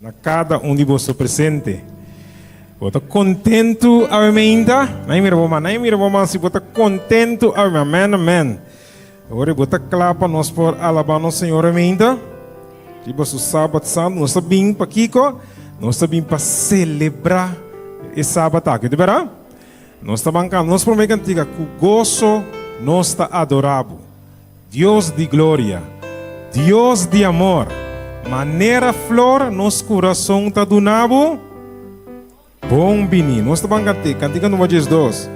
na cada de vosso presente. Bota contento ainda. Nem mira voma se bota contento amém, amém. Agora bota clapa nós por alabar nosso Senhor ainda. Tipo o sábado santo, nós sabemos para Kiko, nós sabemos para celebrar esse sábado aqui, de verdade? Nós estamos bancando, nós prometemos que o gozo nós está adorável. Deus de glória, Deus de amor, maneira flor, nosso coração está donado. Bom bini, nós estamos bancando, cantiga número 2.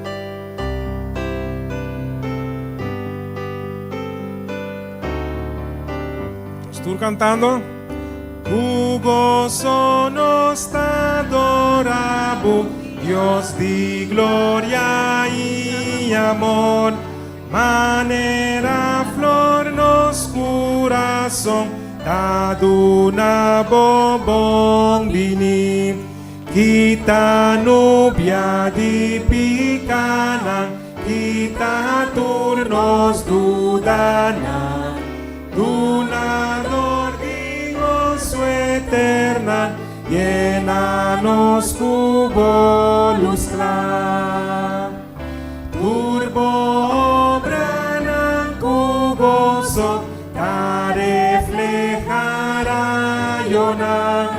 Estou cantando. O gozo nos está adorável, Deus de glória e amor, maneira flor nos coração, dado na bom bini, kita nubia de picana, kita turnos dudana, donador de gozo eterna, llena-nos cubo luz clara. Turbo obra ng kugoso, ta reflejará yona,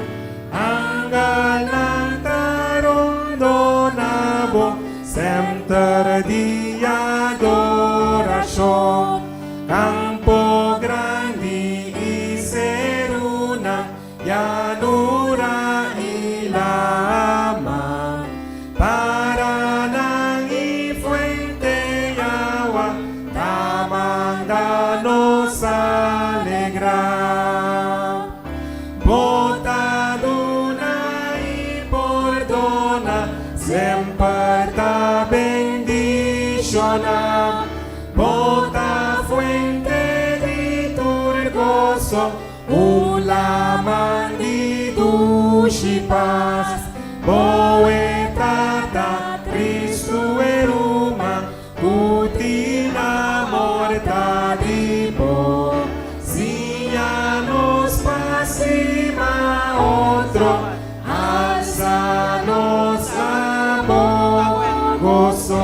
anggal ng tarondonabo, center di adorasyon, campo grande y seruna, llanura y lama, Paranang y fuente y agua, tamándanos alegrar. Botaduna y perdona, siempre ta bendiciona. Bota fuente di turgoso, ulaman di dushi paz. Poetata Cristo eruma, utina morta di po. Síñanos pasima otro, alzanos amor gozo.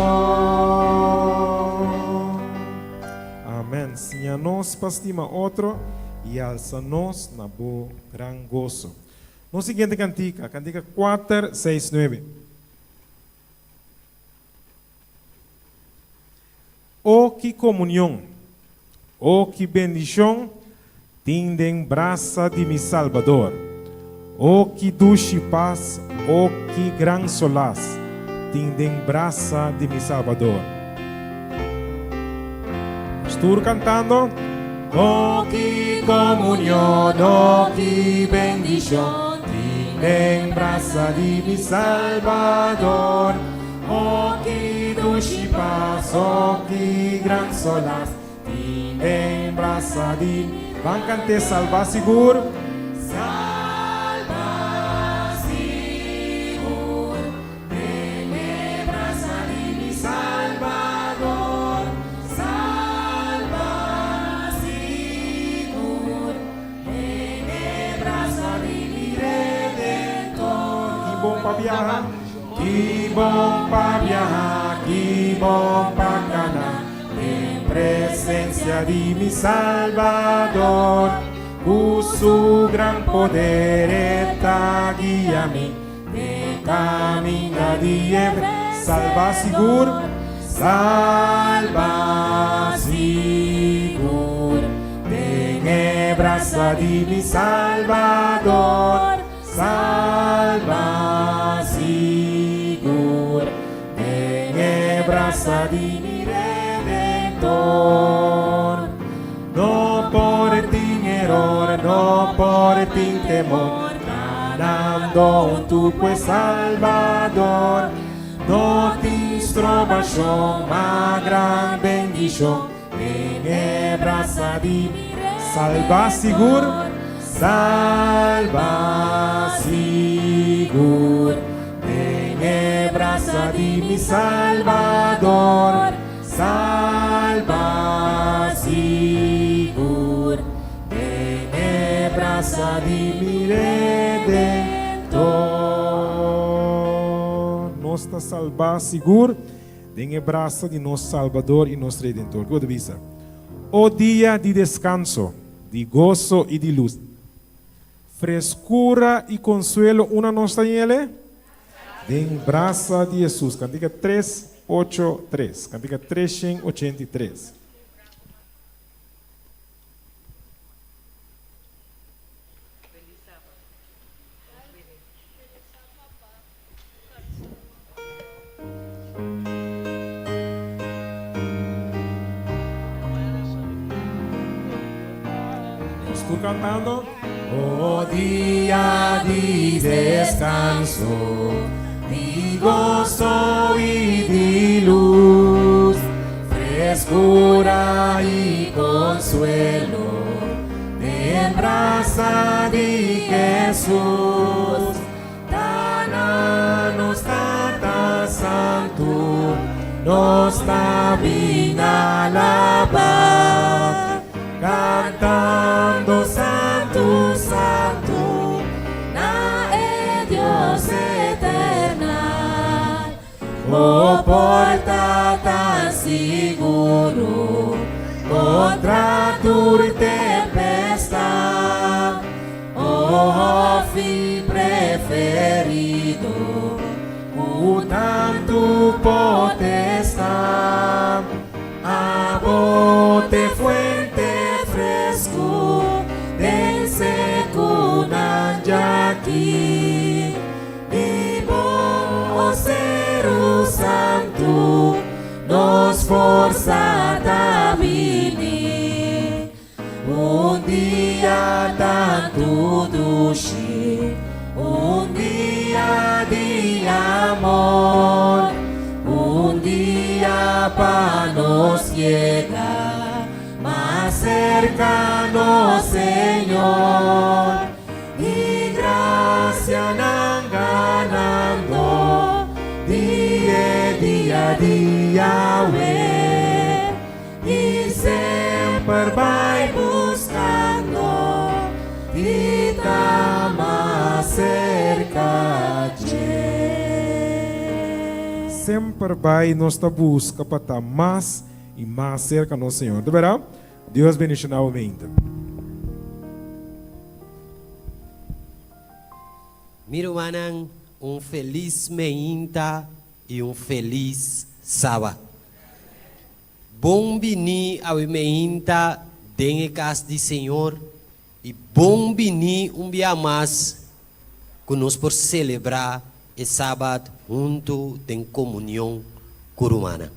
Amém. Síñanos pasima otro e alzanos na bo gran gozo. No siguiente cantica, cantica 4, 6, 9. Oh, que comunhão, oh, que bendição, tindem braça de mi Salvador. Oh, que dulce paz, oh, que gran solaz, tindem braça de mi Salvador. Estou cantando. Oh, que comunhão, oh, que bendição, en braza de mi Salvador. Oh, que dulce paz, oh, que gran solaz, en braza de mi. Van cantar salva seguro. Salva seguro, en braza de mi Salvador. Salva seguro, en braza de mi Redentor. Bom para viajar, que bom para viajar, que bom para canar, em presença de mi Salvador. O su gran poder está guia-me, de caminho de salva seguro, salva seguro, de braça de mi Salvador. Salva seguro, en braça de mi Redentor. No por ti error, no por ti temor, ganando tu pues Salvador. No te instrobachón, ma gran bendición, en braça de mi salva seguro. Salva seguro, en braça de mi Salvador. Salva seguro, en braça de mi Redentor. salvar seguro, den abraço de nosso Salvador e nosso Redentor. God visa. O dia de descanso, de gozo e de luz. Frescura e consuelo, una nossa em ele. Den braça de Jesus. Cantiga 383. Cantiga 383. Estou cantando. O día de descanso, de gozo y de luz, frescura y consuelo, de braza de Jesús, nos tata santo, nos está bien alabar, cantando santo, santo, na é Dios eterna, o porta tan seguro, contra tu tempestad, o fin preferido, o tanto potestad, a bote fuente fresco, del seco nanjaki, vivo cero santo, nos força da vini, dia tanto doce, dia de amor, dia para nos llegar más cercano, Señor, y gracia nan ganando día Yahweh, y siempre vai buscando y está más cerca de. Sempre vai nossa busca para estar mais e mais cerca do Senhor. De verá? Deus bendiga novamente. Miro manang feliz meinta e feliz sábado. Bom bini ao meinta den casa de Senhor e bom bini dia mais conosco por celebrar e sábado junto em comunhão curumana.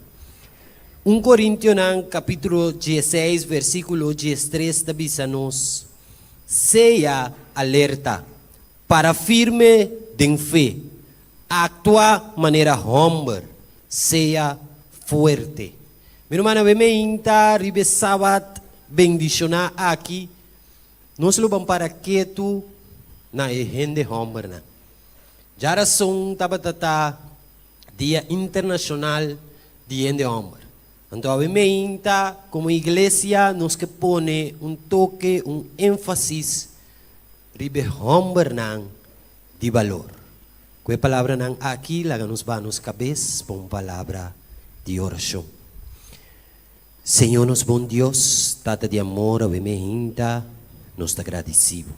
1 Coríntios capítulo 16, versículo 13, diz-nos: seja alerta, para firme de fé, actua maneira humble, seja fuerte. Meu irmão, ribe sábado, bendicionar aqui, nós lo vamos para quieto na gente humble na. Já são tabatata Dia Internacional de Gente Homem. Então, a como igreja, nos que pone toque, ênfasis, ribe homem de valor. Que palavra nang aqui, laga nos ba nos cabeça, com palavra de oração. Senhor, nos bom Deus, tata de amor, a nos está agradecido.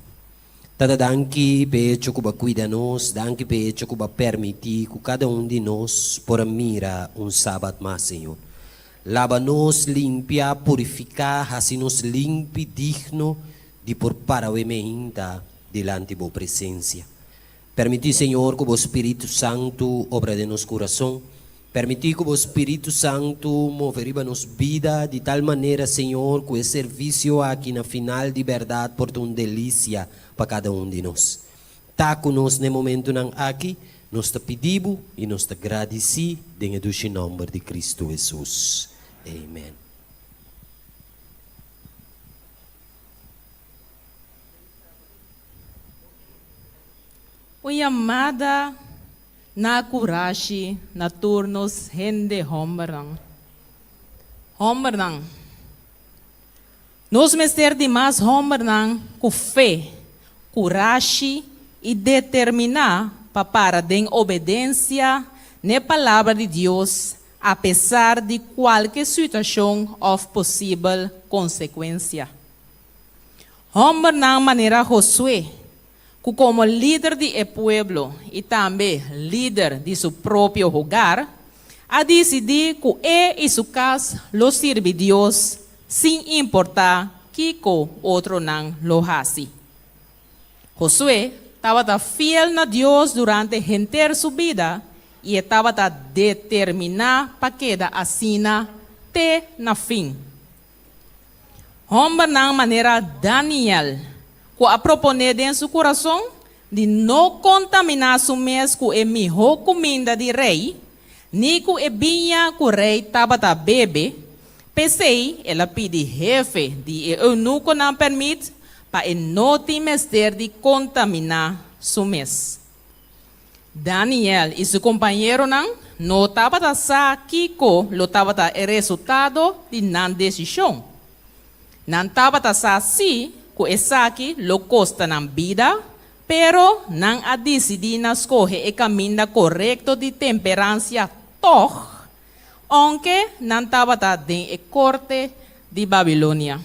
Tata danki pecho que cuida nos, danki pecho que permitir que cada de nós por mira sábado mais, Senhor. Lava-nos, limpia, purificar, assim nos limpe, digno de por para o emehinta delante da presença. Permitir, Senhor, que o Espírito Santo obra de nosso coração. Permitir que o Espírito Santo moveria nos vida de tal maneira, Senhor, que o serviço aqui na final de verdade por uma delícia para cada de nós. Tá conosco no momento aqui, nós te pedimos e nós te agradecemos em o nome de Cristo Jesus. Amém. O amada na coragem na turnos gente homem. Homem. Nos mester de mais homem com fé, coragem e determinar para den obediência na palavra de Deus, apesar de qualquer situação ou possível consequência. Homem na maneira Josué, que como líder de pueblo e também líder de seu próprio lugar, a decidir que e sua casa lo sirve Deus, sem importar que outro não lo hace. Josué estava fiel a Deus durante inteira sua vida e estava determinado para quedar assim até na fim. Homem na maneira Daniel, que a proponer em seu coração de não contaminar seu mês com a melhor comida de rei, nem com a vinha que o rei estava a beber, pensei, ela pede jefe de eunuco não permite para não ter mestre de contaminar seu mês. Daniel e seu companheiro não estavam a saber que lo estava o resultado de não decisão. Não estava a saber se que essa aqui lo custa na vida, pero não a decidir na escolher o caminho correto de temperança, toch, aunque não estava dentro da corte de Babilônia.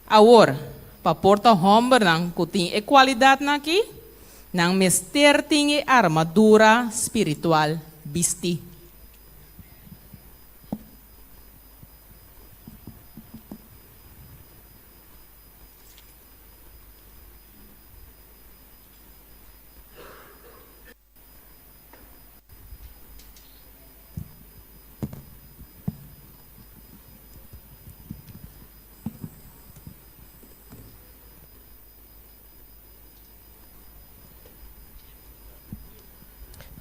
Agora, para porta homem que tem qualidade aqui, não mestre tem armadura espiritual vestir.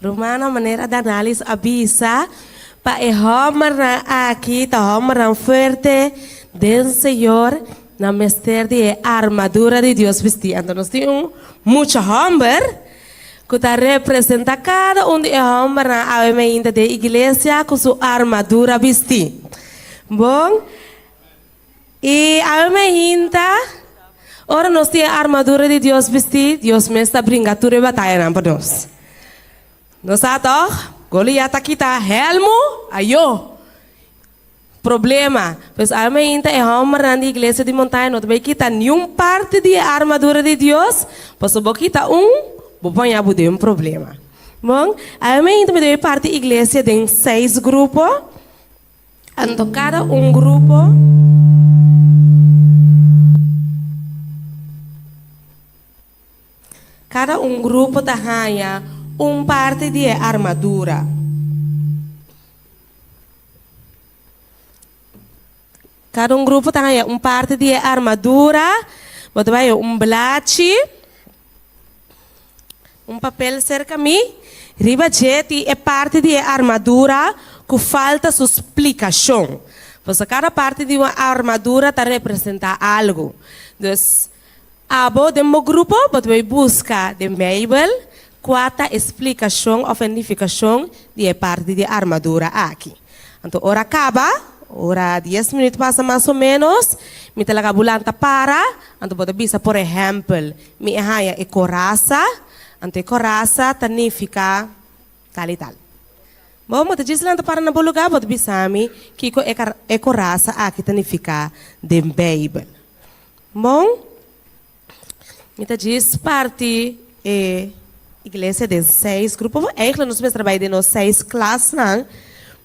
Romana maneira de análise avisa para o homem aqui, tá homem forte do Senhor, na mestre de armadura de Deus vestir. Então nós temos muitos homens que representa cada de homens na avementa da igreja com sua armadura vestir. Bom, e a avementa, ora nós temos a armadura de Deus vestir, Deus me está brincando tudo e batalha para nós. Nós ato, Goliat kita helmo, ayo. Problema, pois a mãe é homem na igreja de montanha, não também kita nenhum parte de armadura de Deus, pois o kita bom já bude problema. Bom, a mãe também parte da igreja tem 6 grupos, então cada grupo tá ganha parte de armadura. Cada grupo tem parte de armadura. Você vai blate, papel cerca de mim. Riba gente é parte de armadura que falta sua explicação. Você cada parte de uma armadura representa algo. Então, do meu grupo, você vai buscar a Bíblia. Quanta explicação ou identificação de parte de armadura aqui. Então, ora acaba, ora 10 minutos passa mais ou menos, me talaga bulanta para, então pode bisa, por exemplo, me haya e coraça, então coraça significa tal e tal. Bom, mas diz lá para na lugar, pode bisa mi que e coraça aqui significa de Bíblia. Bom, me diz parte igreja de 6 grupos. Eigenlijk nós vamos trabalhar de 6 classes, não?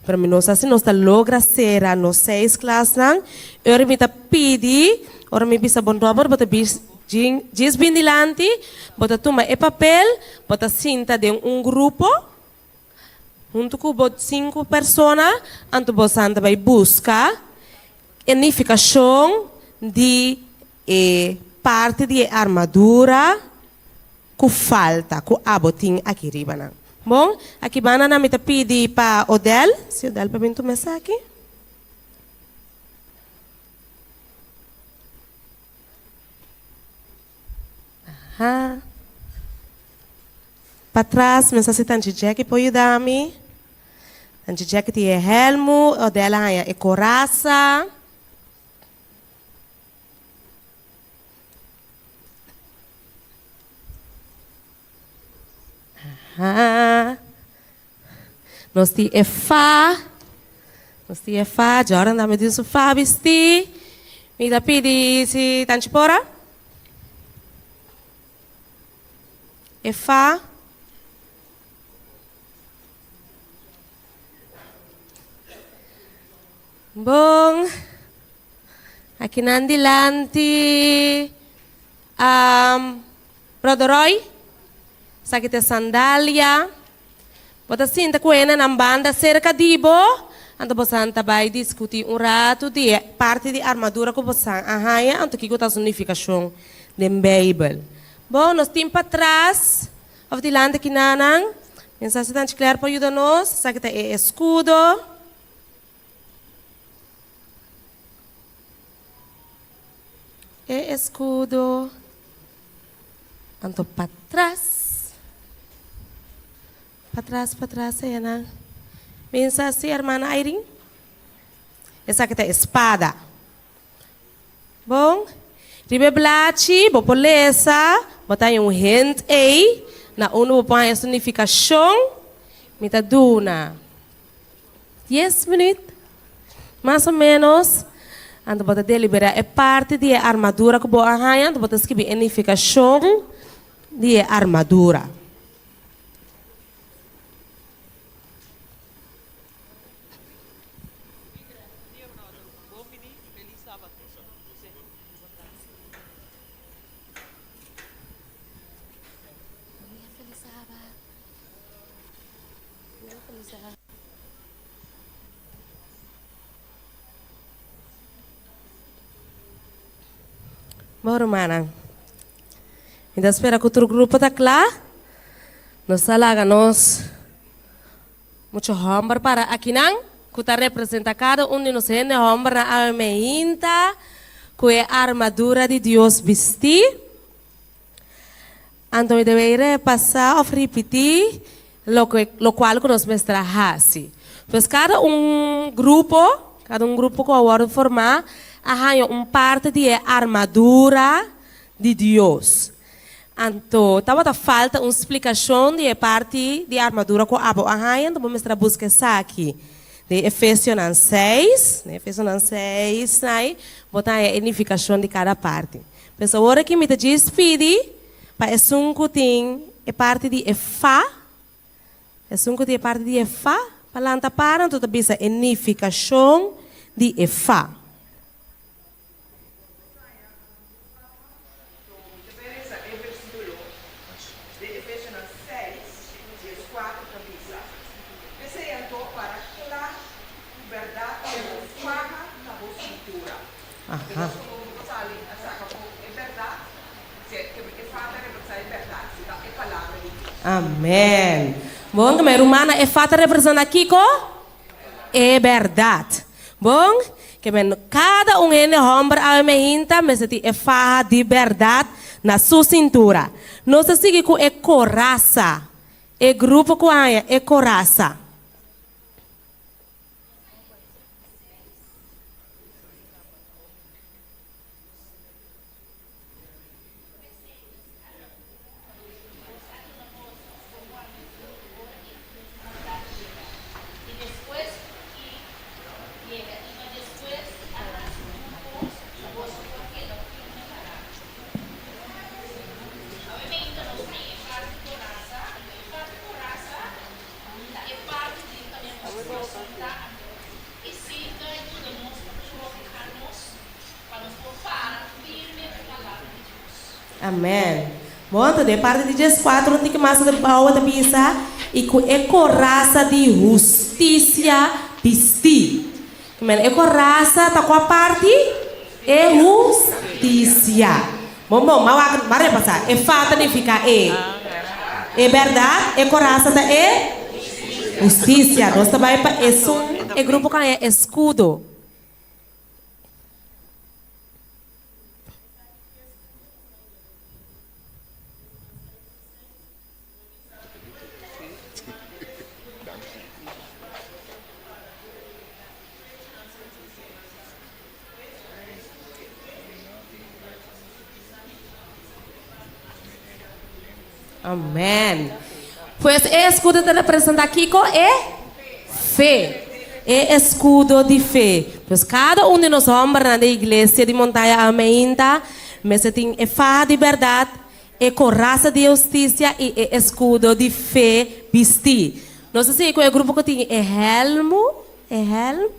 Para mim nós assim nós logra ser nos 6 classes, não? Eu me pedi, ora me bisa bom robot, bota diz bem dilante, bota toma e papel, bota cinta de grupo, junto com 5 pessoas, então você vai buscar identificação de parte de armadura que falta, que abotim aqui riba. Bom, aqui banana me pedi para Odel, se Odel para mim começar aqui. Para trás, me se tanti Jack pode dar-me. Tanti Jack tem helmo, Odel é coraça. Nós temos é Fá. Nós temos é Fá. Jordan dá me diz o Fá vestir. Me dá pedir se tá fora. É Fá. Bom. Aqui na dilante. Brother Roy. Sakit sandália. Bota cinta com ela na banda cerca de bo. Então você vai discutir rato de parte de armadura que você arranha. Então que a significação da Bíblia. Bom, nós temos para trás. Of die landen que nanang. Mensagem tão clara para ajudar nós. Sakit é escudo. É escudo. Então para trás. Para trás, é não. Mensagem, irmã Irene. Essa aqui é espada. Bom. Ribe blati, bopolesa, botar um hand aí, na uno põe a significação, mita duna. 10 minutos, mais ou menos. Então, botar deliberar é parte da armadura que boa arranha, então botar escrever significação de armadura. Bom, mana. Ainda espera que outro grupo está lá. Nós salagamos muito homem para aqui não. Que está representa cada um de nós é homem na armadura, que é a armadura de Deus vestir. Então eu deveria passar ou repetir lo qual que nós mestrahasi. Pois cada um grupo que agora formar arranha parte de armadura de Deus. Então, estava falta uma explicação de parte de armadura que abo arranha, então vamos buscar isso aqui. De Efésios 6, Efésios 6, né? Botar a edificação de cada parte. Mas agora que me diz pedi para esse tem a parte de Efá, esse tem a parte de Efá, para lá para então bisa edificação de Efá. Amém. Bom, que a romana é fata representa aqui com é verdade. Bom, que cada um é homem almeinta, mas é farra de verdade na sua cintura. Nós seguimos com é coraça, é grupo com é coraça. Amém. Bom, então, de parte de 4, tem que mais de boa da pisa e com a coraça de justiça vestir. É coraça, tá com a parte é justiça. Bom, mas vai passar. É fato de ficar é verdade, é coraça da é justiça. Nós também para isso é grupo que é escudo. Amém. Pois é escudo te representa aqui com é fé. É escudo de fé. Pois cada um de nós homens na igreja de Montanha Almeida, mas tem é fá de verdade, é coraça de justiça e é escudo de fé vestir. Não sei se é o grupo que tem é helmo, é helmo.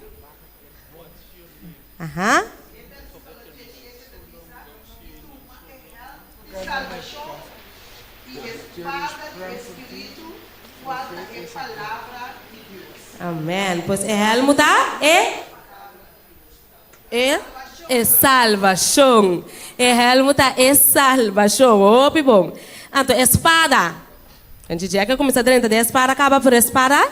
Aham. Amém. Pois é helmo tá? É salvação. É helmo tá? É salvação. Oh, bom. Então, espada. A gente já que começa dentro da espada, acaba por espada.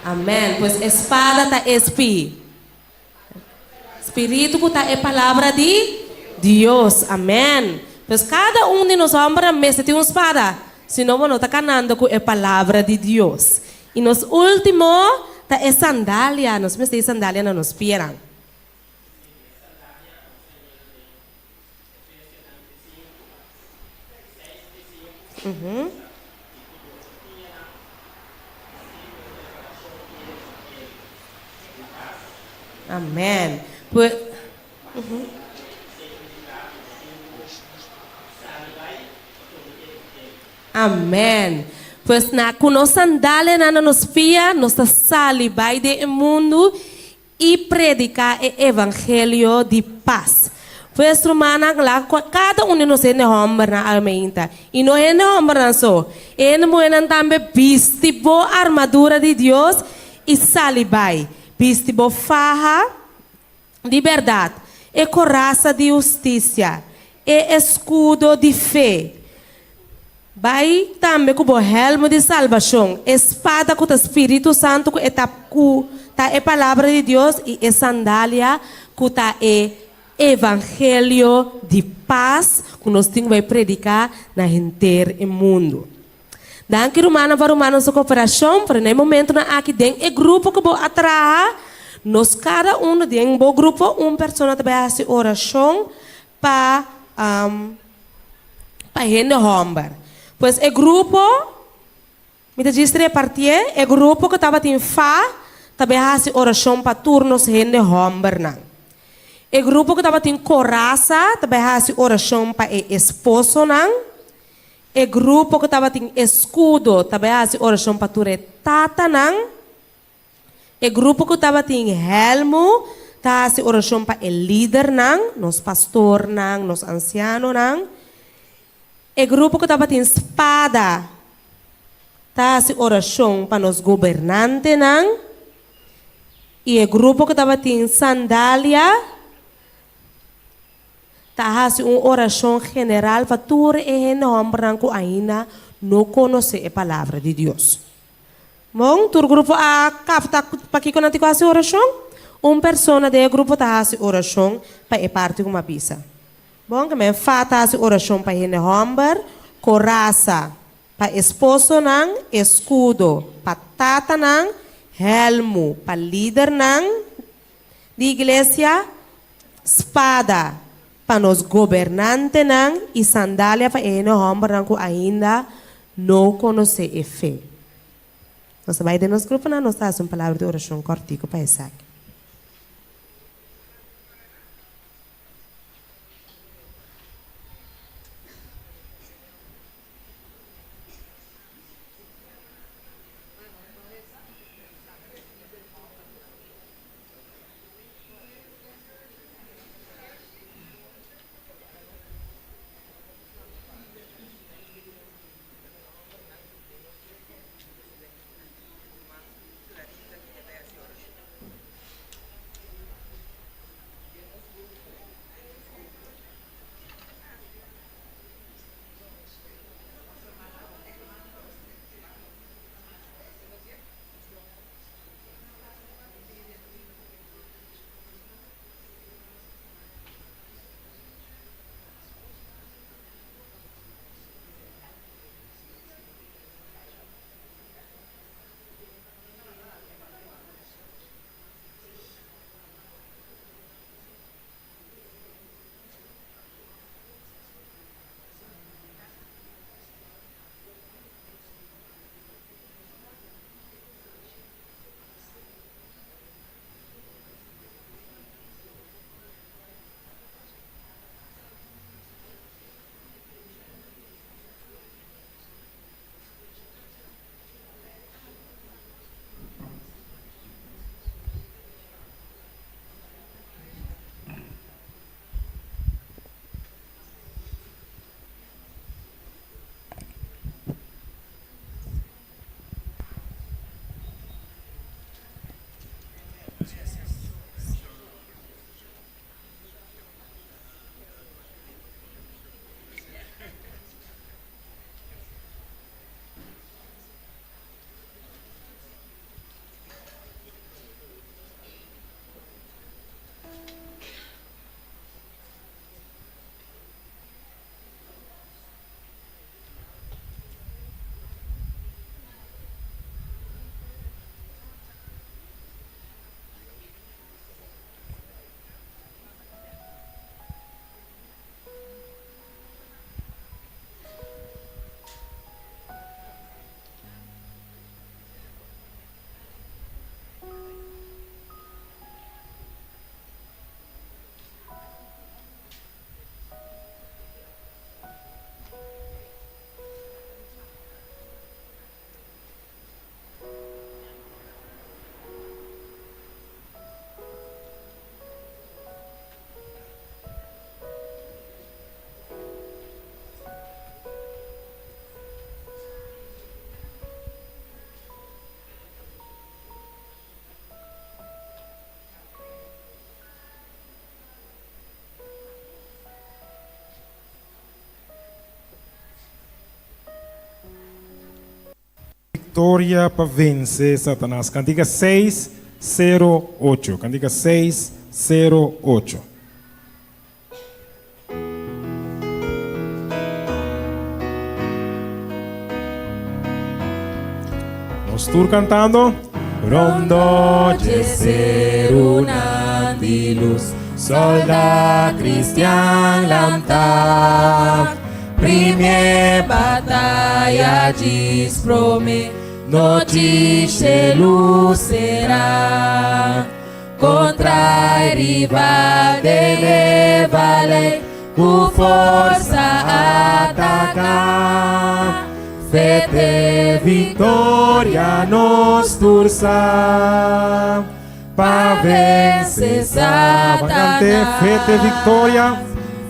Amém. Pois espada tá espírito. Espírito que tá é palavra de Deus. Amém. Pois cada um de nós homens mesa tem uma espada. Senão não está canando com a palavra de Deus. E nos último tá é sandália. Nós mesa tem sandália na nos pierang. Amém. Pois, amém. Pois na com sandália na nos pia, nós salibai do mundo e predicar o evangelho de paz. Pois romana lá cada um de nós é homem na almeida e não é homem na só. É não também viste boa armadura de Deus e salibai. Viste boa farra de verdade, é coraça de justiça, é escudo de fé. Vai também com o helmo de salvação, espada com o Espírito Santo, que tá a palavra de Deus, e a sandália, que tá é evangelho de paz, que nós temos que predicar na inteiro mundo. Danke Romana para Romana sua cooperação, para no momento na aqui dentro, é grupo que vou atrás, nós cada um dentro do grupo, uma pessoa também faz oração para gente homem. Pois é grupo, me diz repartir, é grupo que estava em fá, também faz oração para turnos gente homem. É grupo que estava em coraça, também faz oração para esposo não. É grupo que estava em escudo, também faz oração para ture tata não. É grupo que estava em helmo, faz oração para o líder não, nos pastor não, nos anciano não. É grupo que estava em espada, faz oração para nos governantes não. E é grupo que estava em sandália, faz uma oração general para tudo e não branco ainda não conhece a palavra de Deus. Bom, todo grupo a capta para que quando faz oração, uma pessoa do grupo faz oração para a parte uma pisa. Bom, que me faz oração para gente homem, coraça para esposo não, escudo para tata não, helmo para líder não, de igreja, espada para os governantes não, e sandália para gente homem que ainda não conhece a fé. Nós vai de nosso grupo, nós temos uma palavra de oração cortico para essa. vitória para vencer Satanás. Cantiga 608. Cantiga 608. Nós todos cantando. Rondo de ser una di luz, solda cristian lamtar. Prime batalha disprome, notícia lucerá. Contra il rival deve valer, com força atacar. Fete vitória nos turça, para vencer Satanás. Fete vitória.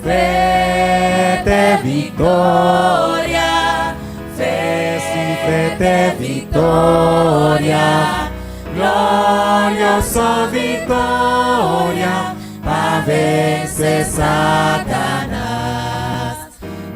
Fete vitória, fete vitória, gloriosa vitória, para vencer Satanás.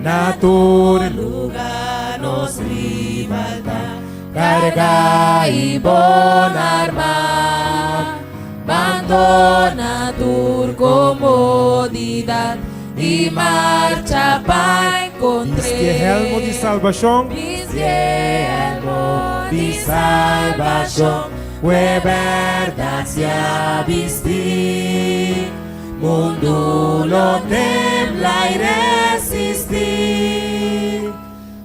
Na todo lugar nos rivalda, carga e bona arma, abandona tua comodidade e marcha para encontrar. Este elmo de salvação, este elmo de salvação, é verdade se a vestir. Mundo lo tembla e resistir,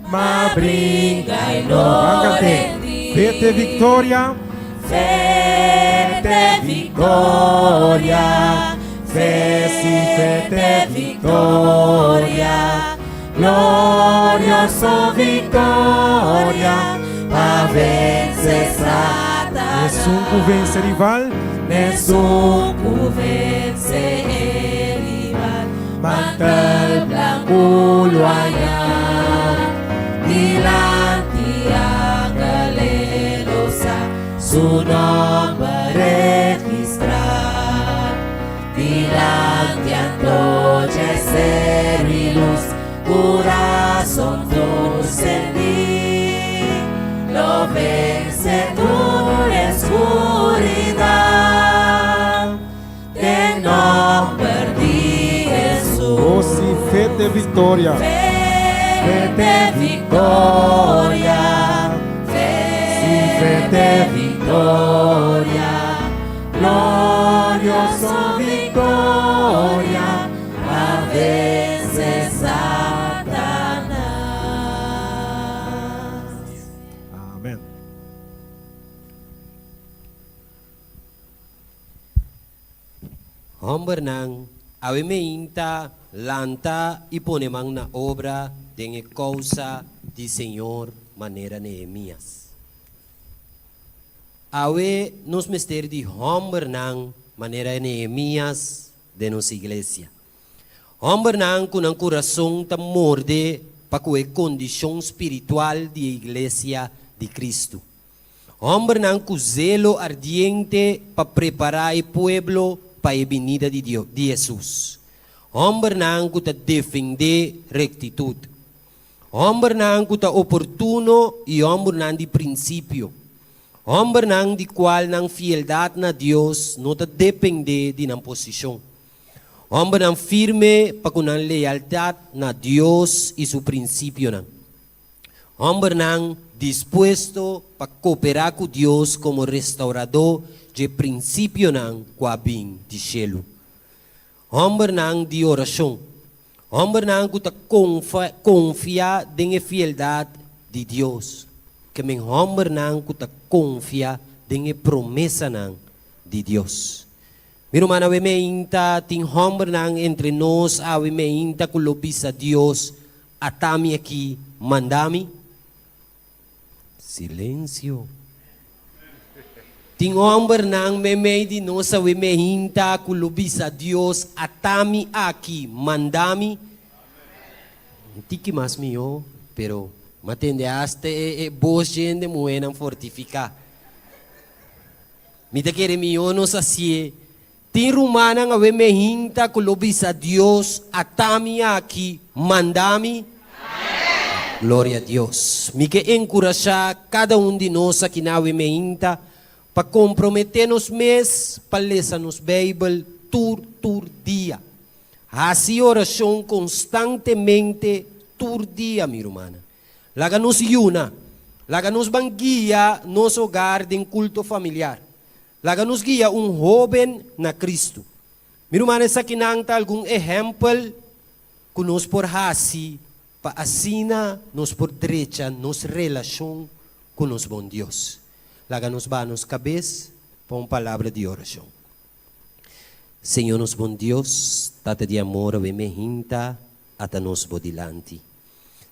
mas brinca e não rendir. Fete vitória, fete vitória. Fete vitória, gloriosa vitória, para vencer Satanás. Nessun vence rival, nessun vence rival. Mantel blanco loyal, dilanti a galerosa, su nombre registrado. Dilante anochecer y luz, corazón torcedí, lo vence tu escuridad, de nombre de Jesús. Oh, si fete vitória, fete vitória, si fete vitória, glorioso vitória, a vencer Satanás. Amém. Hombre nang, awe meinta, lanta e ponemang na obra de causa de Senhor maneira Neemias. Awe nos mister de hombre nang maneira Neemias de nossa igreja. Hombre nang com um coração tam morde para a condição espiritual de igreja de Cristo. Hombre nang com zelo ardiente para preparar o pueblo para a venida de Deus, de Jesus. Hombre nang com defender rectitude. Hombre nang com oportuno e hombre nang de princípio. Hombre nang di qual nang fieldade na Deus não te depende de nan posição. Hombre nang firme para com nan lealdade na Deus e seu princípio nang. Hombre nang disposto para cooperar com Deus como restaurador de princípio nang qua bem de cielo. Hombre nang de oração. Hombre nang que confia em fieldade de Deus. Que men hombre nang que confia em promessa nang de Deus. Miro mana we meinta ting hombre nang entre nós a we meinta que lobisa Deus atami aqui mandami. Silêncio. Ting hombre nang me de nós a we meinta que lobisa Deus atami aqui mandami. Tiki mas mio, pero matende aste vos gente muenan fortificar. Mita quere mio nos assim. Tin rumana nga we mehinta kulobis a Dios atami aqui mandami. Glória a Deus. Me que encorajar cada de nós aqui na Wemeinta para comprometer-nos mesmo para ler nos Bíblia tur dia. Assim oração constantemente tur dia, minha irmã. Laga nos yuna, laga nos banguia nosso hogar de culto familiar. Laga nos guia jovem na Cristo. Minha irmã, essa aqui não está algum exemplo que nós por hasi para assina nos por direita nos relação com nos bom Deus. Laga nos ba nos cabeça para uma palavra de oração. Senhor nos bom Deus, tata de amor ave mehinta ata nos bodilante.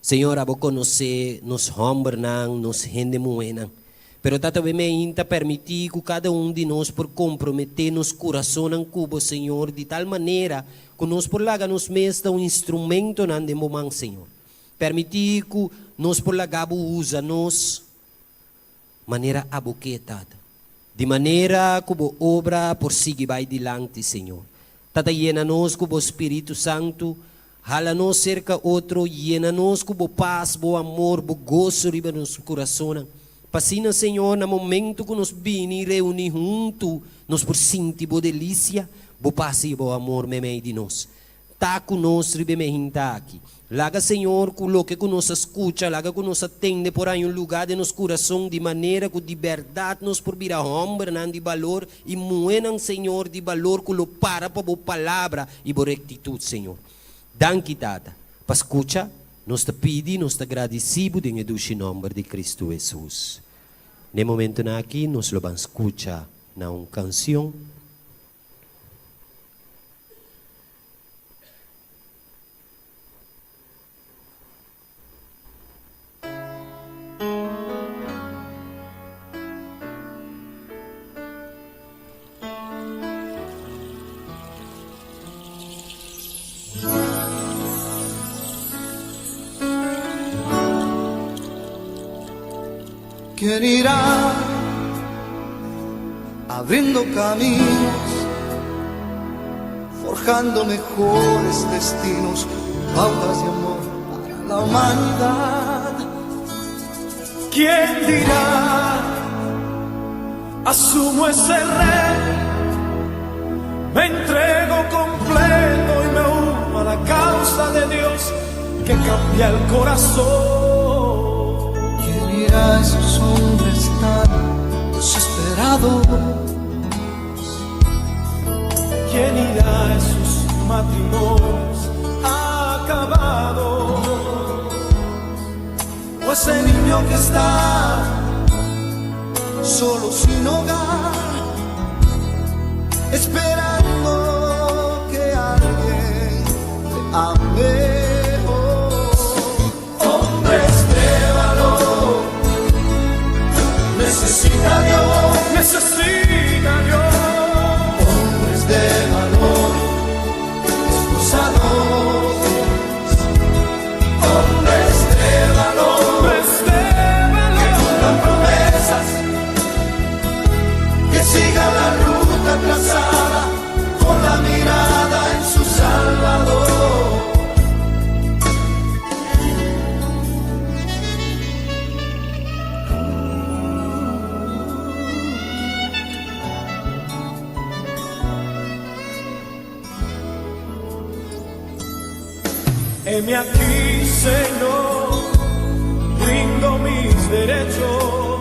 Senhor, abo conhecer nos hombrnan, nos rende moenan. Pero tata ave mehinta permitir que cada de nós por comprometer nos coração em cubo, Senhor, de tal maneira que nós por laga nos mesta instrumento nan de momang, Senhor. Permitir que nós por lagabo usa nos maneira aboquetada. De maneira que a obra por seguir vai dilante, Senhor. Tata llena-nos com o Espírito Santo, hala-nos cerca outro, llena-nos com a paz, o amor, o gozo riba nos coração. Passina, Senhor, no momento que nos vini reunir junto, nos por sentir boa delícia, bo paz e bo amor me meio de nós. Tá conosco, riba me hinta aqui. Laga, Senhor, coloque que nos escuta, laga que nos atende por aí um lugar de nos coração, de maneira que de verdade nos por vir a homem, de valor, e moenan, Senhor, de valor, que lo para para boa palavra e boa rectitude, Senhor. Danke, Tata. Para escuta, nos te pedi, nos te agradecido, em o nome de Cristo Jesus. No momento aqui, nos lo vamos escutar na uma canção. ¿Quién irá abriendo caminos, forjando mejores destinos, pautas de amor para la humanidad? ¿Quién dirá, asumo ese rey, me entrego completo y me uno a la causa de Dios que cambia el corazón? A esos hombres tan desesperados? ¿Quién irá a esos matrimonios acabados? O ese niño que está solo sin hogar, esperando que alguien le ame. Necesita Dios, hombres de valor, esforzados, hombres de valor, que cumplan promesas, que sigan la ruta trazada, con la mirada en su Salvador. Heme aquí, Señor, rindo mis derechos.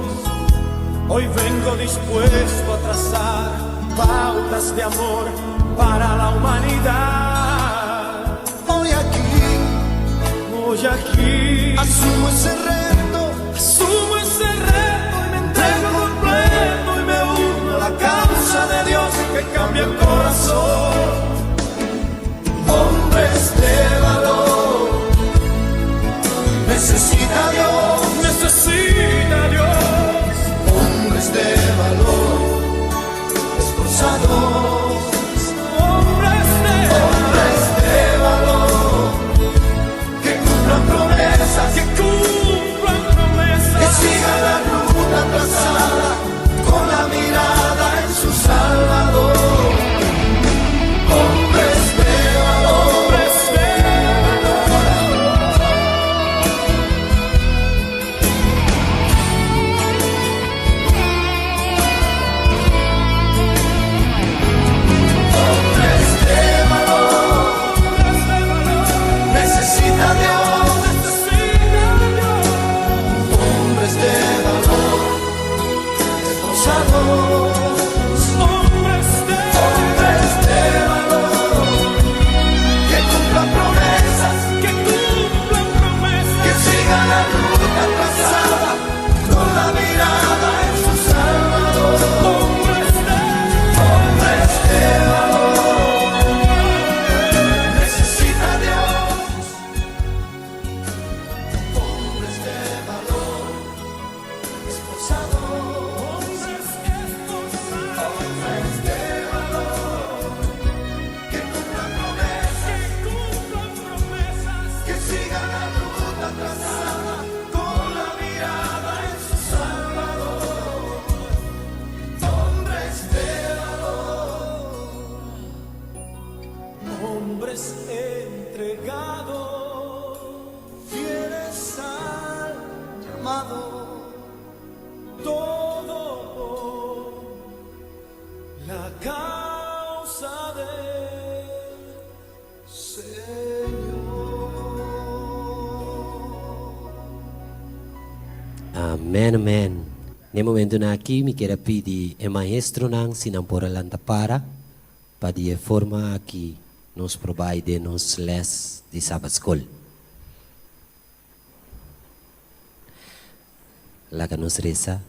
Hoy vengo dispuesto a trazar pautas de amor para la humanidad. Hoy aquí, asumo ese reto y me entrego completo y me uno a la causa de Dios que cambia el corazón. Hombres de valor, necesita Dios, hombres de valor, esforzados, hombres de valor, que cumplan promesas, amado, todo por la causa del Señor. Amen, amen. Nesse momento aqui, me quero pedir ao maestro não se não por para a forma aqui nos provide nos les de Sabbath School. Lá que nos reza,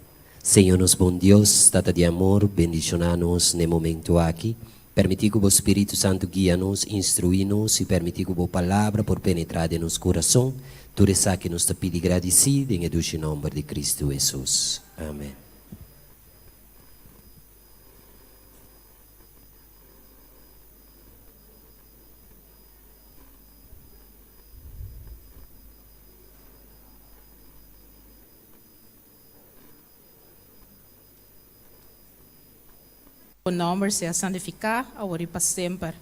Senhor nos bom Deus, tata de amor, bendicionar-nos nesse momento aqui, permitir que o Espírito Santo guia-nos, instruir-nos e permitir que a palavra por penetrar em nosso coração, tudo isso que nos pede agradecido em o nome de Cristo Jesus. Amém. O nome seja santificado, agora e para sempre.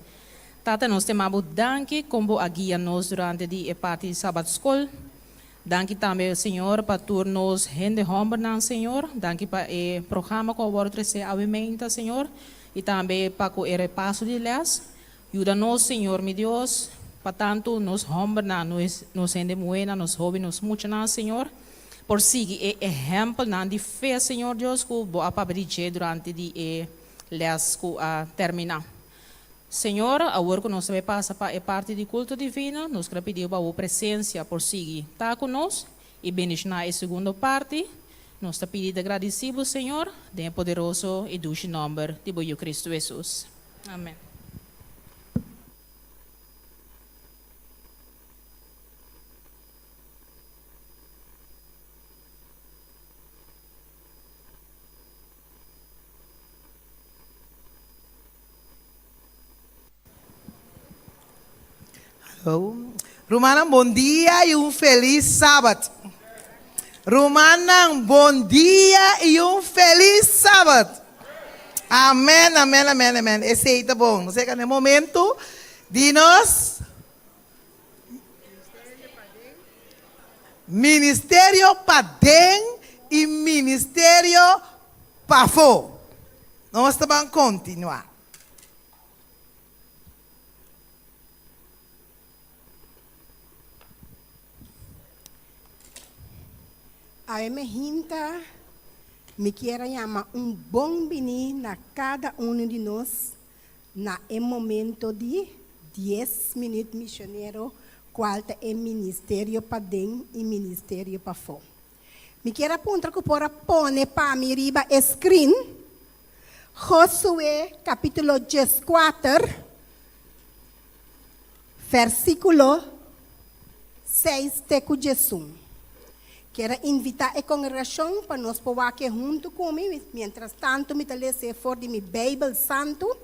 Tata, nós temos danke como a guia nos durante a parte de Sabbath School. Danke também, Senhor, para turnos gente homem, Senhor. Danke para o programa que agora trazer avimenta, Senhor. E também para o repasso de leis. Ajuda-nos, Senhor, meu Deus. Para tanto, nos homens, nos gente buena, nos jovens, nos muitos, Senhor. Por seguir o exemplo de fé, Senhor Deus, que vou aprender durante a leis que terminar. Senhor, agora que nós vamos passar para a parte do culto divino, nós queremos pedir a presença por seguir. Está conosco e bendicionar a segunda parte. Nós estamos pedindo agradecido, Senhor, de poderoso e doce nome de Cristo Jesus. Amém. Romana, bom dia e feliz sábado. Romana, bom dia e feliz sábado. Amém, amém, amém, amém. Esse aí tá bom. Não sei que no momento de nós Ministério Padem e Ministério Pafo. Nós vamos continuar. A emergência me quer chamar bom bem na cada de nós na momento de 10 minutos missionário qual é ministério para dentro e ministério para fora. Me quer apontar que por pôr para mim riba screen Josué capítulo 14 versículo 6 teco Jesus. Quero invitar a congregação para nós poder aqui junto comigo. Mientras tanto, me trazer fora de minha Bíblia Santo.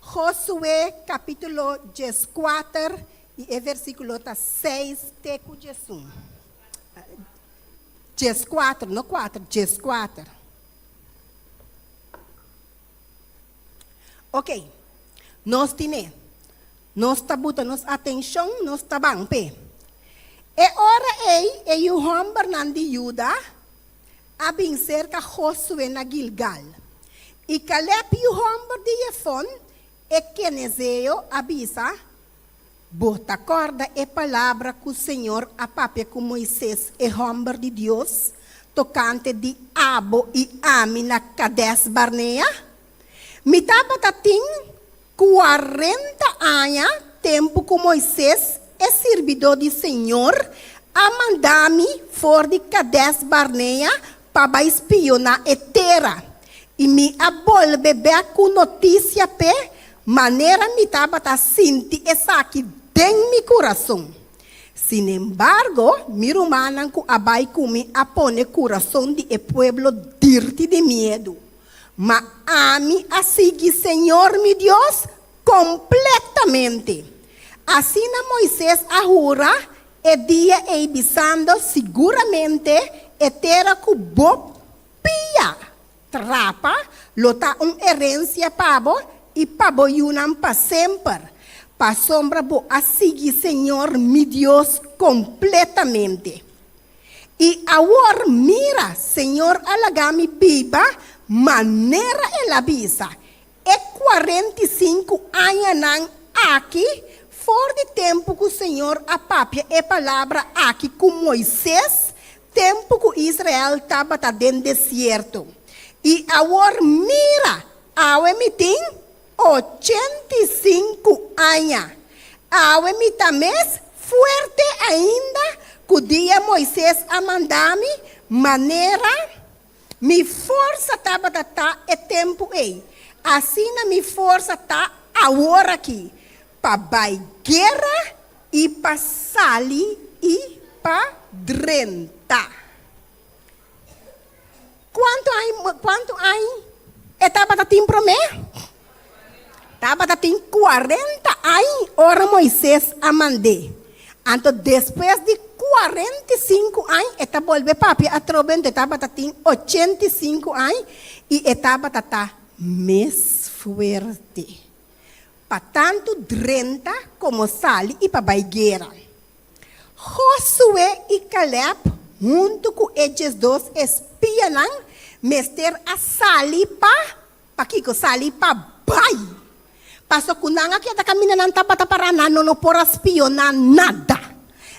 Josué, capítulo 14, e o versículo 6, teco Jesus. 14, não 4, 14. Ok. Nós temos. Nós está botando atenção, nós está bem pé. E ora e o homem de Judá a vencer com Josué na Gilgal. E Caleb e o homem de Jefon e Quenezeu avisa, bota corda e palavra que o Senhor a papia com Moisés e homem de Deus, tocante de Abo e Ami na Cades Barnea. Me tava tatim 40 anos, tempo com Moisés é servidor do Senhor, a mandar-me fora de Cades Barnea para espionar a terra. E me abolve com notícia pé, maneira me estava a sentir essa aqui dentro do meu coração. Sin embargo, mi romana que abai kumi a pone coração de pueblo dirti de medo. Mas a mim a seguir Senhor meu Deus completamente. Assim Moisés ahura e dia e bisando seguramente e terra que bopia trapa lota herência pabo e pabo yunam para sempre. Para sombra bo a seguir Senhor meu Deus completamente. E agora mira, Senhor, alagami biba, maneira ela bisa. É 45 anos aqui, fora de tempo que o Senhor apapia a palavra aqui com Moisés, tempo que Israel estava dentro do deserto. E agora mira, me tem 85 anos. Me também forte ainda, que o dia Moisés a mandar-me, maneira, minha força estava é tempo aí. Assim a minha força está agora aqui. Para guerra e para sali e para drenta. Quanto aí? Estava tem promê? Estava tem 40 aí, ora Moisés a mandei. Então, depois de 45 anos, estava volver papi a trobento, estava tem 85 anos e estava mais forte. Para tanto drenta como sali e para guerra. Josué e Caleb, junto com esses dois espias, mester a sali para que sali para bai. Paso kunanga que está caminhando para não por espionar nada.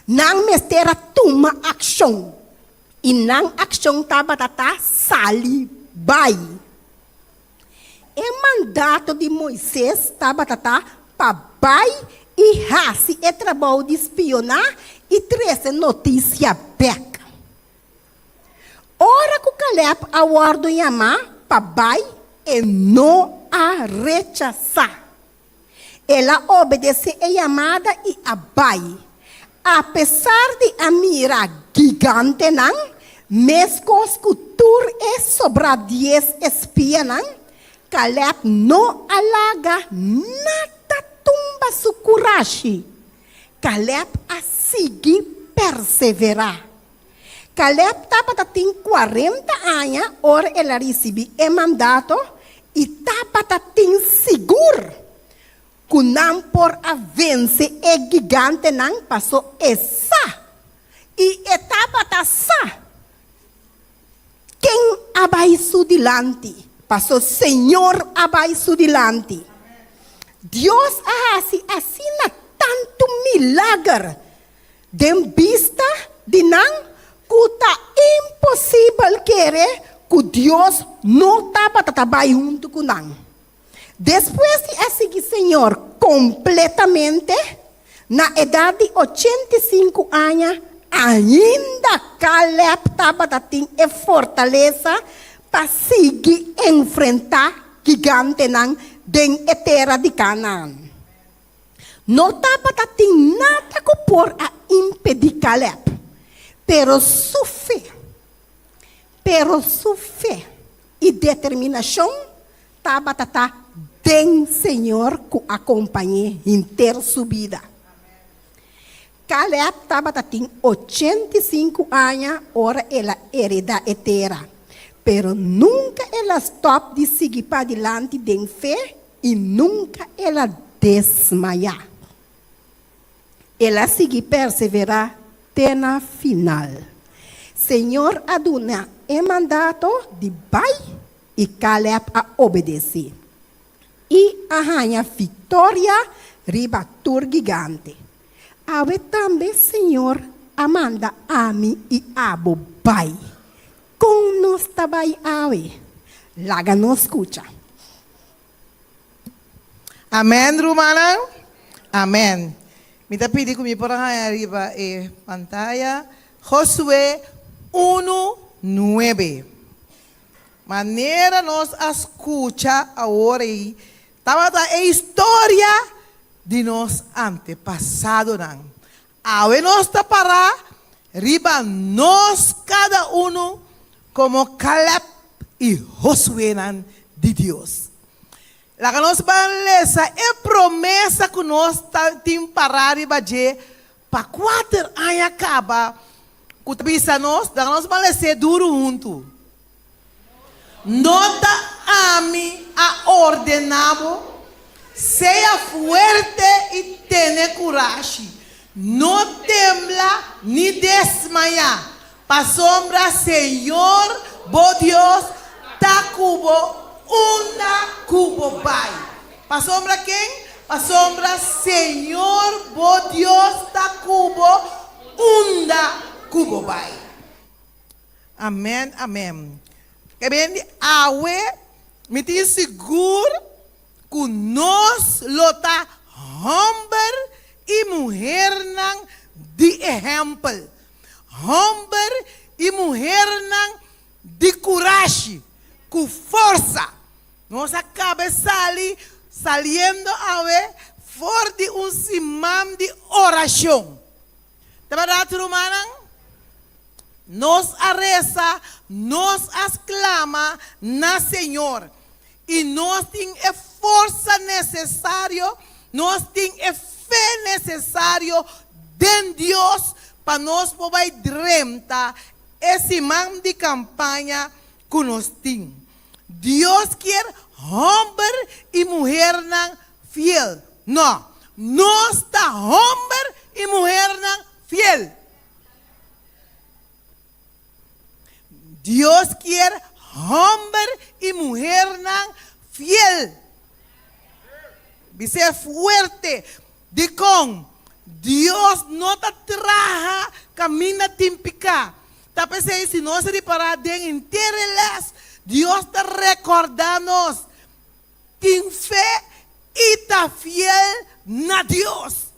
Não mester a toma ação. E não ação estava sali bai. O mandato de Moisés estava para bai e raci e trabalho de espionar e trazer notícia beca. Ora que o Caleb aguardo chamar para bai e não a rechazar. Ela obedece a chamada e a bai. Apesar de a mira gigante, mesmo escultura é sobre 10 espias, Caleb não alaga nada tumba su coragem. Caleb a seguir perseverar. Caleb estava tem 40 anos, ora ela recebeu o mandato e estava tem seguro. Que não por a vencer é gigante não passou essa. E estava sa. Quem abaixo dilante? Passou Senhor abaixo dilante. Deus assina tanto milagre. De vista de não, que está impossível querer que Deus não estava junto com não. Depois de seguir Senhor completamente, na idade de 85 anos, ainda Caleb estava tendo a fortaleza para seguir enfrentar gigante dentro da terra de Canaã. Não estava tendo nada que por a impedir Caleb, pero sua fé e determinação estava tem Senhor que acompanhe inteira sua vida. Caleb estava tem 85 anos, ora ela hereda a terra. Pero nunca ela stop de seguir para diante de fé e nunca ela desmaiar. Ela seguir perseverar até na final. Senhor aduna é mandato de pai e Caleb a obedecer. E arranha vitória riba tur gigante. Ave também, Senhor, amanda a mim e abo pai. Com nós também, ave. Laga nos escuta. Amém, Romana? Amém. Me está pedindo comigo por arriba a pantalla. Josué 1:9. Maneira nos escuta agora aí. Estava a história de nós antepassados. Ave nós está para riba nós cada como Caleb e Josué de Deus. La que nós vamos ler é promessa que nós temos para riba de para 4 anos acaba. Que bisa nós vamos ler duro junto. Nota a mim a ordenado, seja fuerte e tenha coragem. Não tembla ni desmaiar, Pa sombra Señor, bo Dios, ta cubo, una cubo bai. Pa sombra quién? Pa sombra Señor, bo Dios, ta cubo, una cubo bai. Amém, amém. Que bem, awe, me tem seguro que nós lota homem e mulher não de exemplo. Homem e mulher não de coragem, com força. Nossa cabeça ali, saliendo awe, for de simam de oração. Tá verdade, Romana? Nos reza, nos exclama na Senhor. E nós temos a força necessária, nós temos a fé necessária de Deus para nós poder dreamar esse man de campanha que nós temos. Deus quer homem e mulher não fiel. Não, nós está homem e mulher não fiel. Deus quer homem e mulher não fiel. Dice fuerte. De com Deus não te traja camina típica. Tá pensando se nós reparar de interesse, Deus te recordamos. Tem fé e tá fiel na Deus.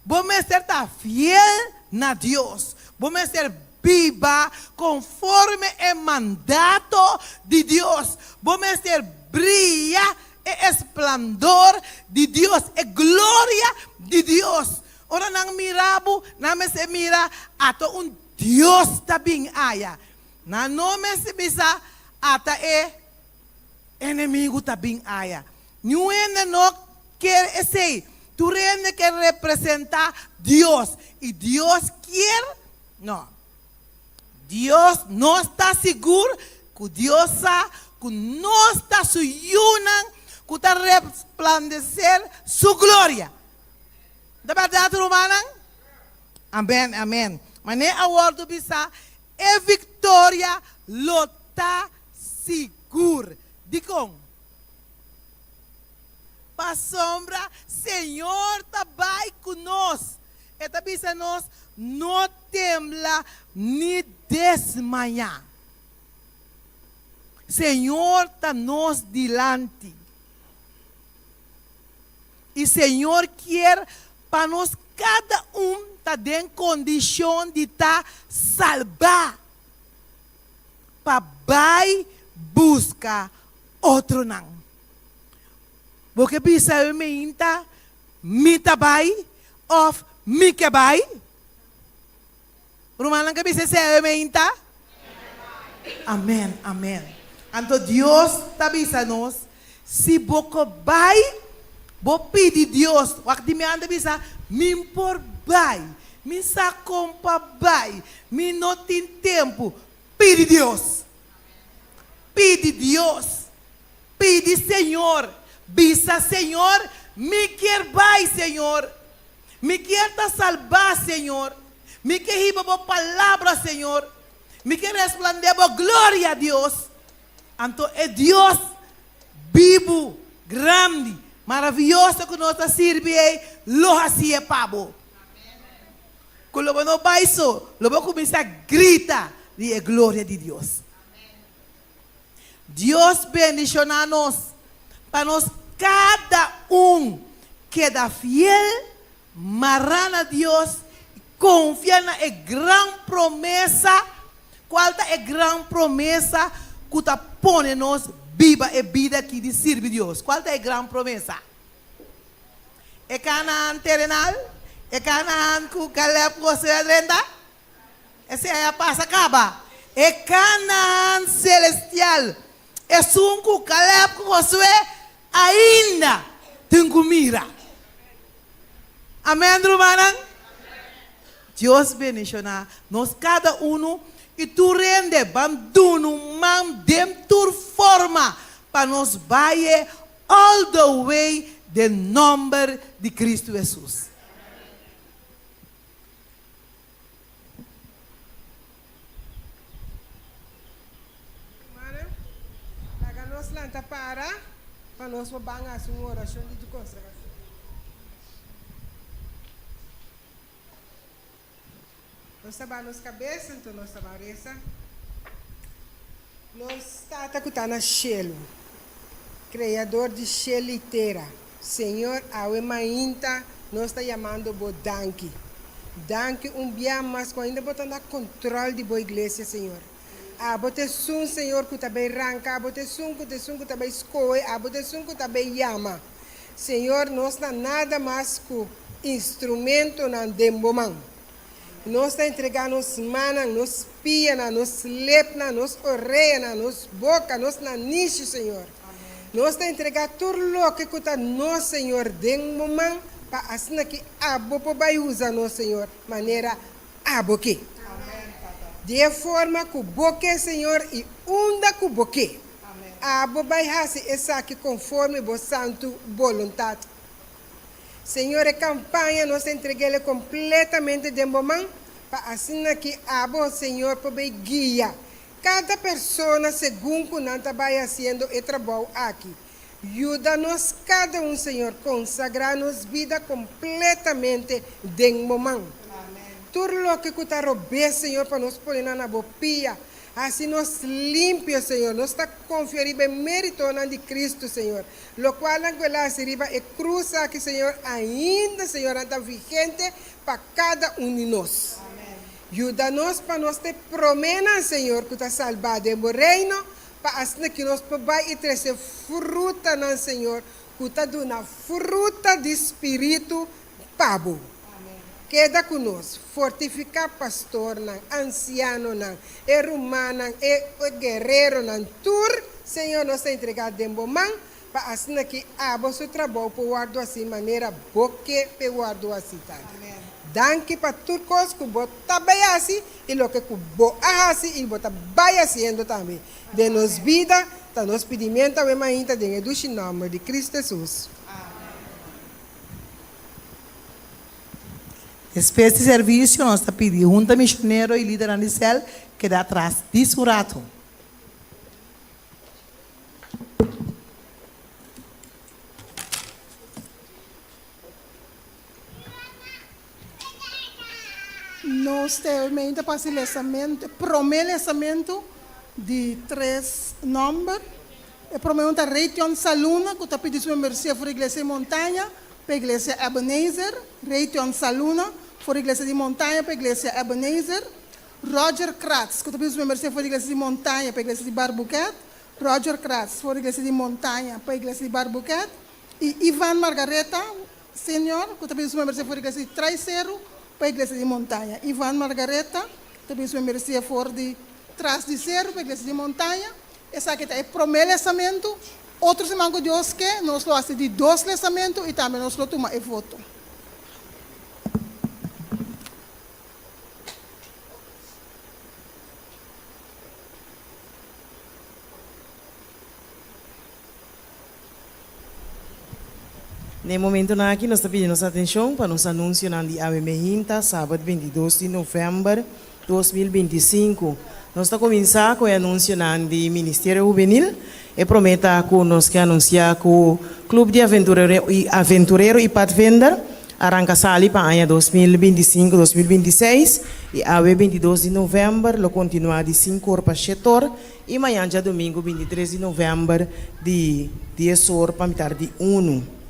Vamos ser tá fiel na Deus. Vamos ser viva conforme o mandato de Deus. Vamos ter brilha e esplendor de Deus, e glória de Deus. Ora nang mirabo, na me se mira ato Deus tabing aya. Na nome se bisa ata inimigo tabing aya. Nuene no quer sei, tu rende que representa Deus e Deus quer no. Deus não está seguro que Deus sabe que não está suyunan que está resplandecer sua glória. Da verdade, Romana? Amém, amém. Mas nem a word bisa é vitória lota seguro. Dicom. Pa sombra, Senhor está conosco. Eta bisa nós não tembla ni desmayar. Senhor está nos dilante. E Senhor quer para nós cada está em condição de estar salvar. Para vai buscar outro não. Porque bisa eu me inta, me tabai, of me que vai. Rumah que bisa saya minta. Amém, amém. Então Deus está bisa-nos. Se boco vai, bo pedir Deus. Waktu me anda bisa, me por vai, me sacompa vai, me não tem tempo. Pede Deus. Pede Deus. Pede Senhor. Bisa Senhor, me quer vai, Senhor. Me quer te salvar, Senhor. Me quer ir por palavra, Senhor. Me quer resplandecer por glória a Deus. Então é Deus vivo, grande, maravilhoso que nós servimos. Lo assim é pabo. Quando não vai isso, lo vou começar a gritar de glória de Deus. Deus bendicionar nós, para nós cada queda fiel, marana a Deus, confia na grande promessa. Qual é a grande promessa que está pondo nós viva e vida que de servir Deus? Qual é a grande promessa? É Canaã terrenal? É Canaã que o Caleb Josué renda? Essa é a passa acaba. É Canaã celestial. É um que o Caleb Josué ainda tem que mirar. Amém, irmã? Deus bendicionar nós cada e tu rende abandono man dentro forma para nos vai all the way de nome de Cristo Jesus. lanta para nós bangar uma oração de consagração. Nós estamos na cabeça, então nós estamos reza. Nós estamos na Shelo, Criador de Shelo e Terra. Senhor, a Mainta, nós estamos chamando por Danke. Danke dia mais, quando ainda botando controle de boa igreja, Senhor. A bote sun, Senhor, que também ranca, a bote sun, que também escoe, a bote sun, que também chama. Senhor, nós não nada mais que instrumento na demboman. Nós está entregando nos manos, nos pias, nos lepna, nos orelhas, nos boca, nos naniche, Senhor. Nós está entregando tudo o que está nós, Senhor, demboman, para assim que abo para usar nós, Senhor, maneira abo que. De forma que o boque, Senhor, e unda que o boque. Abo vai fazer essa aqui conforme a santa vontade. Senhor, a campanha nós entregamos completamente de momento para assim que abo, Senhor, para guiar cada pessoa segundo que nós vai fazendo o trabalho aqui. Ajuda-nos cada Senhor, consagrar nos vida completamente de momento. Tudo o que está roubando, Senhor, para nós pôr na bopia, assim nos limpa, Senhor, nós está conferindo mérito de Cristo, Senhor, lo qual naquela seriva é cruz aqui, Senhor, ainda, Senhor, está vigente para cada de nós. Ajuda-nos para nós ter promessa, Senhor, que está salvado em reino, para assim que nós podemos trazer fruta, Senhor, que está dando fruta de espírito pabo. Queda conosco, fortificar pastor, anciano, romano, guerreiro, tur, Senhor, nós entregamos de bom para assim que abo seu trabalho para guardar assim maneira boque para guardar assim tá. Danke para tudo coisa que você está bem assim e o que você assim e você está bem fazendo também. De nos vida, tá nos pedimento a ainda de nome de Cristo Jesus. Este serviço nós está pedindo junta missionário e líder Anicel que dá atrás disso rato. Nós temos ainda para o prometimento de 3 números. O prometimento da Reition Saluna, que está pedindo mercê para a igreja de montanha, para a igreja Ebenezer. Reition Saluna, para a igreja de montanha, para a igreja Ebenezer. Roger Kratz, que está pedindo mercê para a igreja de montanha, para a igreja de Barbuquet. Roger Kratz, para a igreja de montanha, para a igreja de Barbuquet. E Ivan Margareta, senhor, que está pedindo mercê para a igreja de Traiceiro, para a igreja de montanha. Ivan Margareta, que está pedindo mercê para de Trás de Cerro, para a igreja de montanha. Essa aqui é o prometimento. Outros irmãos de Deus que nós lo fazemos de 2 lançamentos e também nós lo tomamos voto. No momento aqui nós estamos pedindo nossa atenção para nos anúncio na Ave Meinta, sábado 22 de novembro de 2025. Nós estamos começando com o anúncio do Ministério Juvenil e prometa que nós que anunciar que o Clube de Aventureiro e Pathfinder arranca sali para o ano 2025-2026 e a 22 de novembro lo continua de 5 horas para 7 horas e amanhã já domingo 23 de novembro de 10 horas para metade de 1.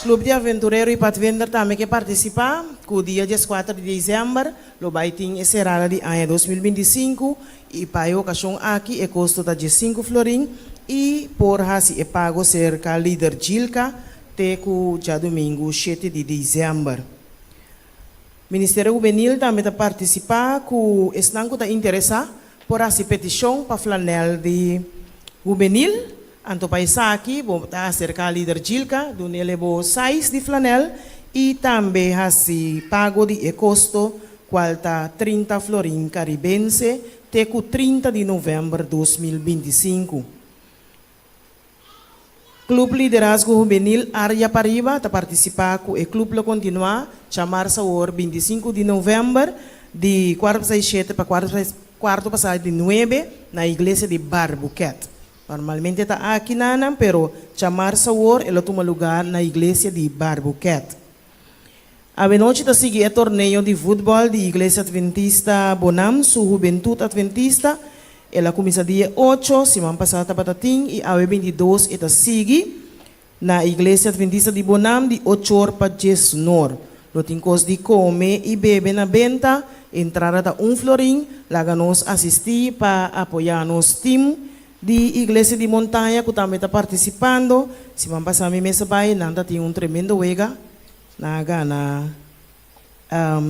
Clube de Aventureiro e Pathfinder também que participar, que o dia 14 de dezembro, lo vai ter encerrada de ano 2025 e para a ocasião aqui é custo de 5 florim e por assim é pago cerca líder Gilca até que já domingo 7 de dezembro. Ministério Juvenil também está participar, que estão interessado por assim petição para flanel de Juvenil. Anto paisa aqui, vou acercar líder Gilca, do levou 6 de flanel e também assim pago de custo qual está 30 florim caribense até o 30 de novembro de 2025. Clube Liderazgo Juvenil Área Pariba está participar com o clube continuar chamar-se o 25 de novembro de 4 para 7 para 4 para 9 na igreja de Barbuquet. Normalmente está aqui nanam, pero chamar sabor ela toma lugar na igreja de Barbuquet. A noite está seguindo o torneio de futebol de Igreja Adventista Bonam, sua Juventude Adventista. Ela começa dia 8, semana passada está batatim, e a 22 está sigue na Igreja Adventista de Bonam de 8 horas para 10 nor. Lo tem coisa de comer e beber na venta, entrada da florim, lá nos assistir para apoiar nos time de Igreja de Montanha que também está participando. Semana passada minha mesa vai, nada tem tremendo wega. Na gana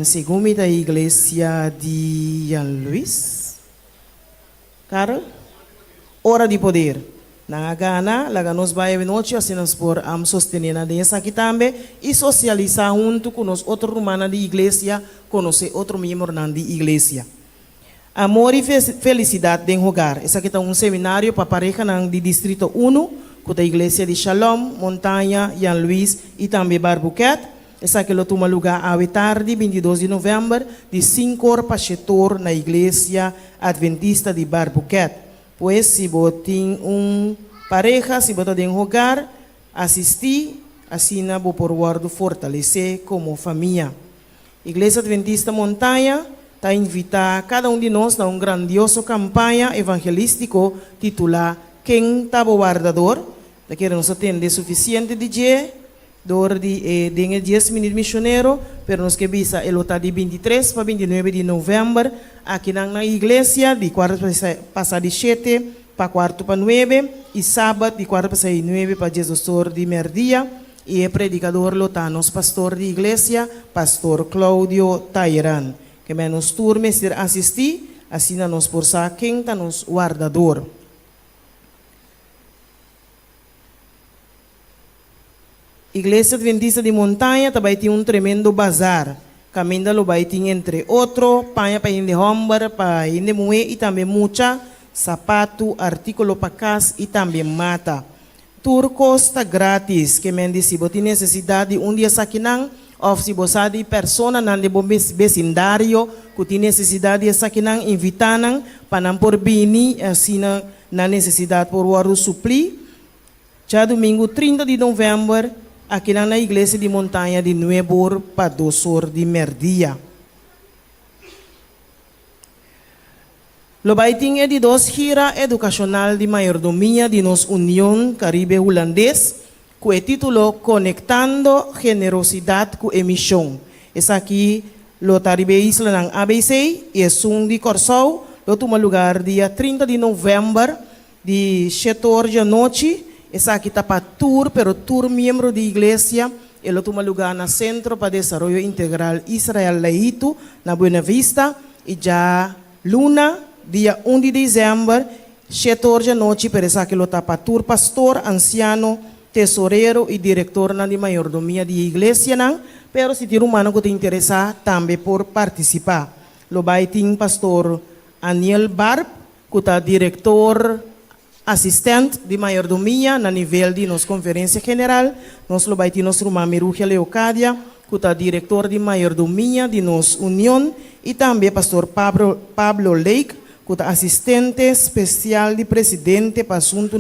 segundo da igreja de Jan Luis Carol hora de poder na gana lá nos vai a noite assim nós por sostener na dessa aqui também e socializar junto com os outros romanos de igreja conhecer outro membro na de igreja. Amor e felicidade de jogar. Esse aqui está seminário para pareja de distrito 1 com a igreja de Shalom, Montanha, Jan Luis e também Barbuquet. Essa que toma lugar à tarde, 22 de novembro, de 5 horas para 7 horas na Igreja Adventista de Barbuquet. Pois, se você tem pareja, se você tem jogar, assistir, assim você pode fortalecer como família. Igreja Adventista Montanha está invitar cada de nós a grandiosa campanha evangelística titulada Quem está o guardador? Daqui nós temos suficiente DJ. Door de 10 minutos missioneiro, pero nos que visa el está de 23 para 29 de novembro, aqui na igreja, de 4 para 7 para 4 para 9, e sábado de 4 para 9 para Jesus de merdia, e o predicador lotanos, pastor de igreja, pastor Claudio Tairan, que menos turme ser assistir, assim nos por sa quem está nos guardador. Igreja Adventista de Montanha também tem tremendo bazar. Caminho lo vai ter entre outro, panha para ir hombar, para ir moe e também mucha, sapato, artículo para casa e também mata. Tour costa grátis, que me diz se você tem necessidade de dia saquinang, ou se você de persona nan de bom vecindário, que tem necessidade de saquinang, invitanang, para não por bini, assim na necessidade por o suplir. Já domingo 30 de novembro, aqui na igreja de Montanha de Nuevo para 2 horas de merdia. Lo baiting é de 2 gira educacional de mayordomia de nos União Caribe Holandês, com o título Conectando Generosidade com Emissão. Esse aqui, lo taribe isla ng ABC, e é de Corsau, lo toma lugar dia 30 de novembro, de 7 horas da noite. Essa aqui está para tour, pero tour membro de igreja. Ele toma lugar no Centro para Desarrollo Integral Israel Leito, na Buena Vista. E já luna, dia 1 de dezembro, 7 horas da noite, pero essa aqui está para tour pastor, anciano, tesoureiro e diretor de mayordomia de igreja. Pero se tem humano que te interessa, também por participar. Lo vai ter pastor Aniel Barb, que está diretor assistente de mayordomia na nível de nossa conferência general. Nós lo vai ter nosso irmã Miruja Leocádia, que está diretor de mayordomia de nossa união, e também pastor Pablo Lake, que está assistente especial de presidente para assunto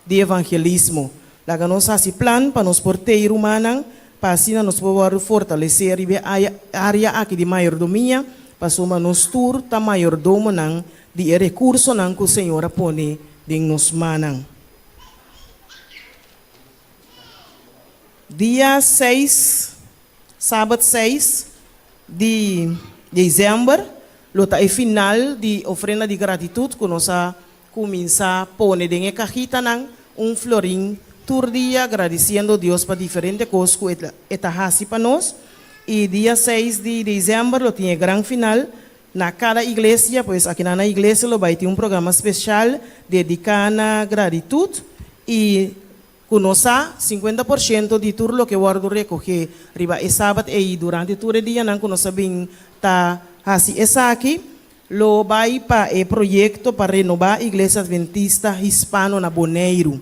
de evangelismo. Lá nós fazemos plano para nos porteiro humana, para assim nós podemos fortalecer a área aqui de mayordomia, para somar nos tour ta mayordomo de recurso que o Senhor põe de nos manang. Dia 6, sábado 6 de dezembro, luta é final de ofrenda de gratitude, que nós começamos a pôr em cajita florim, todo dia agradecendo a Deus para diferentes coisas que está fazendo para nós. E dia 6 de dezembro, tinha grande final. Na cada igreja, pois aqui na igreja vai ter programa especial dedicado à gratitude e conosco 50% de tudo que eu vou recolher riba é sábado e durante todo o dia não conosco bem tá assim essa aqui lo vai para o projeto para renovar a igreja adventista hispano na Bonaire.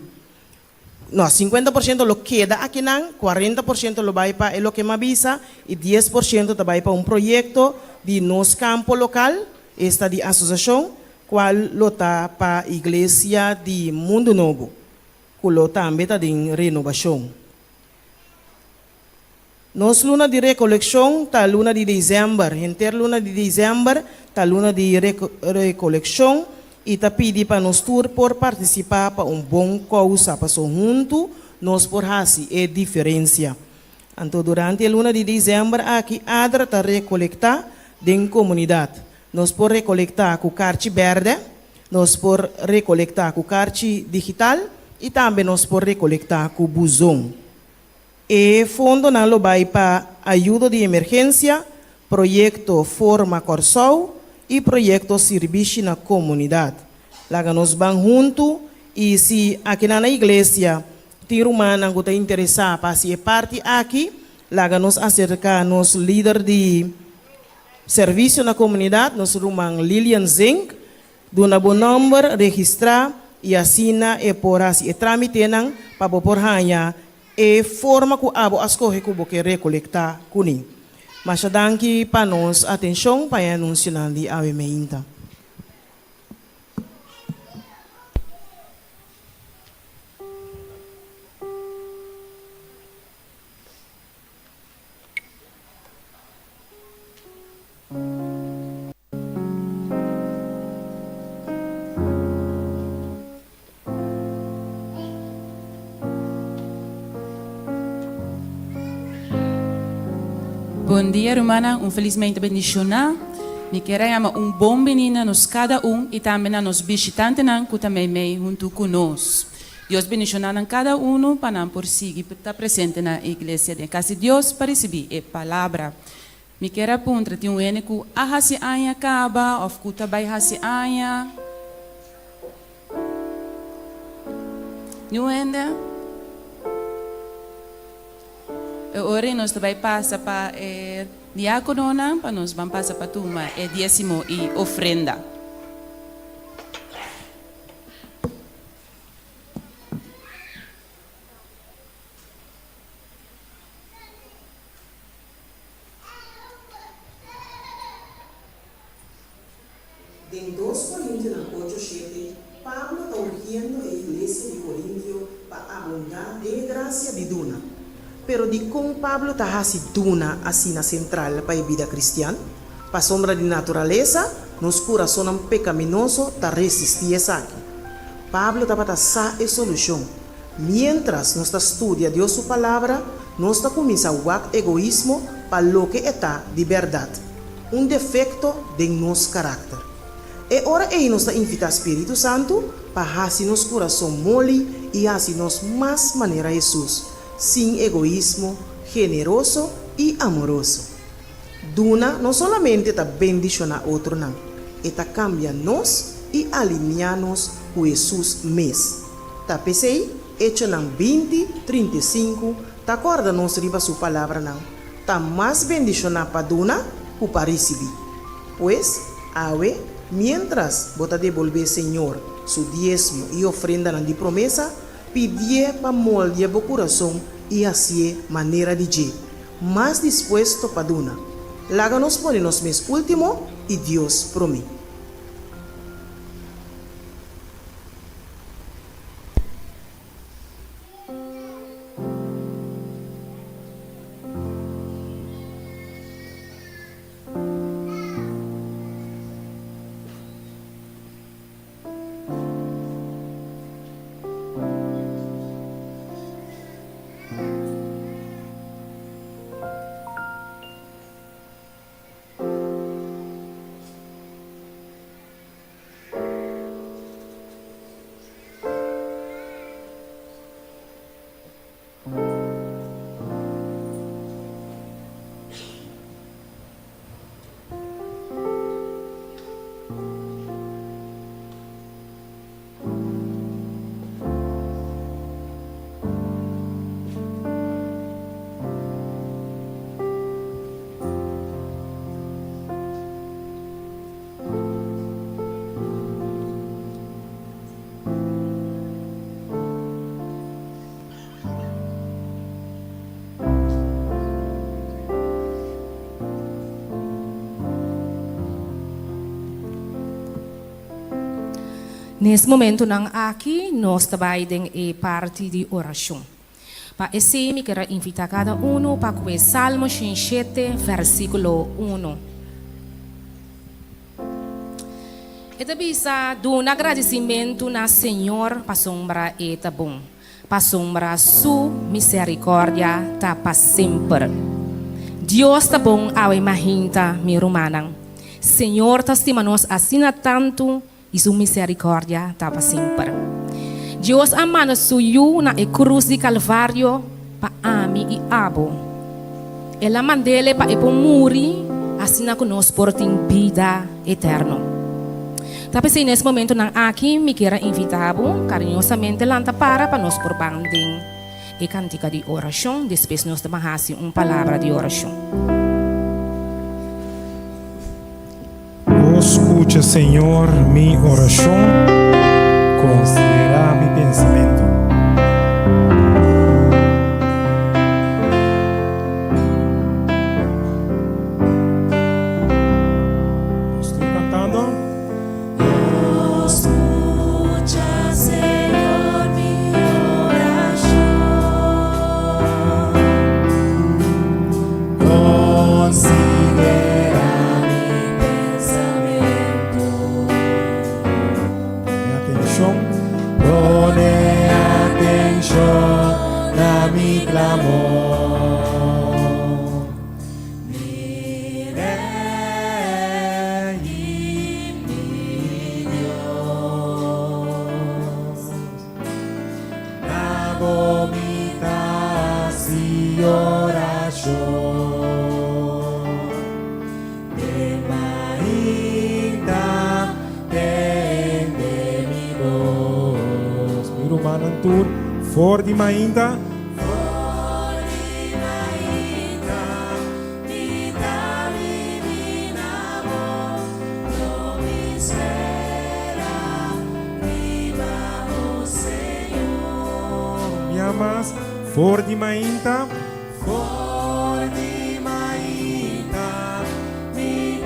No, 50% lo queda aqui não, 40% lo vai para o que me avisa e 10% vai para projeto de nosso campo local, esta de associação, qual lota para a igreja de Mundo Novo, que lota também está em renovação. Nos luna de recolecção tá luna de dezembro, inter luna de dezembro tá luna de recolecção e tá pedi para nós tour por participar para bom causa, para so junto nós por hasi é diferença. Então durante a luna de dezembro aqui adra tá recolectar den comunidade. Nós por recolectar com carte verde, nós por recolectar com carte digital e também nós por recolectar com buzão. E fundo não lo vai para ajuda de emergência, projeto Forma Corsol e projeto Serviço na Comunidade. Lá nós vamos junto e se aqui na igreja tem humana que está interessada para ser parte aqui, lá nós acercamos líder de serviço na comunidade, nós rumang Lilian Zink, dona bom número, registrar e assina e por assim e tramite nang para por hanya e forma que abo ascorre que você recolectar kuning. Mas danke para nós atenção para anunciar de avementa. Bom dia, Romana. Felizmente bendicionar. Me queremos bom menino nos cada e também a nos visitantes que também me junto conosco. Deus bendicionar cada para por seguir estar presente na igreja de casa de Deus para receber a palavra. Me quero apontar que único a hasi anya acaba ou que também hasi anya. Não ainda? Ora nós também passa para diácono, para nós vamos passar para turma dízimo e ofrenda. Em 2 Coríntios 8:7, Pablo está urgindo a igreja de Coríntio para abundar de graça de Duna. Pero de como Pablo está hasi Duna assim na central para a vida cristiana, para a sombra de natureza, nos corações pecaminosos está resistir essa aqui. Pablo está para dar a solução. Mientras nós está estudia Deus sua palavra, nós está começando a egoísmo para o que está de verdade, defecto de nosso caráter. E ora aí nós está invitar o Espírito Santo para hasi nosso coração mole e hasi nos mais maneira Jesus, sem egoísmo, generoso e amoroso. Duna não somente está bendicionar outro não, está cambia nós e alinhar-nos com Jesus mesmo. Tá pensei, hecho não 20:35, tá acorda nós riba sua palavra não, tá mais bendicionar para Duna que para receber. Pois, awe, mientras bota devolver Senhor su diezmo e ofrenda de promessa, pedir para moldear o coração e assim maneira de ser mais disposto para Duna. Laga nos por nos mes último e Deus promete. Nesse momento, nang aqui, nós trabalhamos em parte de oração. Para esse, me quero invitar cada um para o Salmo 7, versículo 1. E bisa do um agradecimento na Senhor para sombra e tá bom. Para sombra sua misericórdia tá para sempre. Deus tá bom ao imaginta mi romanang. Senhor tá estima nos assina tanto e sua misericórdia tá para sempre. Deus amana suyu na cruz de Calvário para ami e abo. Ela mandele para epo muri assina conosco por tem vida eterna. Tapi nesse momento nang aqui me quero invitar carinhosamente lanta para nos por banding e cantica de oração, depois nós também uma palavra de oração. Escucha, Senhor, mi oração, considera mi pensamento. Estou cantando. Escucha, Senhor, mi oração. Considera mi pensamento. Pone atención a mi clamor. Mire mi Dios, la vomita si oración. De Maíta tende mi voz. Mi romano tour for di Mainta. Más for di Mainta, for di Mainta, mi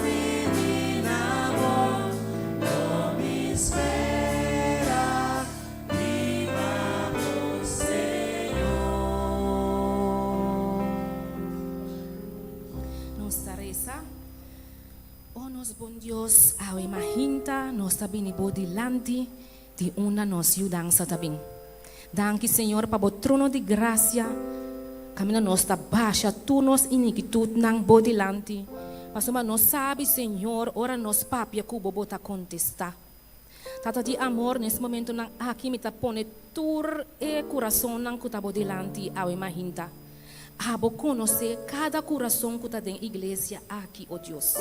menina amor, no mi espera, viva o Senhor. Nossa reza, oh nos bom Deus, ao imaginta, nos tabini bo dilante, di una nos yudança tabin. Danke, Senhor, para o trono de graça. Caminha nós tá baixa, tu nos iniquitude nang bodilante. Mas nós sabe, Senhor, ora nós papia cubo bota contestar. Tata de amor nesse momento nang aqui me tá pone tur e coração nang kuta bodilante ao imaginta. Abo conhecer cada coração que tá dentro da igreja aqui, oh Deus.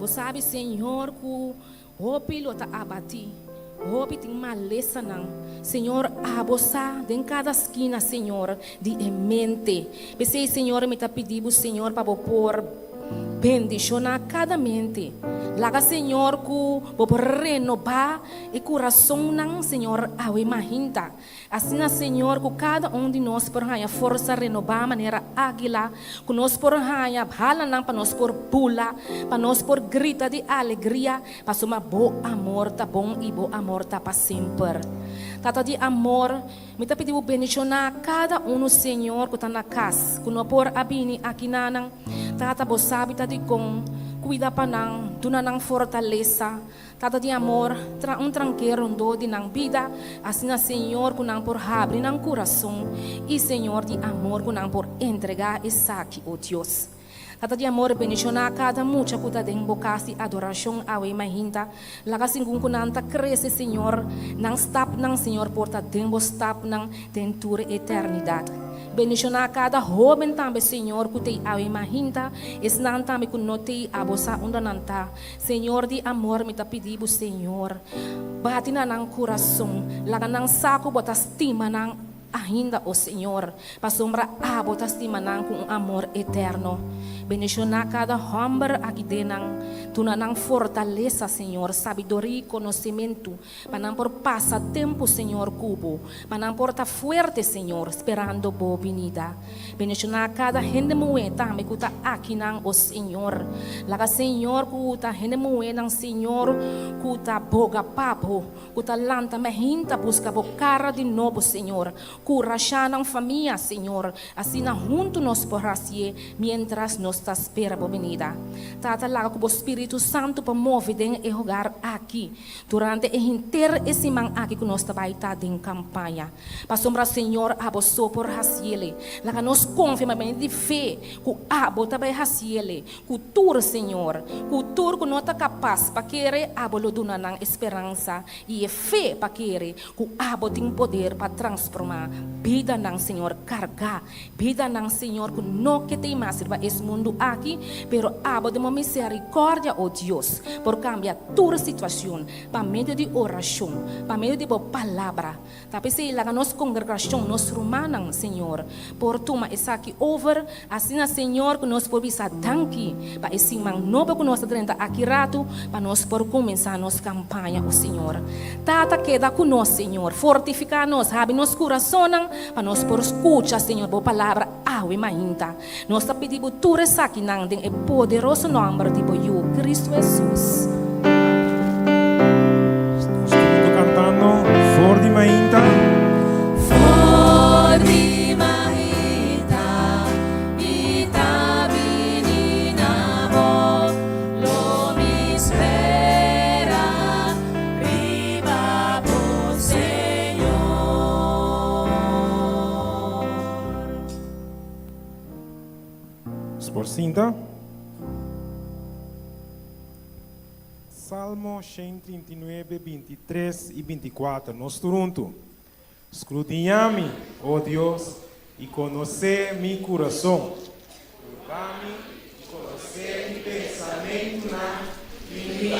Você sabe, Senhor, que o piloto abati. Hope tem maleza não, Senhor, abosa em cada esquina, Senhor, de mente. Pensei, Senhor, me tá pedindo, Senhor, para pôr bendição a cada mente. Laga, Senhor, que vou renovar o coração não, Senhor, ao imaginta. Assim, Senhor, que cada de nós por ganhar força renovar maneira águila, que nós por ganhar bala não para nós por pula, para nós por grita de alegria, para somar bom amor tá bom e bom amor tá para sempre. Tata de amor, me tá pedindo bendição a cada Senhor, que tá na casa, que não por abini aqui nanang, tata bo sabe tá de com cuida pa nang tuna nang fortaleza. Tata de amor, tranqueiro do de nang vida, assim Senhor, que nang por abrir nang coração, e Senhor de amor, que nang por entregar essa aqui, oh Deus. Tata de amor, bendição a cada mucha kuta de embocasi adoração ao imaginta. Laga singung kunanta cresce, Senhor, nang stop nang Senhor porta dembo stop nang tentura eternidade. Bendição a cada jovem também, Senhor, que tem ao imaginta, esnan também que não tem a bossa undananta. Senhor de amor, me tá pedindo, Senhor, bate na nang coração, laga nang saco bota estima nang ainda, ó Senhor, para sombra abotas de manang com amor eterno. Bendicionar cada homem aqui dentro, tu não fortaleza, Senhor, sabedoria e conhecimento, para não por passar tempo, Senhor, cubo, para não por estar forte, Senhor, esperando boa vinda. Bendicionar cada gente moeda, também que está aqui, não, ó Senhor. Laga, Senhor, que está gente moeda, Senhor, que está boga papo, que está lanta, mas hinta busca bo cara de novo, Senhor, que rachar na família, Senhor, assim na junto nos por assim, mientras nos está espera a venida. Tata lá com o Espírito Santo para mover em lugar aqui durante o inteiro esse man aqui que nós trabalhamos em campanha. Para sombra Senhor abo so por hasiele. Lá que nós confiamos de fé que abo também hasiele. Que tur Senhor, que tur que nós tá capaz para querer abo lo dona esperança e fé para querer que abo tem poder para transformar vida nang Senhor carga vida nang Senhor que não que tem mais para esse mundo aqui, pero abo de uma misericórdia, oh Deus, por cambiar toda a situação, para meio de oração, para meio de boa palavra. Tapi se lá nossa congregação, nós romanos, Senhor, por toma essa aqui over, assim, Senhor, que nós por bisa danke, para esse man novo que nós trenta aqui rato, para nós por começar nossa campanha, oh Senhor. Tata queda conosco, Senhor, fortificar nós, abre nosso coração, para nós por escutar, Senhor, boa palavra, awe mainta. Nós pedimos tudo isso aqui nang ding e poderoso nome de Boiú Cristo Jesus. Estamos cantando For di Mainta. For di Mainta, ita menina mo, lo me espera, riba por Senhor. Por cinta. Salmo 139, 23 e 24. Nós turunto. Escrutinha-me, ó Deus, e conhecer meu coração. Prova-me e conhecer meu pensamento, e me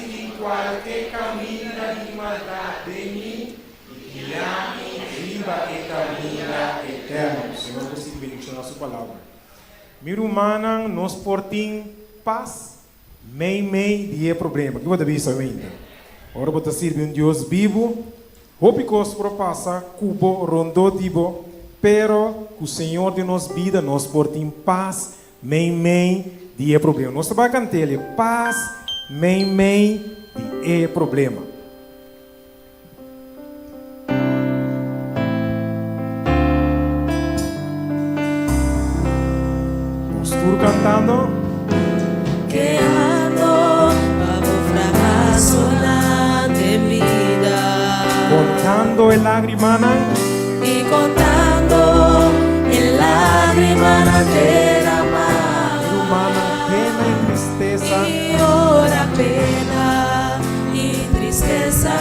de qualquer caminho de maldade de mim, e guiar-me riba e caminho eterno. Senhor, você bendiga a nossa palavra. Meu humano, nós portim paz, meio de problema. Que você vê ainda? Ora, você serve Deus vivo, hope que os propassa, cubo, rondo, tibo, pero que o Senhor de nos vida, nós portim paz, meio de problema. Nós vamos cantar paz, meio de problema. Cantando que ando bajo fracaso na de vida, contando el lágrima y contando el lágrima derramada, humana pena y tristeza, y ora pena y tristeza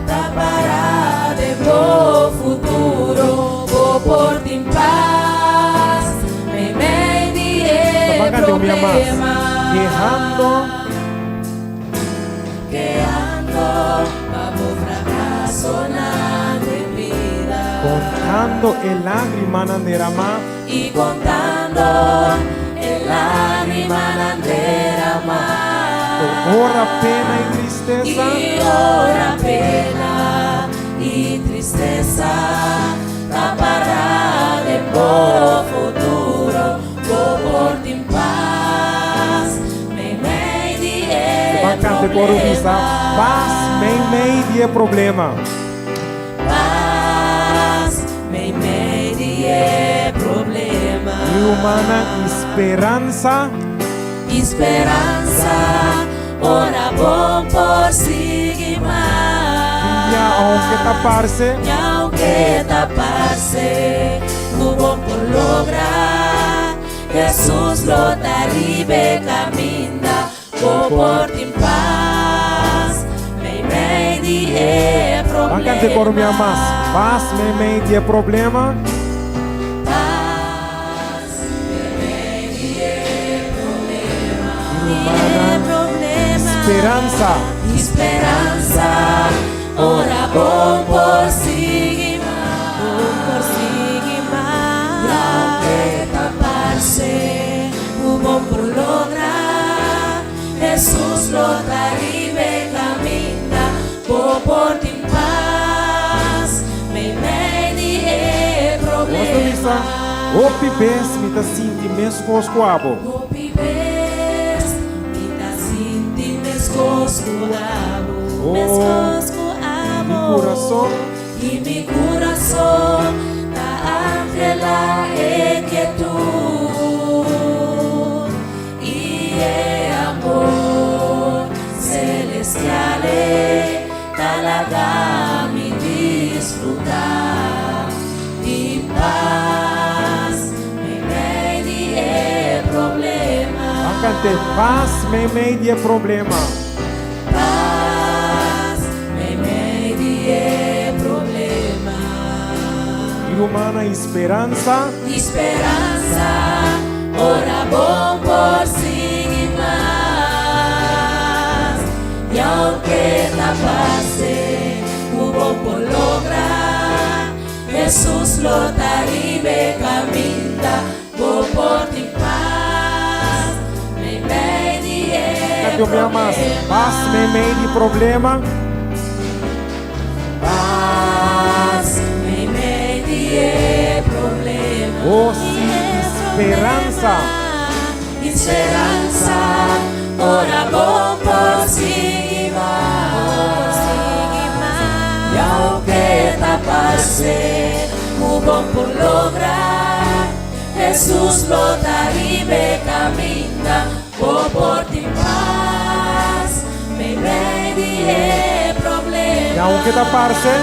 tapará de bom futuro, o por ti en paz, problema, quejando bajo fracaso na de vida, contando el lágrima derramada y contando el lágrima derramada, ora pena y tristeza, y ora pena y tristeza tapará de bom futuro, por ti en paz, meio de cante por vista, paz, meio de problema. Paz, meio de problema. E humana esperança, ora bom por seguir mais. E aunque taparse, o bom por lograr. Jesús lo arriba camina, por ti en paz, meio de problema. Vai cantar por minha mais, paz, meio de problema. Paz, meio de problema. Esperança, ora bom por seguir mais. esperanza. Opi bes mi ta sinti mes coscoabo. Opi bes, mi ta sinti mes coscoabo. Mes coscoabo. Mi corazón. Y mi corazón ta angela e quietud. Y el amor celestial talaga mi disfrutar. Y paz me medie problema. Cante paz me media problema. Paz me medie problema. Y humana esperanza. Esperanza, ora bom por seguir más. Y aunque la pase, hubo por lograr. Jesús lo taribe camina, vos por ti paz, me medie Cante me amas. Paz me media problema. paz, me medie problema. Oh sí, esperanza. Esperanza, ora bom por seguir más. Y aunque te pase, muy bom por lograr. Jesús lo taribe camina, por ti paz, me medie problema. Y aunque taparse.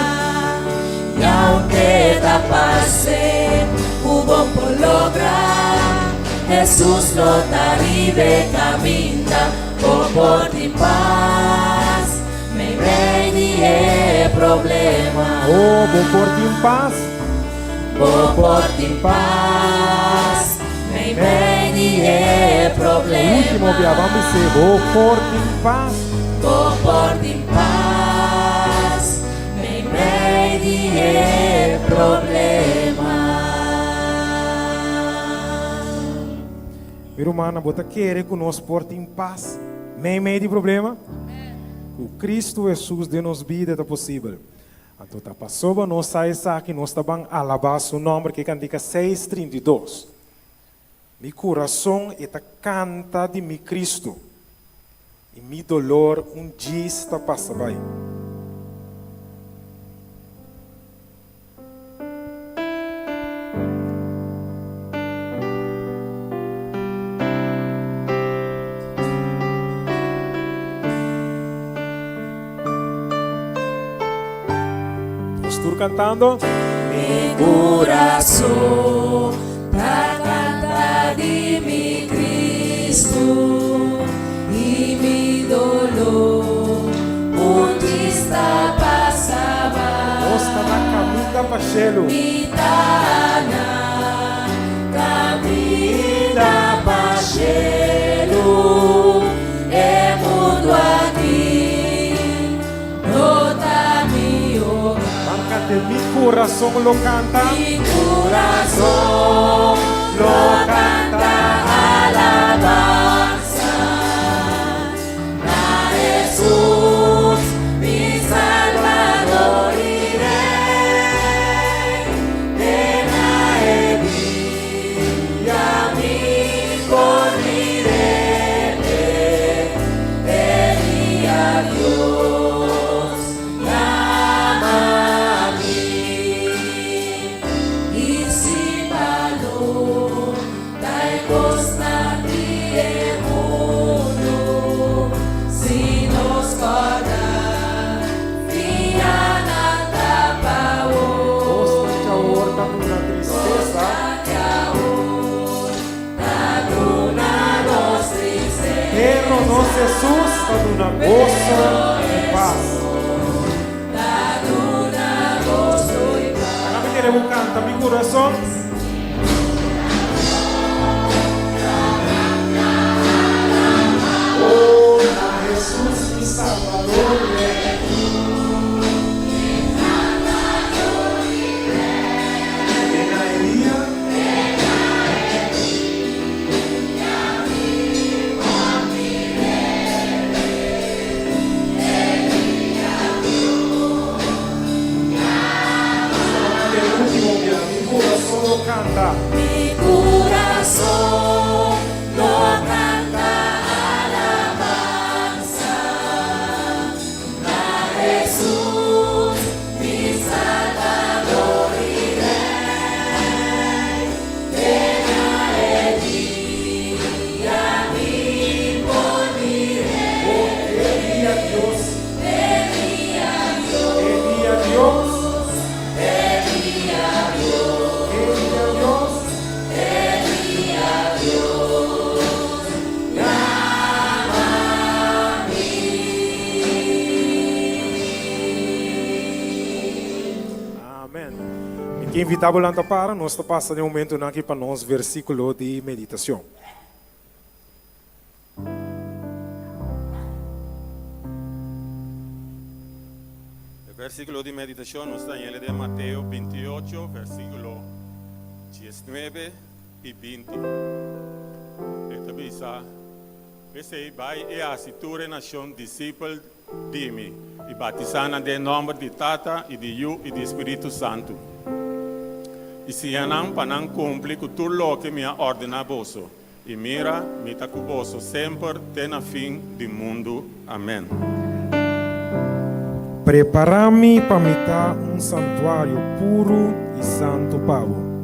Y aunque te pase, hubo por lograr. Jesús lo taribe camina, por ti paz, me medie problema. Oh, vou por ti en paz. Por ti paz, me medie problema. Último dia, vamos dizer, vou por ti en paz. Por ti paz, me medie problema. Meu irmão, bota querer que nós por ti en paz. Nem meio de problema. O Cristo Jesus de nos vida é possível. Então, tá passou, nós saímos aqui, nós estamos alabar seu nome, que cantica 6:32. Mi coração está canta de mi Cristo. E mi dolor dia está passando bem. Cantando Mi corazón ta canta di mi Cristo y mi dolor un día pasaba. Nossa, na caminha para Chelo. Mi tana camina pa Chelo e mundo aqui nota mi hogar. De mi corazón lo canta. Mi corazón lo canta alabanza a Jesús, mi Salvador y Rey. Ven a él y a mí corriré, pedí a Dios. Jesus está dando gozo e paz. Agora queremos cantar mi coração. Oh, Jesus, mi Salvador. Que invitamos lá para nós está passando um momento aqui para nós versículo de meditação. El versículo de meditación está en el de Mateo 28, versículo 19 y 20. Esta visa, você vai e a citura nação discípulo de mim e batizando em nome de Tata e de Yu e de Espírito Santo. E se não para não cumprir com tudo o que me ordena vosso. E mira, me está com vosso sempre até na fim do mundo. Amém. Preparami para me dar santuário puro e santo pavo.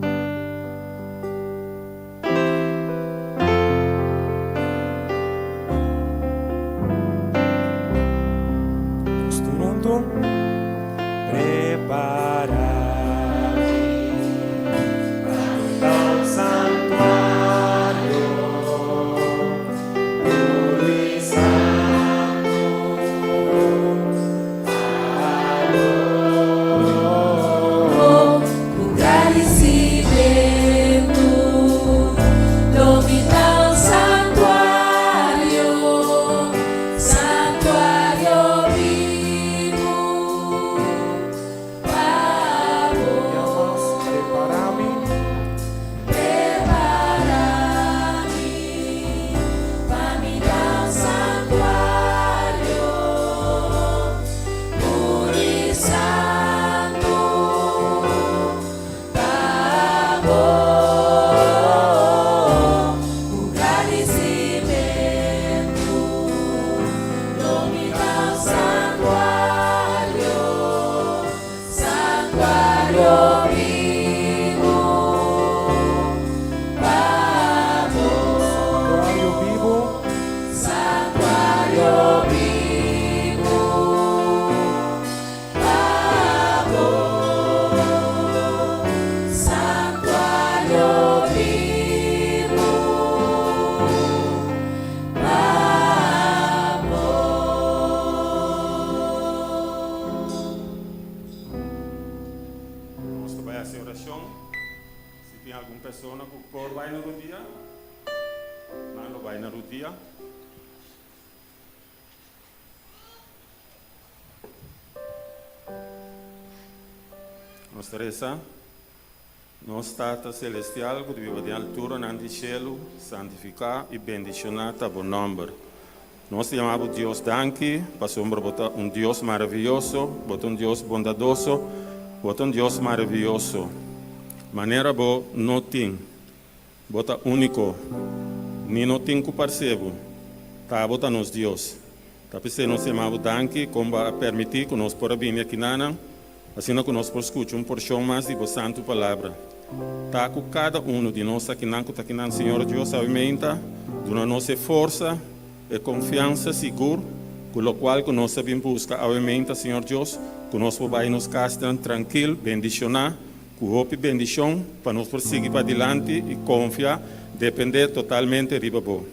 Teresa, nós Tata Celestial, que vive de altura no cielo, santificar e bendicionar a bom nome. Nós chamamos Deus Danke, para botar Deus maravilhoso, botar Deus bondadoso, botar Deus maravilhoso. Maneira boa não tem, botar único, nem não tem que parceiro, tá botar nos Deus. Tá pensando nós chamamos Danke, como a permitir que nós podemos vir aqui na assim que nós podemos escutar porção mais de Sua Santa Palavra. Tá com cada de nós aqui na Senhor Deus aumenta, dando nossa força e confiança seguro, com o qual que nós sabemos buscar aumenta, Senhor Deus, que nós podemos nos castar tranquilo, bendicionar, com hope bendição, para nós prosseguir para adiante e confiar, depender totalmente de Babo.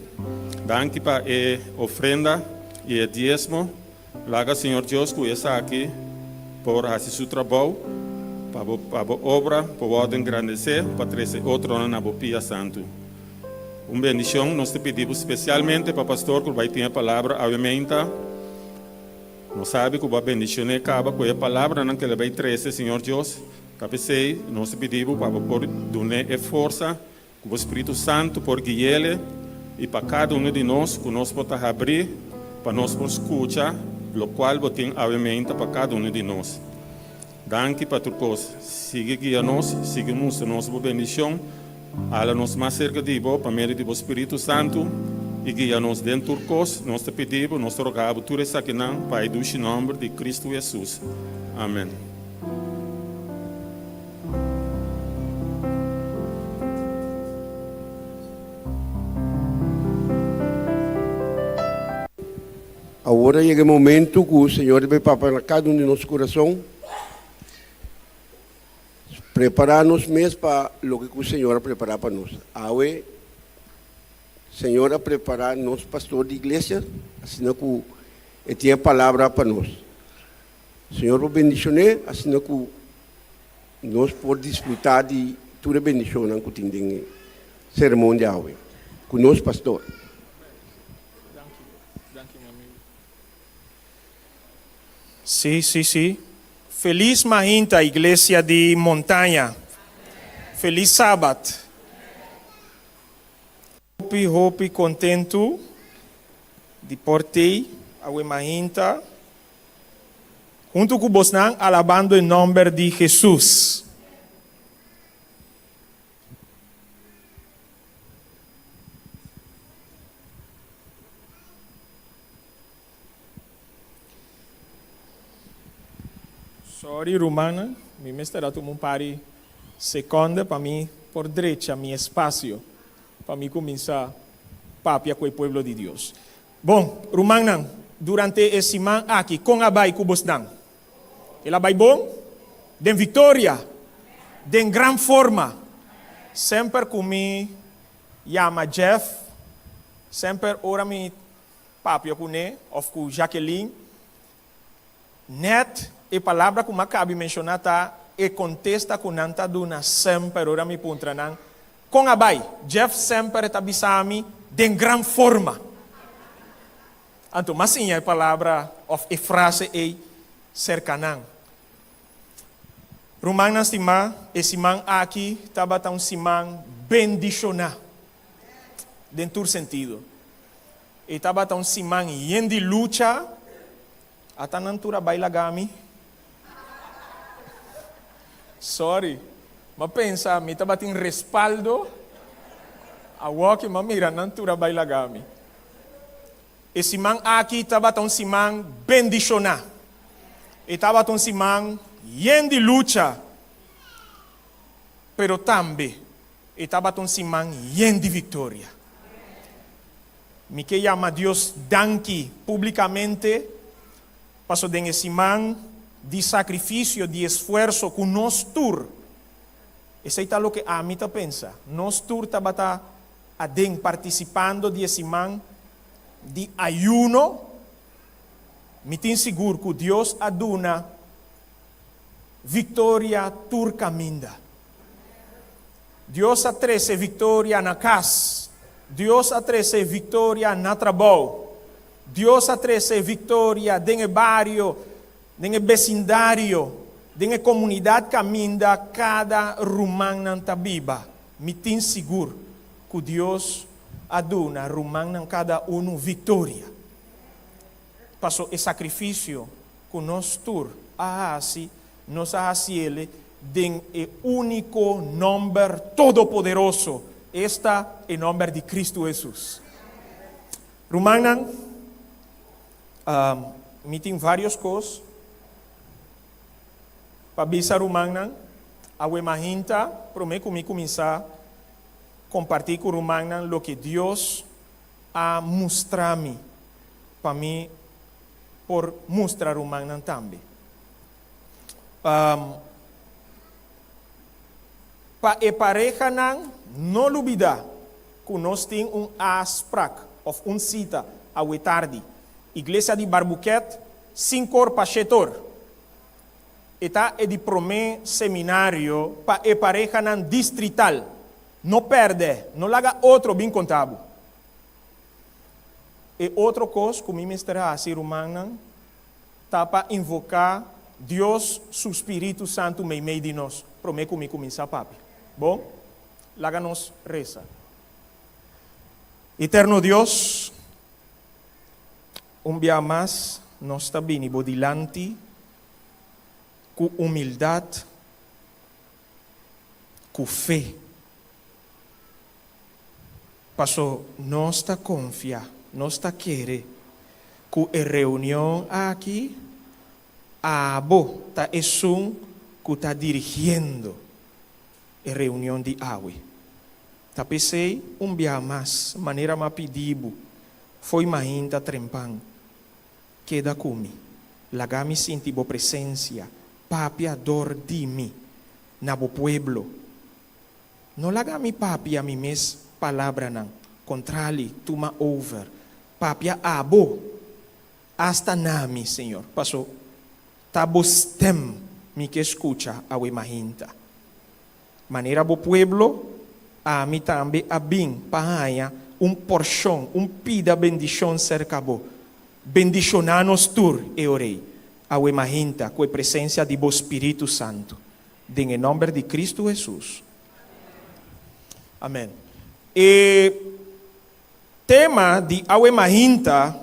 Danke para a ofrenda e o dízimo, laga Senhor Deus, que está aqui, por fazer seu trabalho, para a obra, para engrandecer, para trazer outro na Bopia Santo. Uma bendição, nós te pedimos especialmente para o pastor que vai ter a palavra, aumenta. Nós sabemos que a bendição acaba com a palavra que ele vai trazer, Senhor Deus. Capecei, nós te pedimos para por dar força, com o Espírito Santo, por guiá-lo, e para cada de nós, que nós possamos abrir, para nós escutar, o qual tem aumenta para cada de nós. Danke para tu coisa. Siga guia-nos, siga-nos a nossa bendição. Ala-nos mais cerca de Deus, para meio do Espírito Santo. E guia-nos dentro do coisa. Nós te pedimos, nós te rogamos, tudo isso aqui não, Pai, do nome de Cristo Jesus. Amém. Agora chega o momento que o Senhor vai preparar cada de nosso coração, preparar-nos mesmo para o que o Senhor preparar para nós. Aue, Senhor, a preparar nosso pastor de igreja, assim que ele tem a palavra para nós. Senhor, vou bendicionar, assim que nós podemos desfrutar de toda a bendição que tem no sermão de Yahweh. Conosco, pastor. Sí. Feliz Mahinta, Iglesia de Montanha. Feliz sábado. Hope, contento de portei a Mahinta junto com Bosnan, alabando em nome de Jesus. Sorry, Romana, me mestra tu um pare segunda para mim por direita, meu espaço, para mim começar papia com o povo de Deus. Bom, Romana, durante esse semana aqui, com a bai cubos dan. Ela vai bom? Den vitória, den gran forma. Sempre comi, chama Jeff, sempre ora me papia com ele, ou com Jacqueline. Net, e palavra que acabe mencionar tá e contesta com nanta duna sempre ora me puntranan com a bai Jeff sempre tá bisami den gran forma anto mas sim a palavra of a frase e cercanan Romana stima esse man aqui tava tão siman bendicionar dentro sentido e tava tão siman yendi lucha ata nantura bailagami. Sorry, mas pensa, me estava tendo respaldo, a walk, mas mira, nantura bailagami. Esse man aqui estava tão simang bendicionar. E estava tão simang yendi lucha, pero também estava tão simang yendi vitória. Me que chama Deus danki publicamente, passo den esse man de sacrifício, de esforço que nós tur. Esse é o que a mim pensa. Nós tur estava participando de esse man de ayuno. Me tenho seguro que Deus aduna vitória tur caminda. Deus atrece vitória na casa. Deus atrece vitória na trabalho. Deus atrece vitória dentro do barrio, dentro do vecindário, dentro da comunidade caminda, cada romano na biba. Me tenho seguro que Deus aduna romano cada um vitória. Passou o sacrifício que nós tur assim, nós ele den o único nome todo-poderoso. Esta é o nome de Cristo Jesus. Romana, me tem várias coisas. Para bisa Romana, a Mahinta, prometo me começar a compartilhar com Romana o que Deus a mostrar-me para mim, por mostrar Romana também. Para a pareja não olvidar que nós temos asprak, ou cita, a tarde, Igreja de Barbuquete, 5 horas para 7 horas. Está de primeiro seminário para a pareja distrital. Não perde, não laga outro bem contábil. E outra coisa que me mestra a ser humana, está para invocar Deus, seu Espírito Santo, meio de nós. Prometo me começar, papi. Bom? Laga nos reza. Eterno Deus, dia mais, nós está bem dilante, com humildade, com fé. Passou, nós está confiar, nós está querer, que a reunião aqui, a bo está que está dirigindo a reunião de Awe. Tá pensei dia mais, maneira mais pedido, foi ainda trempang, queda comigo, laga me senti bo presença, papi ador di mi, na bo pueblo. No laga mi papi a mi mes palavra nan, contrali, tuma over, papi abo, hasta nami, Senhor. Passou, tabo stem, mi que escucha a imaginta. Manera bo pueblo, a mí también a bin pahaya porción, pida bendición cerca bo. Bendicionanos tur e orei. A imaginta, com a presença de bo Espírito Santo. Em nome de Cristo Jesus. Amém. E tema de a imaginta,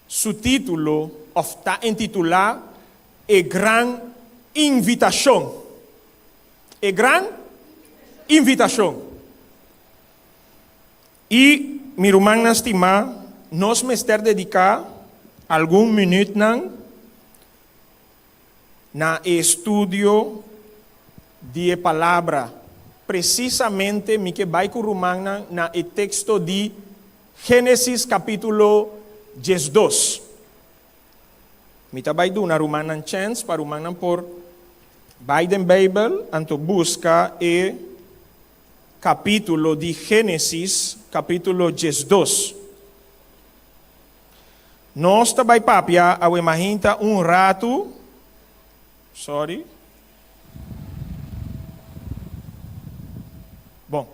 su título, está intitulado E Gran Invitação. E Gran Invitação. E, meu irmão, estimar, nós me estar dedicar algum minuto na estudo de palavra, precisamente me que vai com Romana na texto de Gênesis capítulo 12. Me tá vai dar Romana chance para Romana por Biden Bible, anto busca e capítulo de Gênesis capítulo 12. Nós também papia ao imaginta rato. Sorry. Bom.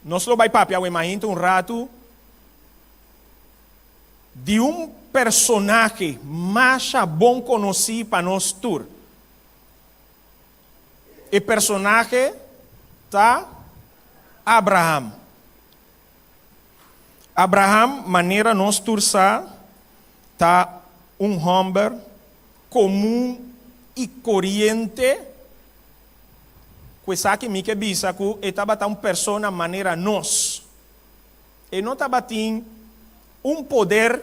Nós vai papia ao imaginta rato de personagem mais bom conhecido para nós tur. E personagem tá Abraham. Abraham, maneira nós tursa, tá homem comum e corrente, coisa que me que bisa que estava tá persona maneira nós, e não estava tem poder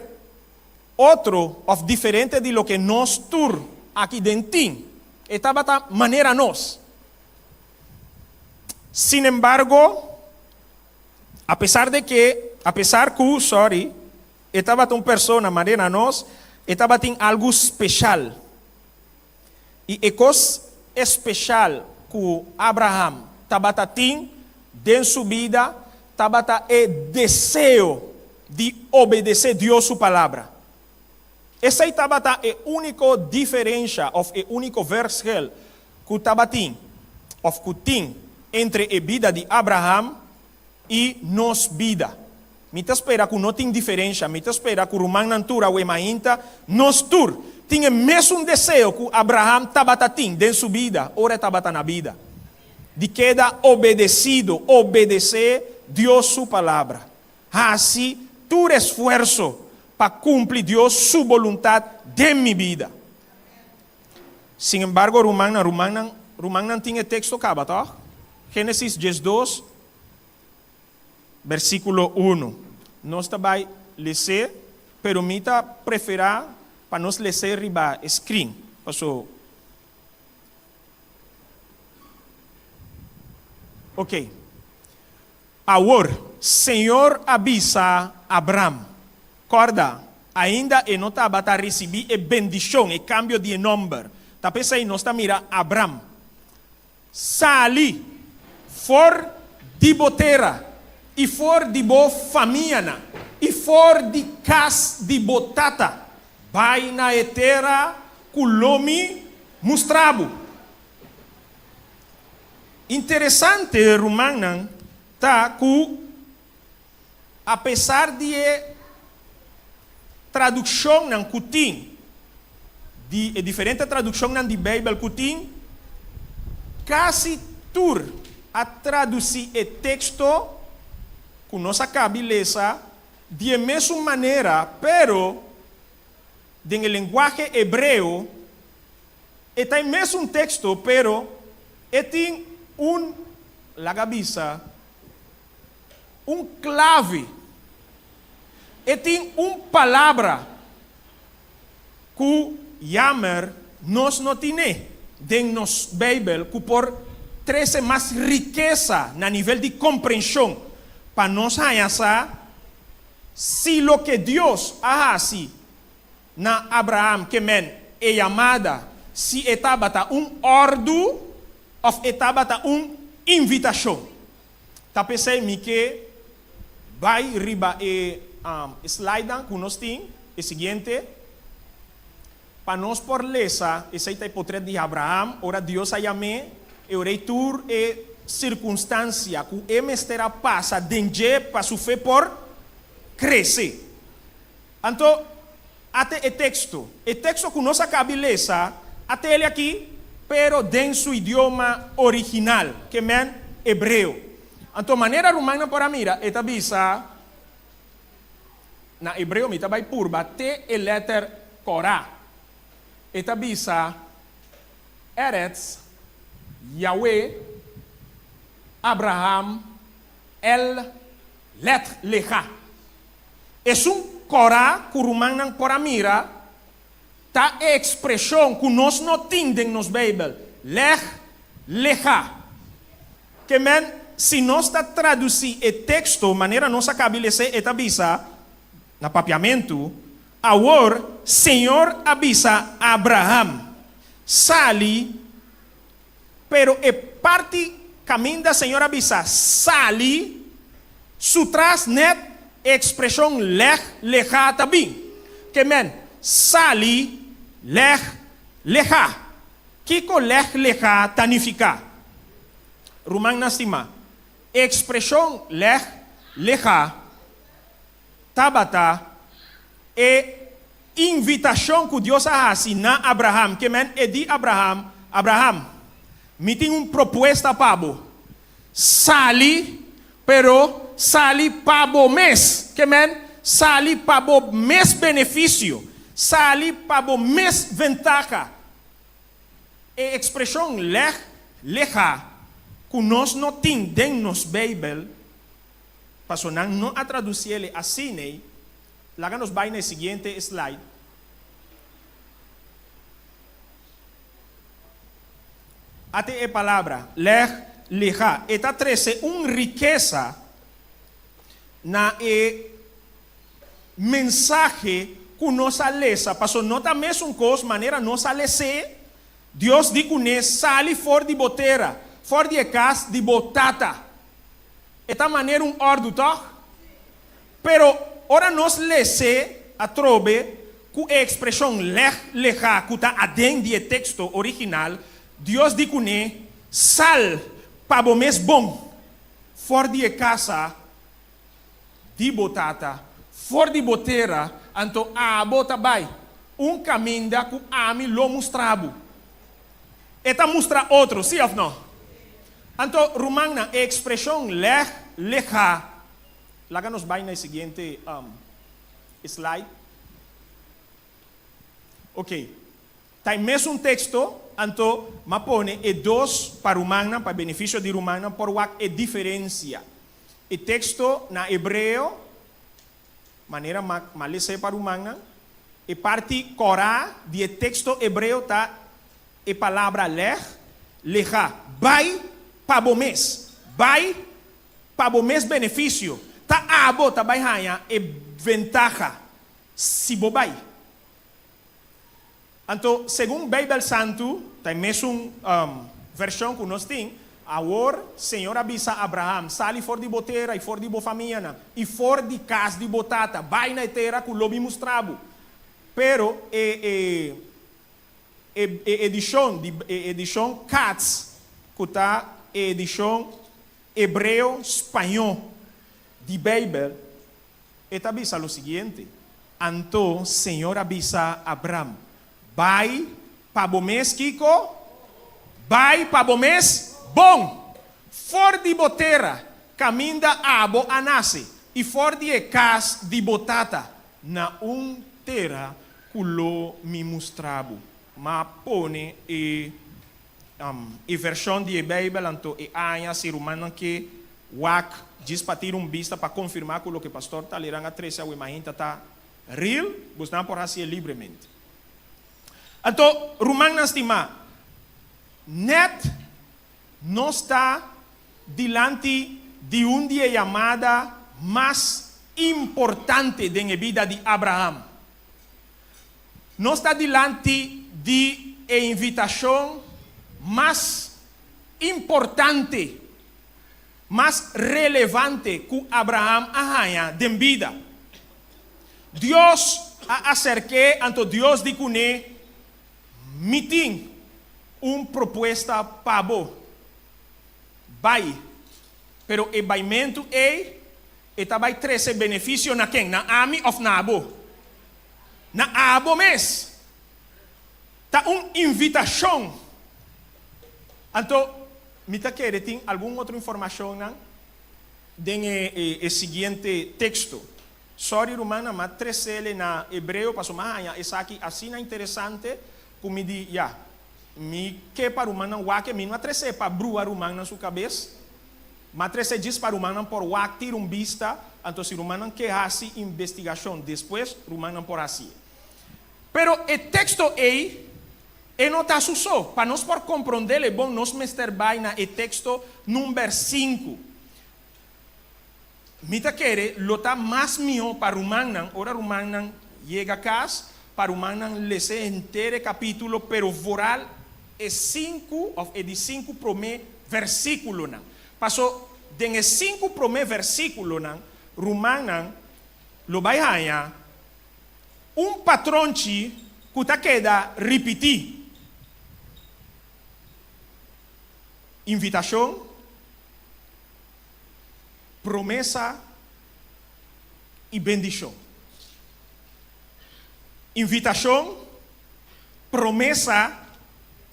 outro of diferente de lo que nós tur aqui dentro, estava tá maneira nós. Sin embargo, a pesar que, estava uma pessoa maneira nós, estava tem algo especial. E a coisa especial que Abraham estava tem dentro sua vida, estava o desejo de obedecer Deus sua palavra. Essa estava a única diferença, ou a única versículo que estava tem, ou que tem entre a vida de Abraham e nossa vida. Me espera que não tem diferença, me espera que o Romano Natura ou imaginta, nós tur tinha mesmo desejo que Abraham estava tendo dentro sua vida, ora estava na vida, de queda obedecer Deus sua palavra. Assim, tu esforço para cumprir Deus sua vontade de minha vida. Sin embargo, Romano tinha texto acaba, tá? Gênesis 12, versículo 1. Nós também ler, pero me preferir para nós ler riba screen. Passou. Ok. Agora, Senhor avisa Abraham. Corda, ainda não estava a receber a bendição, e cambio de nome. Tá pensando aí, nós estamos mira Abraham. Sali. For de botera, e for de bo família, e for de cas de botata, vai na etera culomi mostrabo. Interessante, Romana, tá que apesar de tradução não cutim, de diferente tradução não de Bíblia cutim, quase tur a traduzir o texto com nossa cabeça de mesma maneira, pero em linguagem hebreu, está em mesmo texto, pero tem la cabeça, clave, tem palavra que Yammer nós não temos dentro da nossa Bíblia, que por trazer mais riqueza na nível de compreensão para nós achar se lo que Deus hace na Abraham que men é chamada se estava ordem ou estava invitação. Tá pensando que vai riba e slide que nós temos, o seguinte, para nós por lesa, esse aí é o portreto de Abraão, ora Deus a chamé, e orei tur e circunstância que o mestera passa dengue para sua fé por crescer. Então, até o texto que nós acabamos de ler, até ele aqui, pero dentro seu idioma original, que é hebreu. Então, maneira romana para mira, eta bisa, na hebreu, mita vai purba, te e letter Korah. Eta bisa, Eretz, Yahweh, Abraham, El, Let, Lecha. Es Korah, que romana para mira, ta expressão que nós não temos nos Bíblia. Lech, Lecha. Que men, se nós está traduzir o texto, maneira nós acabamos de avisa, na papiamento, agora, Senhor avisa Abraham, sali, pero e parte caminho da Senhor avisa, sali, sutras net, expressão lech, lecha também. Que men, sali, lech, lecha. Kiko lech, lecha, tanifica. Rumang nastima. Expressão lech, lecha, tabata, e invitação que Deus faz na Abraham, que men, e di Abraham, me tem proposta para você. Sali, pero sali para o mês, que men, sali para o mês benefício, sali para o mês ventaja. E expressão lech, lecha, que nós não temos nos Bíblia, para não a traduzir ele assim, lá nos vai no seguinte slide. Até a palavra lech, lecha, está trece riqueza na mensagem que nós lesa, para não também são coisas maneira nós lese. Deus diz que sali fora de boteira, fora de casa de botata. Esta maneira ordem, tá? Pero ora nós lese a trobe que a expressão lech, lecha, que está adentro do texto original. Deus diz que sal para o mês bom, fora de casa de botata, fora de boteira, então a bota vai caminho que a mim lo mostrava. Eta mostra outro, sim ou não? Então, romana, a expressão lech, lecha, lá nos vai no seguinte slide. Ok. Tem mesmo texto, então, mas põe e dois para romana, para benefício de romana, por o que é diferença. O texto na hebreu, maneira malese para romana, e parte Korah, de texto hebreu, tá? E palavra lech, lecha, vai para o mês, vai para o mês benefício, tá abo, tá vai ganhar e ventaja, se bobai. Então, segundo Bíblia Santo, tem mesmo versão que nós temos, agora, Senhor avisa Abraham, sali fora de boteira e fora de bofamina, e fora de casa de botata, vai na terra que o lobo mostrava. Pero, edição Katz, que está edição hebreu-espanhol de Bíblia, eta avisa o seguinte, então, Senhor avisa Abraham, vai para o mês, Kiko, vai para o mês bom, fora de boteira, caminho da abo a nasce, e fora de casa de botata, na terra que lo me mostrava. Mas põe e versão de Bíblia, então, e aí, se romano que wak diz para ter vista para confirmar que o que o pastor está lendo a 13 a imagina está real, você não pode fazer livremente. Então, romano estima, net não está diante de dia chamada mais importante da vida de Abraham. Não está diante de invitação mais importante, mais relevante que Abraham arranha de vida. Deus a acerquei, então Deus diz que meeting proposta para vai, pero o baimento vai trazer benefício na quem? Na ami of na abo? Na abo mes. Tá invitação. Então, me tá querendo tem alguma outra informação não? Den o seguinte texto. Sorry, Romana, mas 13 na hebreu, passou mais essa aqui assim é interessante, como diz, me que para Romana, o que me não 13 para brua Romana na sua cabeça, mas 13 diz para Romana por o tira vista, então se Romana que assim investigação, depois Romana por assim. Pero o texto não está só, para nós por compreender, é bom nós mester vai na o texto número 5. Mita quere lota mais mio para Romanan, ora Romanan chega a casa, para Romanan lese inteiro capítulo, pero voral é 5 of é de 5 prome versículo nan. Passou den 5 prome versículo nan, Romanan lo vai hanya patrão que tá queda repetir. Invitação, promessa e bendição. Invitação, promessa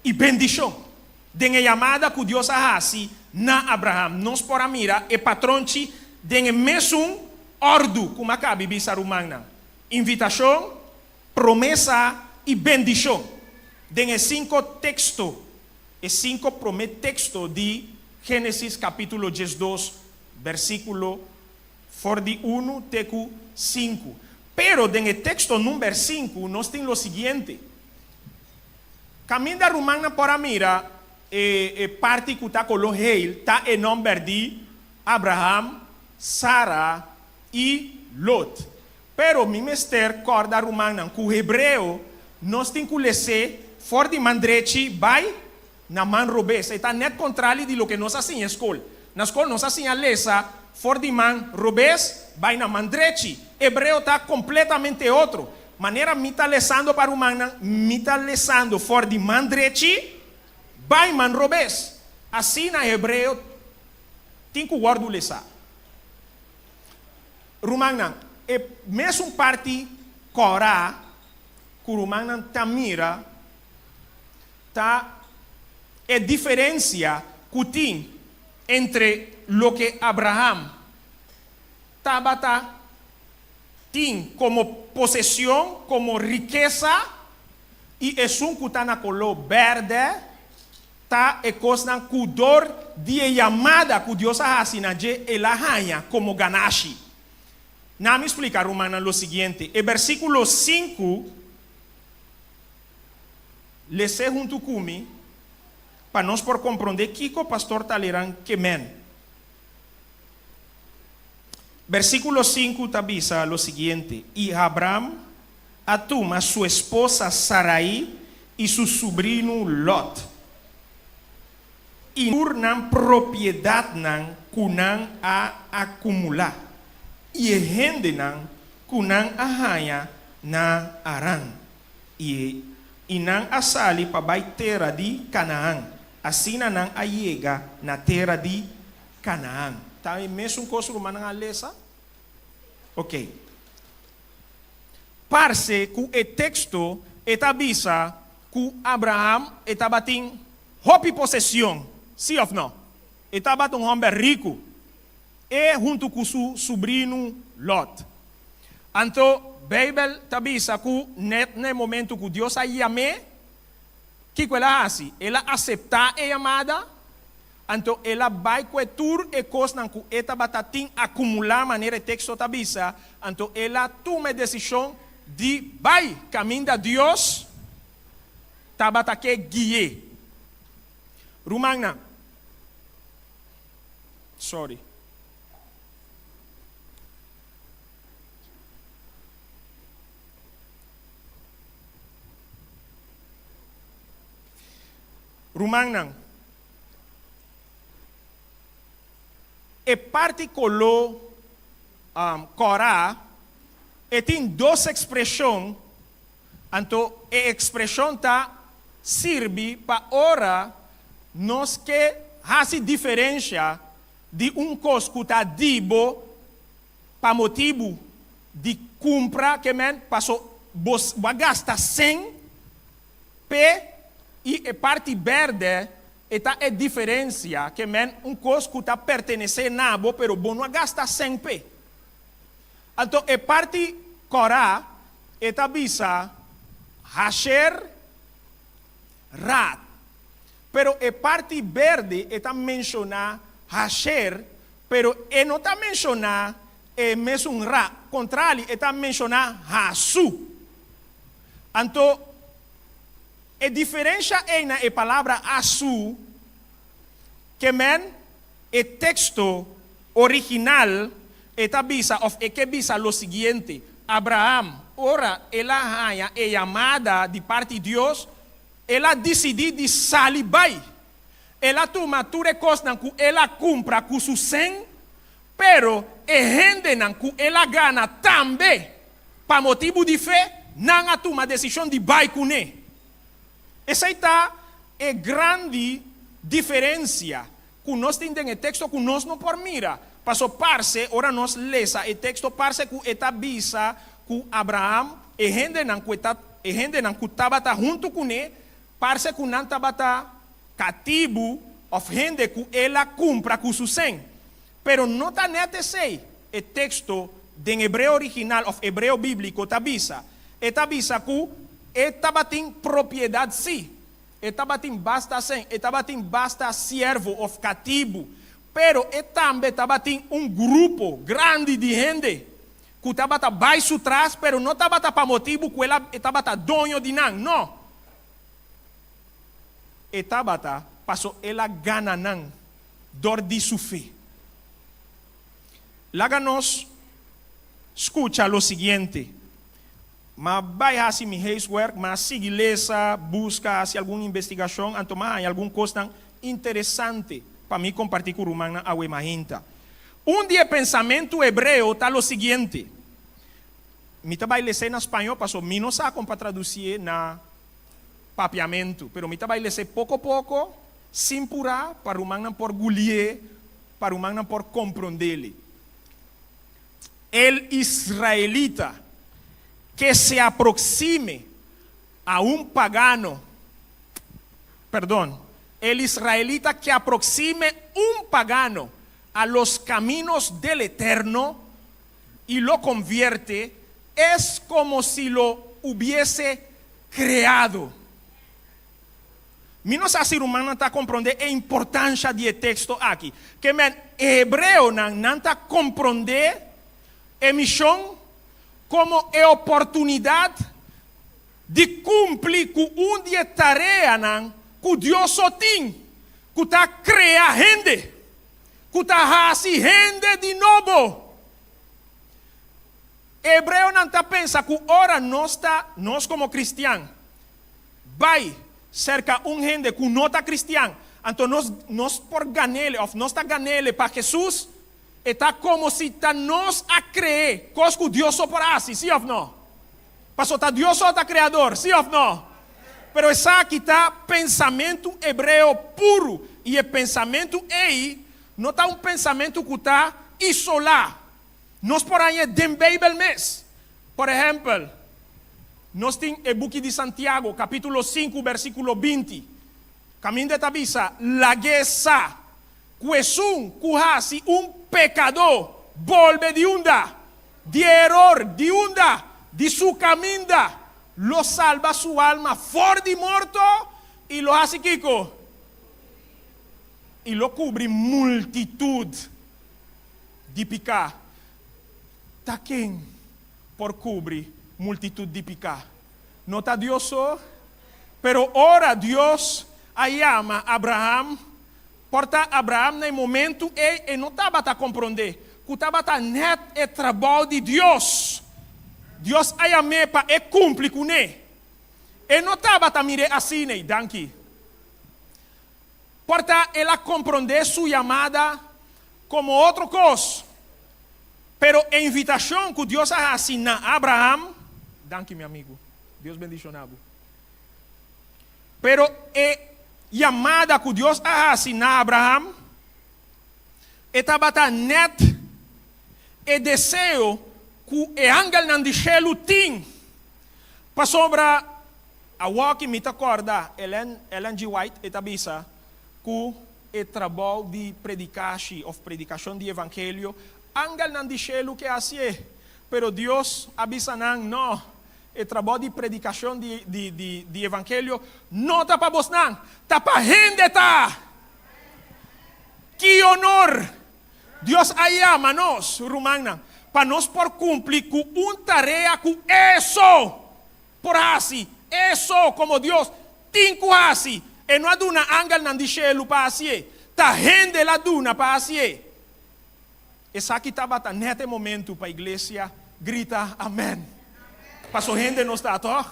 e bendição. Den a chamada que Deus faz na Abraham. Nós por mira e patronte den mesmo ordo como acaba bisa romana. Invitação, promessa e bendição. Den 5 texto, e 5 promete texto de Gênesis capítulo 12. Versículo 41 tecu 5. Pero en el texto número 5 nos tiene lo siguiente. Caminda romana por mira parte que está con los heil está en nombre de Abraham, Sara y Lot. Pero mi mester corda romana que hebreo nos tiene que leer for de mandrechi vai na man robes. Está net contrario de lo que nos hace en escola. Na escola nos assim a lesa, for de man robes, vai na mandrechi. Hebreu está completamente outro. Maneira me está lesando para humana, me está lesando for de mandrechi, vai man robes. Assim na hebreu, tem que guardar lesar. Rumana, é mesmo parte corá, que Rumana tamira, tá é diferença que tem entre lo que Abraham tabata tin como posesión, como riqueza, y es un kutana color verde, ta e cosnan kudor die llamada que Dios hace na je elahanya como ganashi. Na me explica Romana lo siguiente, el versículo 5, le sé junto kumi, para nós por compreender que o pastor talerán que men. Versículo 5 tabisa lo siguiente. Y Abraham atuma su esposa Sarai y su sobrino Lot. Y turnan propiedad nan kunan a acumular. Y ejendenan kunan ahaya na Aran. Y nan asali pa bay terra di Canaã. Assim não chega na terra de Canaã. Tá mesmo coisa romana na lesa? Ok. Parece que o texto etabisa que Abraham estava tendo roupa e possessão. Sim ou não? Estava um homem rico. E junto com seu sobrinho Lot. Então, a Bíblia etabisa que no momento que Deus a chamou, que ela faz? Ela aceita a chamada, então ela vai coetur e coisas que ela batatin acumular maneira de texto tabisa, então ela toma a decisão de vai caminho de Deus, tabata que guiar. Romana, sorry. Rumangnan. E parte colo Corá e tem duas expressões, então a expressão tá serve para ora nós que hace diferença de coisa que está dibo para motivo de compra que men passou vos gasta 100 p e a parte verde esta é diferença que men coisa que está pertenece nabo pero bom não gasta 100 p. Então a parte cora esta bisa hasher rat. Pero a parte verde está menciona hasher, pero não está menciona mesmo ra. Contrário, está menciona hasu. Então, a diferença é na palavra hasu, que men, o texto original está bisa of que bisa lo seguinte: Abraham, ora ela haya é chamada de parte de Deus. Ela decidiu de sair bai. Ela toma tudo coisa que ela compra com seu sangue, pero gente que ela gana também, para motivo de fé, não toma decisão de bai com ele. Essa está a grande diferença que nós temos no texto que nós não por mira. Passo parce, ora nós lesa o texto parce que está bisa que Abraham e gente que estava junto com ele, parce que não estava cativo of gente que ela compra com seu sangue. Pero não está nete sei o texto de hebreu original of hebreu bíblico está bisa que estava tem propriedade sim, estava tem basta sem, estava tem basta servo of cativo, pero também estava tem grupo grande de gente que estava baixo trás, pero não estava para motivo que ela estava dono de não. Tabata passou ela gana não dor de sua fé. Laga nos escucha lo seguinte, mas vai fazer meu homework, mas siga lesa, busca se alguma investigação, então mais alguma coisa interessante para mim compartilhar com o Romana a Wemahinta. Dia pensamento hebreu está lo seguinte, me vai ler em espanhol, passou me não sabe como para traduzir na papiamento, pero me vai ler pouco a pouco, sem purar, para o Romana por gulier, para o Romana por compreender. El israelita que se aproxime a pagano, el israelita que aproxime pagano a los caminos del Eterno y lo convierte, es como si lo hubiese creado. Minos a ser humano está compreender a importância do texto aqui. Que men hebreu não está compreender a missão como a oportunidade de cumprir com dia tarefa que Deus só tem, que está criando gente, que está fazendo gente de novo. Hebreu não está pensando que ora nós como cristianos vai cerca gente que não está cristiano, então nós por ganhar, ou nós está ganhando para Jesus, está como se está nós a crer, coisa que Deus só por assim, sim ou não? Pastor, está Deus só está criador, sim ou não? Pero essa aqui está pensamento hebreu puro, e o pensamento aí não está pensamento que está isolado. Nós por aí den Bíblia mesmo. Por exemplo, nós temos o book de Santiago, capítulo 5, versículo 20. Caminho de tabisa, la guesa, que hace pecador, volve de error, de su caminda, lo salva su alma for de muerto y lo hace Kiko. Y lo cubre multitud de pecado. Taquén por cubrir multitud de pecado. No está Dios só, pero ora Dios llama a Abraham, porta Abraham no momento e não estava a compreender, que estava a net o trabalho de Deus. Deus a chamou para cumprir com ele. E não estava a mirar assim, danke. Porta ela compreender sua chamada como outra coisa. Pero a invitação que Deus a assinar a Abraham, danke meu amigo, Deus bendicionado. Pero chamada que Deus faz na Abraham, estava net e desejo que o angel nan di cielo tem. Pa sobra a walk me acorda, Ellen G. White etabisa que o trabalho de predicação de evangelho, angel nan di cielo que assim, pero Deus avisa não, o trabalho de predicação de evangelho não está para vos não, está para gente tá. Que honor! Deus ama nós, Romana, para nós por cumprir com uma tarefa que isso, por assim, isso como Deus tem que assim, e não há duna angel nan di cielo para assim, tá gente lá duna para assim. Essa aqui estava nesse momento para a igreja grita amém. Passou gente não está toh?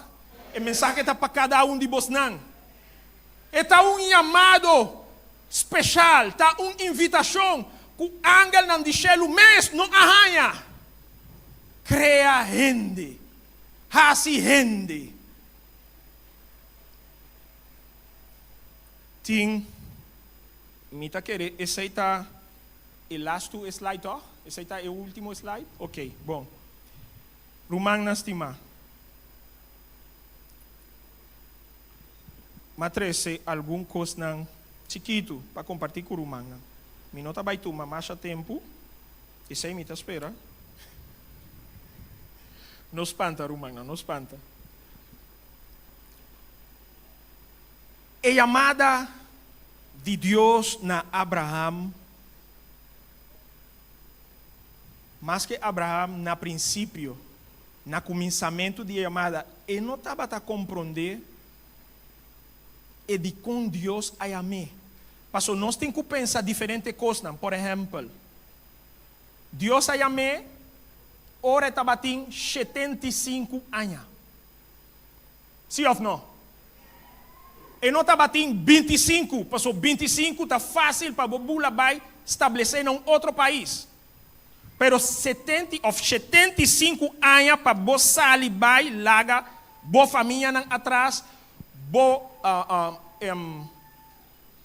O mensagem está para cada de vós não. Está chamado especial, está invitação que o angel não di cielo mesmo não arranha. Crea gente, hace gente. Tem, me tá querer, esse está o last slide, ó? Esse está o último slide? Ok, bom. Romana estima. Matrese algum coisa não chiquito para compartilhar com o Romana. Me nota vai tomar mais tempo. E sei me tá espera. Não espanta, Romana, não espanta. A chamada de Deus na Abraham, mais que Abraham na princípio, na começamento de chamada, ele não estava a compreender e de com Deus a amar. Pastor, nós temos que pensar diferentes coisas. Por exemplo, Deus a amar, ora estava tem 75 anos. Sim ou não? E não estava tem 25, pastor, 25 está fácil para bula vai estabelecer em outro país. Pero 75 anos para você sair vai laga, boa família não atrás, boa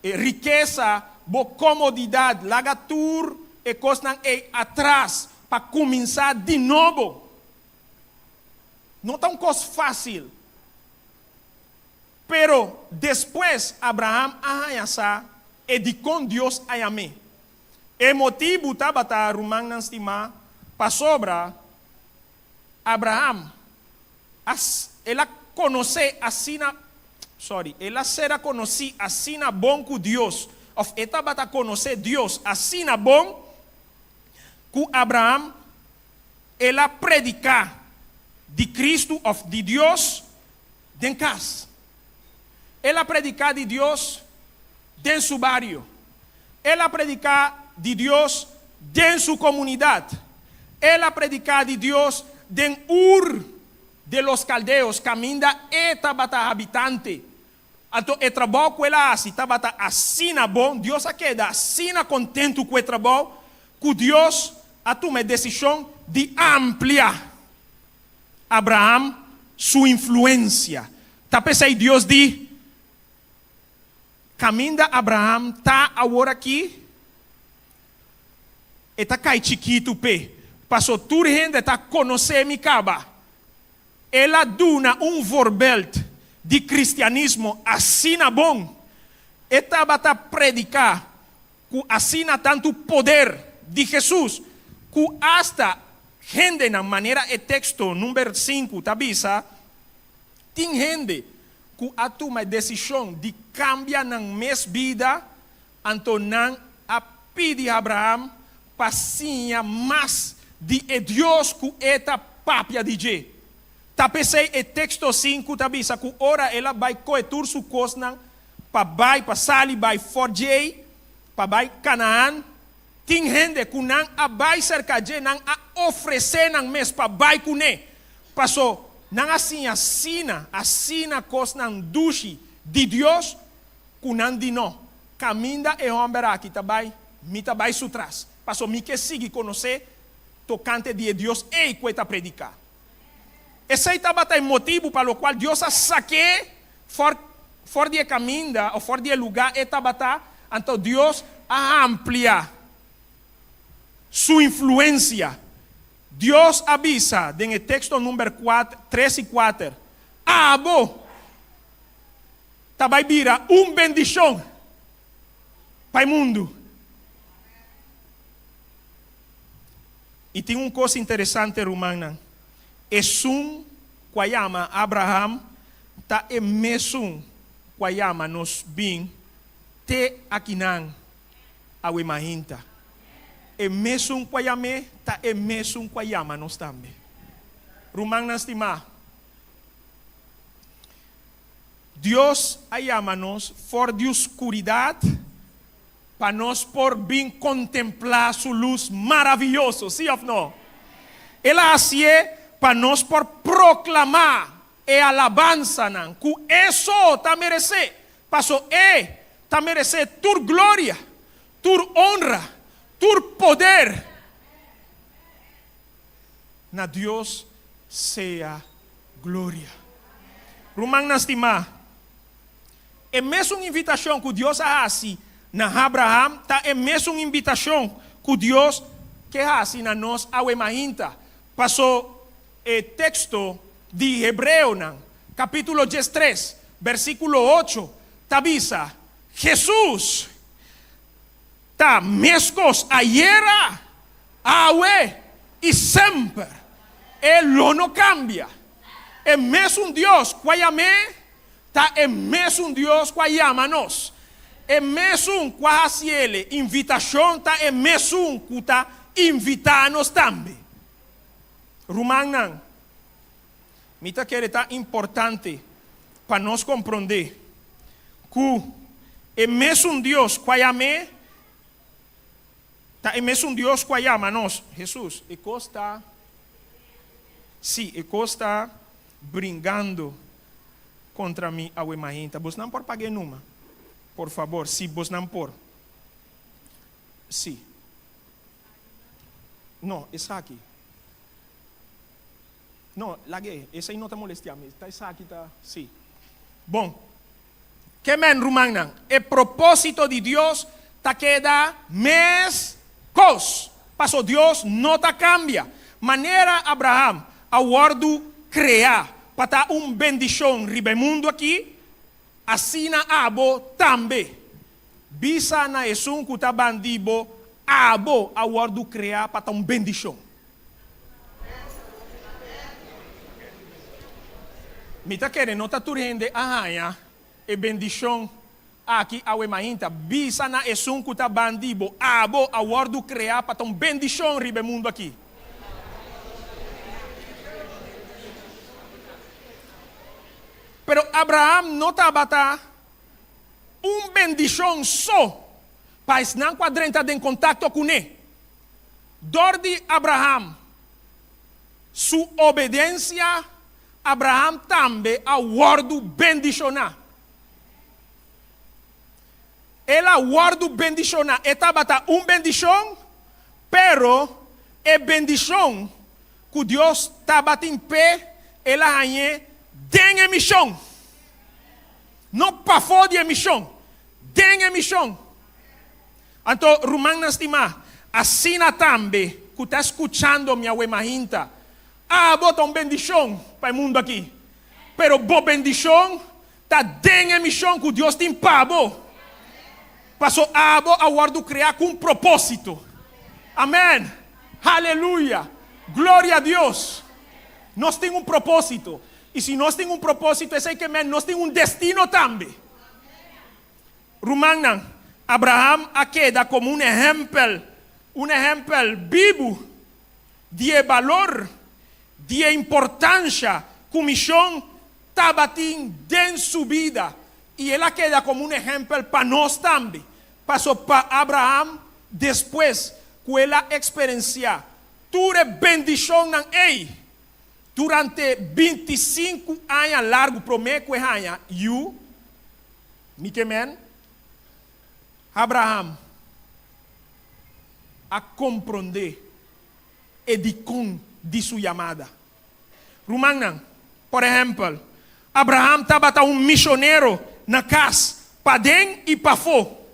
riqueza, boa comodidade, laga tour e coisas não atrás para começar de novo. Não é uma coisa fácil. Pero depois Abraham arranha e de com Deus a amar. E motivo estava a Romana estima para sobra Abraham. Ela conhece assim, ela será conhecida assim bom com Deus. Ela estava a conhecer Deus assim bom que Abraham ela predicar de Cristo de Deus dentro de casa. Ela predicar de Deus dentro do seu barrio. Ela predicar de Deus dentro da sua comunidade. Ela predicar de Deus dentro Ur de los Caldeos, caminda etaba habitante. Então, o trabalho que ela faz, estava assim bom, Deus a queda assim contente com o trabalho, que Deus a tomar a decisão de ampliar Abraham sua influência. Tá pensando Deus diz, caminda Abraham tá agora aqui, e tá cai chiquito pe, passou tudo gente tá conhecer me caba. Ela duna voorbeeld de cristianismo assim bom. Estava a predicar que assim tanto poder de Jesus, que hasta gente na maneira e texto número 5 tabisa, tem gente que a toma decisão de cambiar na mesma vida, então não a pedir a Abraham passinha mais de Deus que eta papia de je. Tá pensei e texto 5 tabisa que ora ela vai coetur su cosna para sair vai forjei para vai Canaã. Tem gente que não a vai cerca de não a oferecer não mesmo para vai cune. Passou não assim assina cosna dushi de Deus que não de não. Caminda e homem aqui tabai me tabai sutras. Passou me que siga conhecer tocante de Deus e coeta predicar. Esse estava o motivo para o qual Deus a saque for fora de caminho ou fora de lugar etabata, então Deus amplia sua influência. Deus avisa no texto número 3 e 4, abo vai virar bendição para o mundo. E tem uma coisa interessante, Romana. Esum quayama Abraham ta emesum quayama nos bin te akinan awe mahinta. Emesum quayame ta emesum quayama nos tambe. Romana estima. Deus ayama-nos fora de oscuridade para nós por bem contemplar sua luz maravilhosa, sim ou não? Ela assim para nós por proclamar e alabança não, que isso tá merece, passou tá merece tua glória, tua honra, tua poder. Na Deus seja glória. Romana estima. É mesmo uma invitação que Deus faz na Abraham, tá é mesmo uma invitação que Deus faz na nós ao imaginta. Passou o texto de Hebreu, capítulo 13, versículo 8, tá avisa, Jesus tá mescos ayer, hoje e sempre. Ele não cambia. É mesmo Deus, quayame, tá é mesmo Deus que ama-nos. É mesmo que faz ele invitação, tá é mesmo que tá invitando-nos também. Romana, me tá que tá importante para nós compreender que é mesmo Deus que ama, tá é mesmo Deus que ama-nos. Jesus, e costa, sim, e costa brincando contra mim ao imaginta. Vos não por pagar numa. Por favor, se vos não por. Sim. Não, essa aqui. Não, laguei. Essa aí não está molestando. Essa aqui está. Sim. Bom. Que men, Romana? O propósito de Deus está queda mes cos. Passou Deus não está cambia. Maneira Abraham, ao ordo criar, para dar bendição ribe mundo aqui, assim na abo também. Bisa na esun que está bandido, abo ao ordo criar para dar bendição. Me está querendo, não está turrende arranha e bendição aqui ao imaginta. Bisa na esun que está bandido, abo ao ordo criar para dar bendição ribe mundo aqui. Pero Abraham não estava bendição só para não quadrenta em contato com ele. Dor de Abraham, sua obediência, Abraham também ao ordo bendicionar. Ela ordo bendicionar, estava bendição, pero é bendição que Deus estava em pé, ela ganhou. Den emissão. Não passou de emissão. Den emissão. Então, Romana estima, assim também, que está escutando minha imaginta, bota bendição para o mundo aqui. Pero boa bendição, está den emissão que Deus tem para você. Passou a guardo criar com propósito. Amém. Aleluia. Glória a Deus. Nós temos propósito. E se nós temos propósito, é que nós temos destino também. Romana, Abraham queda como exemplo vivo de valor, de importância, que missão estava em sua vida. E ela queda como exemplo para nós também. Passou para Abraham, depois que ela experiencia toda bendição na ei. Durante 25 anos largo prometo que hanya Abraham a compreender e de sua chamada. Romana, por exemplo, Abraham estava missionário na casa, para dentro e para fora.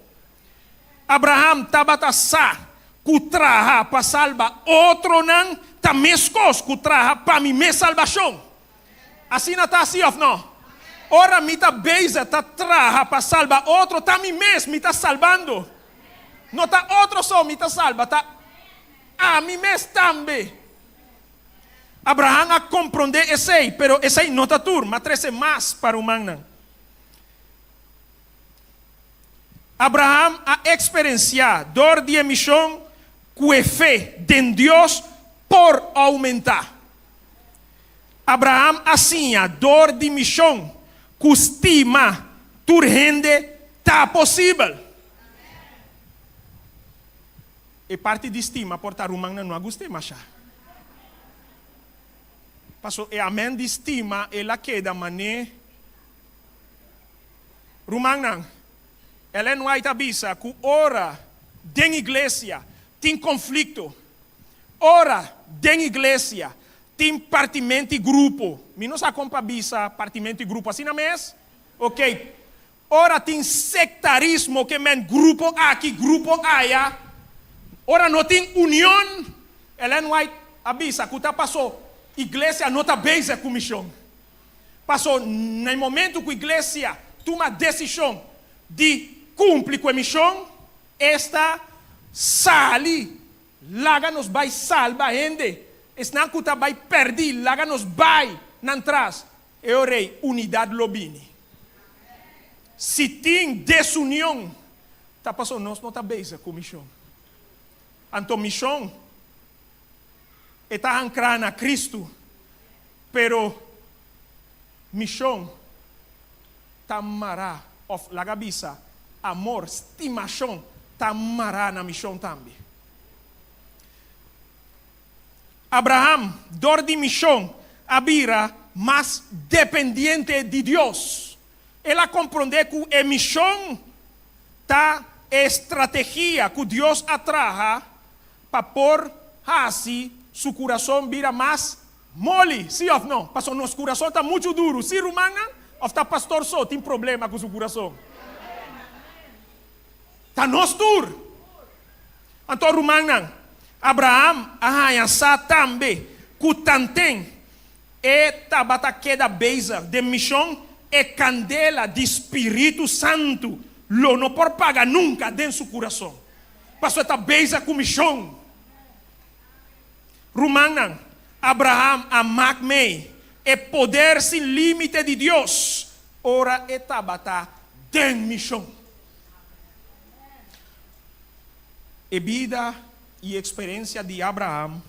Abraham tabata sa, kutraha para salvar outro não, tá mescos kutraha para minha salvação. Assim não está assim, ou não? Ora, me tá beisa, tá traha para salvar outro, tá mim mesmo, me tá salvando. Não tá outro só, me tá salva, tá a mim mesmo também. Abraham a compreender esse aí, pero esse aí não tá tur, mas trece mais para o humano. Abraham a experienciar dor de emissão com a fé em Deus por aumentar. Abraham assim a dor de emissão com estima tu rende tá possível. E parte de estima portar humana não gostei mais. Passou e amém de estima ela queda mané. Rumang ela não vai tabisa que ora den igreja tem conflito. Ora den igreja tem partimento e grupo. Me não sabe como bisa partimento e grupo assim não é? Ok. Ora tem sectarismo que men grupo aqui, grupo allá. Ora não tem união. Ela não vai abisa que tá passou. Igreja não está bem com missão. Passou no momento que a igreja toma decisão de cumprir com a missão, esta sali, laga nos vai salvar gente. Senão que tá vai perder, laga nos vai não traz. Eu rei unidade lobini. Se tem desunião, tá passou nós não está bem com missão. Então missão está ancrada na Cristo, pero missão tamará of la gabisa amor, estimação tamará na missão também. Abraham, dor de missão, abira mais dependente de Deus. Ela compreende que a missão tá estratégia que Deus atraja para pôr assim su coração vira mais mole, sim ou não? Pastor, nosso coração está muito duro. Se rumana, ou está pastor só, tem problema com seu coração. Está nos duro. Então, rumana, Abraham, arranha também, que tantem, e tabata queda beisa de missão, e candela de Espírito Santo, lo não por pagar nunca dentro do seu coração. Pastor, está beisa com missão. Rumana, Abraham amak mei, e poder sem limite de Deus, ora etabata den missão. E vida e experiência de Abraham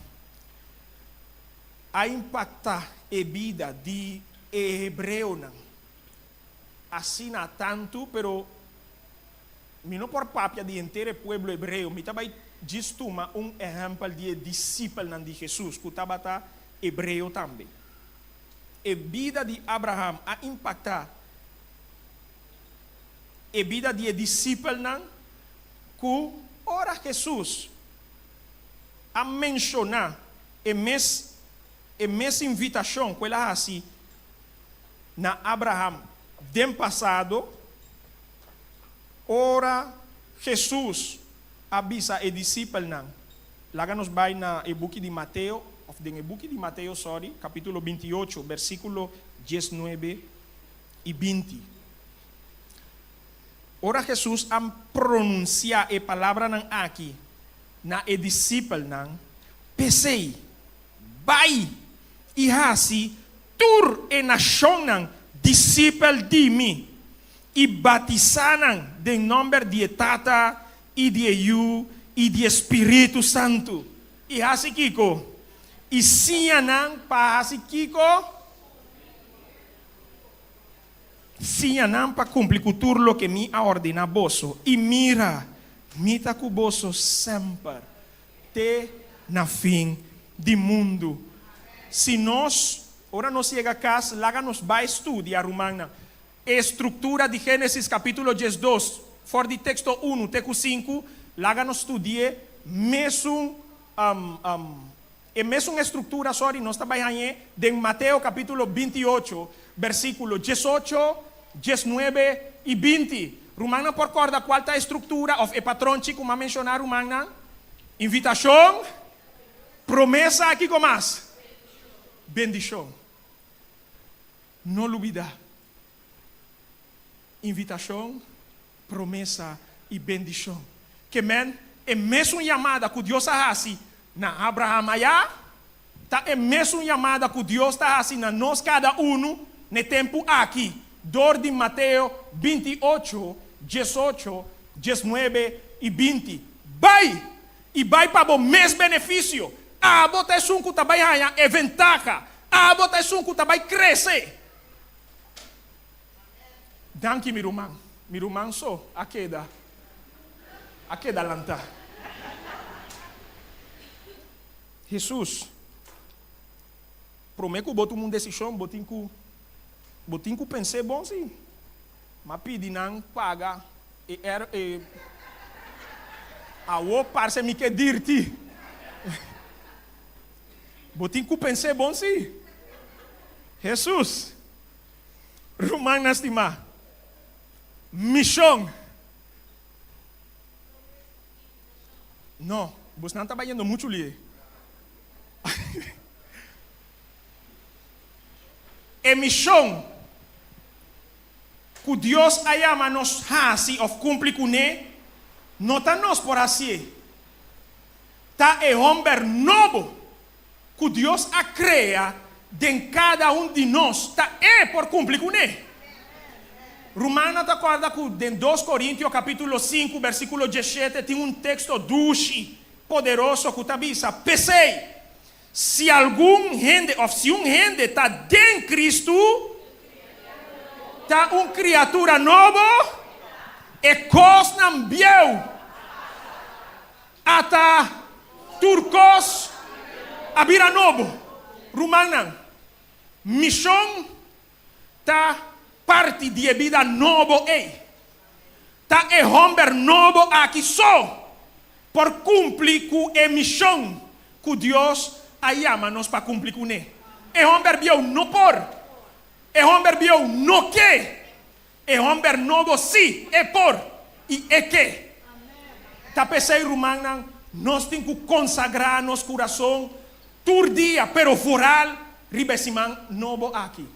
a impactar a vida de hebreu não. Assim não tanto, pero me não por papia de inteiro pueblo hebreu, me também diz exemplo de discípulo de Jesus, que estava hebreu também. A vida de Abraham a impactar a vida de discípulo que ora Jesus a mencionar a mesma invitação que ela assim na Abraham do passado, ora Jesus avisa e discípulo não. Lá nos vai na e-book de Mateus, capítulo 28, versículo 19 e 20. Ora Jesus a pronunciar a palavra não aqui na e discípulo não. Pensei, vai e assim tur e nação não discípulo de mim e batizaram em nome de Tata e de Eu e de Espírito Santo. E assim Kiko. E sianang pa assim Kiko. Sianang pa cumprir lo que me ordena boso. E mira, mita ku boso sempre te na fim de mundo. Se nós, ora nos chega a casa, lá nos vai estudar Romana. Estrutura de Gênesis capítulo 12, for de texto 1, texto 5, lá nos estudie mesmo mesma estrutura, nós trabalhamos em Mateus capítulo 28, versículo 18, 19 e 20. Romana por corda qual está a estrutura ou o patrão como mencionar Romana? Invitação, promessa aqui com mais. Bendição. Não olvida. Invitação, promessa e bendição. Que men é mesmo chamada que Deus faz na Abraão aí, tá é mesmo chamada que Deus está fazendo na nós cada um no tempo aqui. Dor de Mateus 28, 18, 19 e 20. Vai e vai para o mesmo benefício. A bota é que vai ganhar é ventaja. A bota é que vai crescer. Danke, meu irmão. Meu irmão só a queda lanta. Jesus, prometo que boto uma decisão, botinho que pensei bom sim. Mas pedi não paga a o parece me que dirti. Botinho que pensei bom sim. Jesus, Romano estima, missão. Não, você não está trabalhando muito ali. É missão que Deus chama nos assim ou cumpre com ele, não está nós por assim. Tá é homem novo que Deus a cria de cada um de nós, tá é por cumprir com ele. Romana te acorda que em 2 Coríntios capítulo 5, versículo 17, tem um texto dulce, poderoso que te avisa, pensei, se algum gente, ou se um gente está em Cristo, está uma criatura nova, e coisa não viu, até turcos, a vira novo. Romana, missão está parte de vida novo tá é homem novo aqui só por cumprir com a missão que Deus chama nos para cumprir com ele. É homem viu não por, é homem viu não que, é homem novo sim, é por e é que. Tá pensei Romana, nós temos que consagrar nosso coração todo dia, pero foral, ribecimento novo aqui.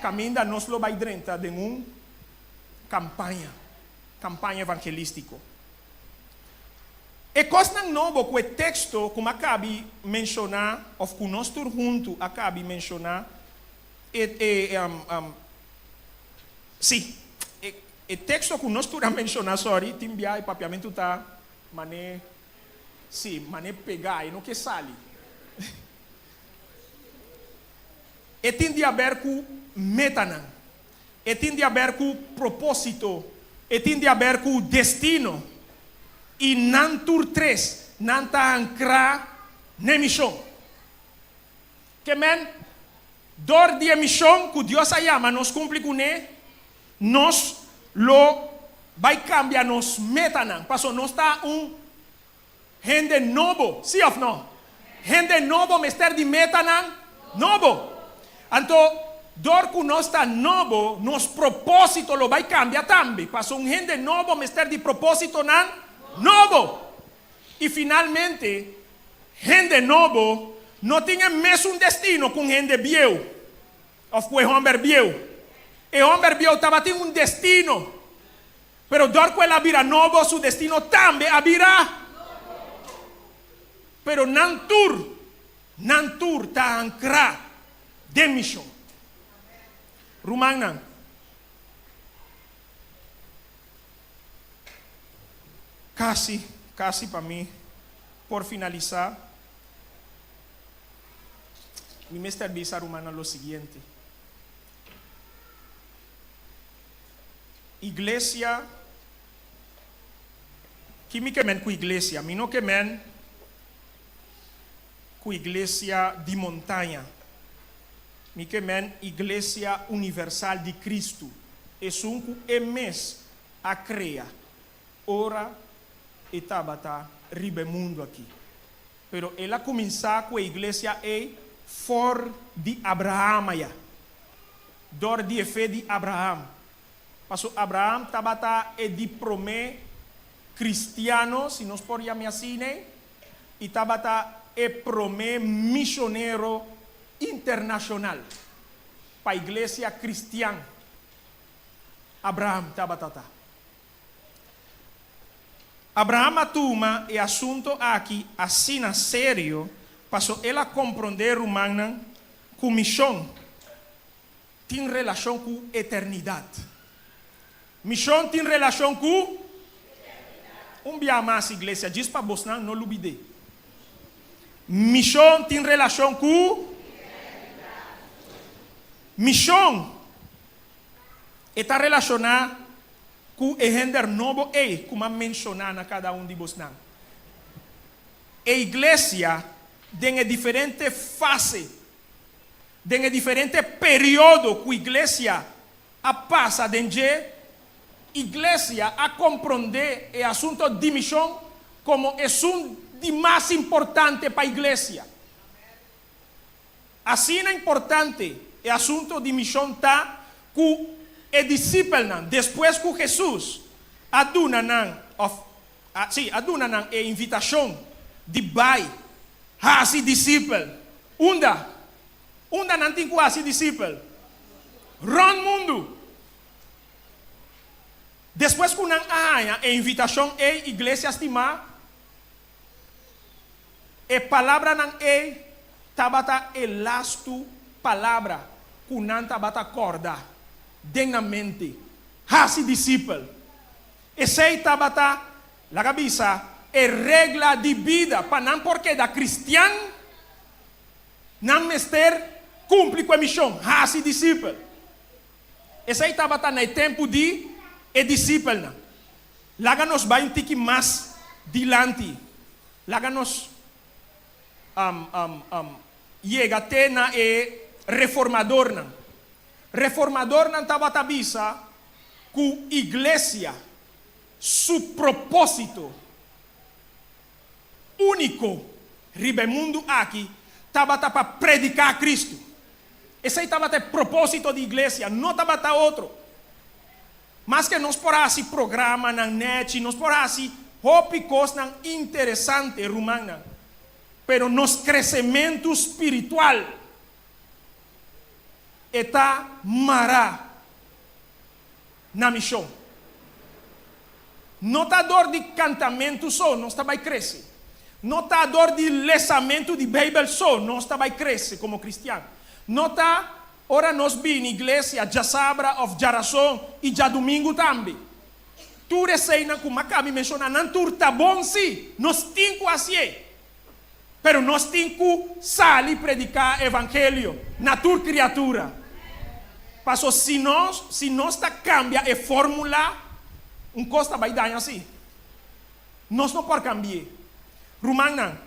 Caminha nos lo vai dentro de uma campanha evangelística. E coisa nova que o texto, como acabei de mencionar, ou que nós todos juntos acabei de mencionar, sim, o texto que nós todos mencionar, sorry, tem enviar e papiamento tá, mané pegar e não que sale. E tem de ver com metanan, e tem de ver com propósito, e tem de ver com destino, e não tur três, não está ancrado na missão. Que men, dor de missão que Deus chama, nos cumpre com ele, nos lo vai cambiar nos metanan, passo nós está gente novo, sim ou não? Gente novo, mister de metanan, novo. Então, dor que nós está novo, nos propósito lo vai cambiar também. Passou gente novo, mister de propósito não novo. E finalmente, gente novo não tem mesmo destino com gente viu. Ou com homem viu. E homem viu estava tendo destino. Pero dor que ela vira novo, seu destino também virá. Pero não tur está ancrado de missão. Romana, casi para mim, por finalizar, mi mestre avisa Romana lo seguinte: iglesia, que me quemen com iglesia, me não quemen com iglesia de montanha. Me quemen Igreja Universal de Cristo. É mês a criar. Ora e tabata ribe mundo aqui. Pero ela começar com a igreja for de Abraão. Dor de fé de Abraão. Pastor Abraham tabata e di prome cristiano, se nós por chamar assim, e tabata e prome missioneiro internacional para a igreja cristã. Abraham tabata. Abraham atuma e assunto aqui assim na sério, passou ela compreender humana com missão tem relação com eternidade. Missão tem relação com dia mais igreja diz para você não olvide. Missão tem relação com missão está relacionada com o gênero novo como mencionar na cada de vocês. A igreja tem diferente fase, tem diferente período que a igreja passa dentro. Igreja a compreender o assunto de missão como é de mais importante para a igreja. Assim é importante o assunto de missão está que e discípulos, depois que Jesus aduna a invitação de bai a si discípulo, onda não tem que a si discípulo, ron mundo. Depois que não há a invitação a igreja estimar, a palavra não é tabata e lasto palavra que não tabata acordar. Dignamente, hasi discípulo. Essa tabata, la cabeça, é regra de vida, para não porque da cristian, não mester cumpre com a missão, hasi discípulo. Essa tabata no tempo de discípulo. Laga nos vai um tique mais dilante. Laga nos chega até na reformador não. Reformador não estava tabisa que a igreja, seu propósito único, ribe mundo aqui, estava para predicar a Cristo. Esse aí estava o propósito da igreja, não estava outro. Mas que nós por assim programa na net, nós por assim hope coisa interessante rumana, pero nos crescimento espiritual está mará na missão. Não está dor de cantamento só, não está vai crescer. Não está dor de lesamento de Bíblia só, não está vai crescer como cristiano. Não está, ora nós vi na igreja, já sabra, of jaração e já domingo também. Tu receina como acaba de mencionar, não tu está bom sim, nós temos que assim. Pero nós temos que sair predicar o evangelho na tua criatura. Pastor, se nós cambia a fórmula, costa vai dar assim. Nós não podemos cambiar. Romana,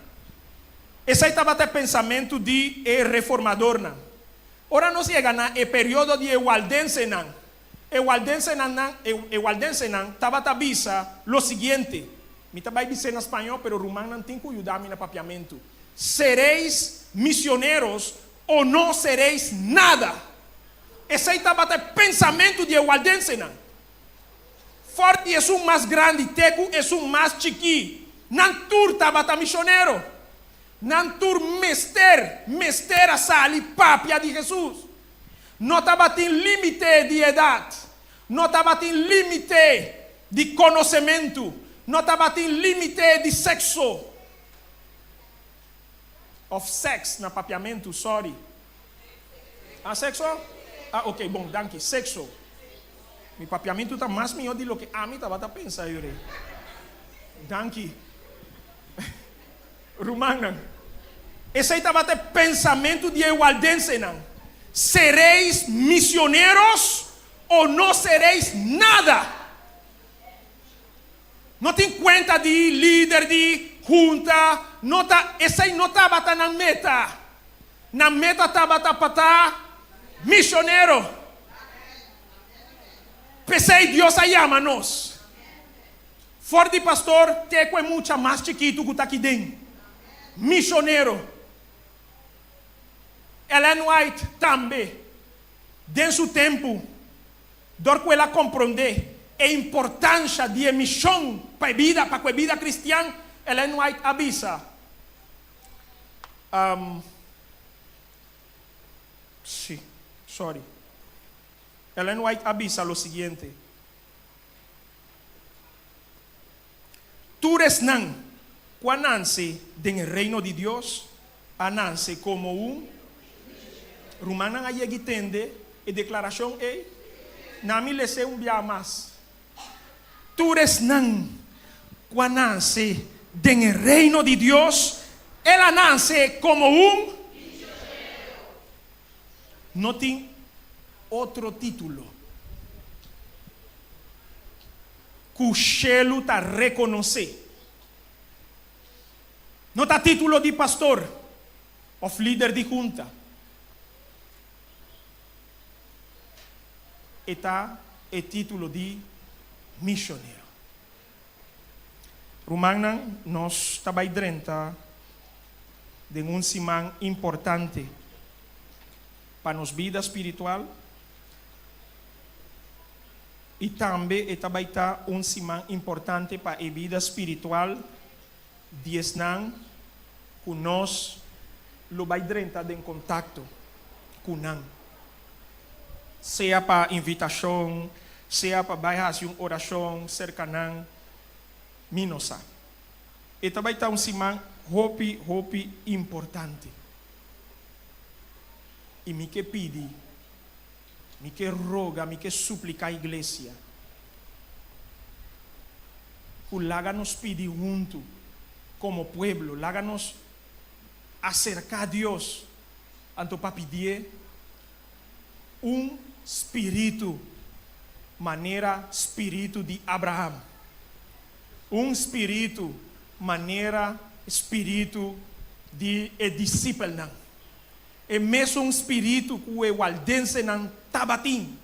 esse aí estava até pensamento de reformador. Ora nós chegamos no período de Waldense. Waldense estava a dizer o seguinte. Me estava dizendo em espanhol, pero Romana tem que ajudar-me no papiamento. Sereis missioneros ou não sereis nada. Esse aí estava até pensamento de Waldense. Forte é um mais grande, Teco é um mais chiqui. Não tur estava missioneiro. Não tur mester a sali papia de Jesus. Não estava tem limite de idade. Não estava tem limite de conhecimento. Não estava tem limite de sexo. Of sex na papiamento, sorry. Sexo? Ok, bom, danke. Sexo. Mi papiamento está mais melhor do que a mim estava a pensar, Yuri. Danke. Romana. Esse aí estava até pensamento de Waldense, não. Sereis missioneiros ou não sereis nada? Não tem conta de líder, de junta. Esse aí não estava na meta. Na meta estava para missioneiro. Pensei, Deus chama-nos. Forte pastor, Teco é muito mais chiquito que está aqui dentro. Missioneiro. Ellen White também. Dentro do tempo, Dor que ela compreender a importância de missão para a vida cristã, ela não avisa. Sim, sorry. Ela não avisa o seguinte. Tu eres não, quando nasce no reino de Deus, nasce como Romana aí entende a declaração é, na me lese dia mais. Tu eres não, quando nasce no reino de Deus, ela nasce como não tem outro título. Que o Shelo está reconhecer. Não está título de pastor ou líder de junta. Está o título de missionário. Romana nós também drenta de semana importante para nossa vida espiritual e também está semana importante para a vida espiritual de esnan que nós lo vai drenta em contato com nan. Seja para invitação, seja para fazer uma oração cercana, minosa. E também está semana hope importante. E me que pede, me que roga, me que suplica a igreja. Que laga nos pede junto, como pueblo, laga nos acercar a Deus, anto para pedir espírito, maneira espírito de Abraão. Espírito, maneira espírito de discípulo. É mesmo espírito que o waldense não tabatim.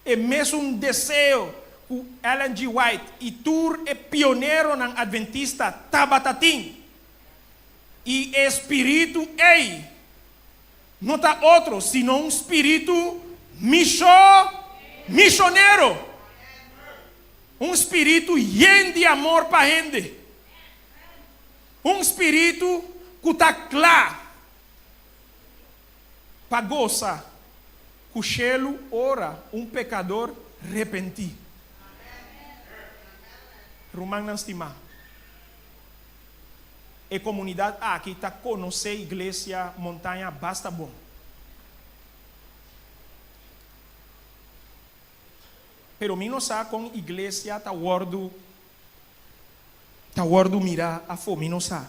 É mesmo desejo que Ellen G. White e Tur é pioneiro na adventista tabatatim. E espírito ei não está outro senão espírito missioneiro. Espírito lleno de amor para a gente. Espírito que está claro para gozar. Que o Shelo ora pecador arrepentir. Romana estimar. A comunidade aqui está conhecer a igreja montanha basta bom. Pero mim não sabe com a igreja está guardo mirar a fome, não sabe.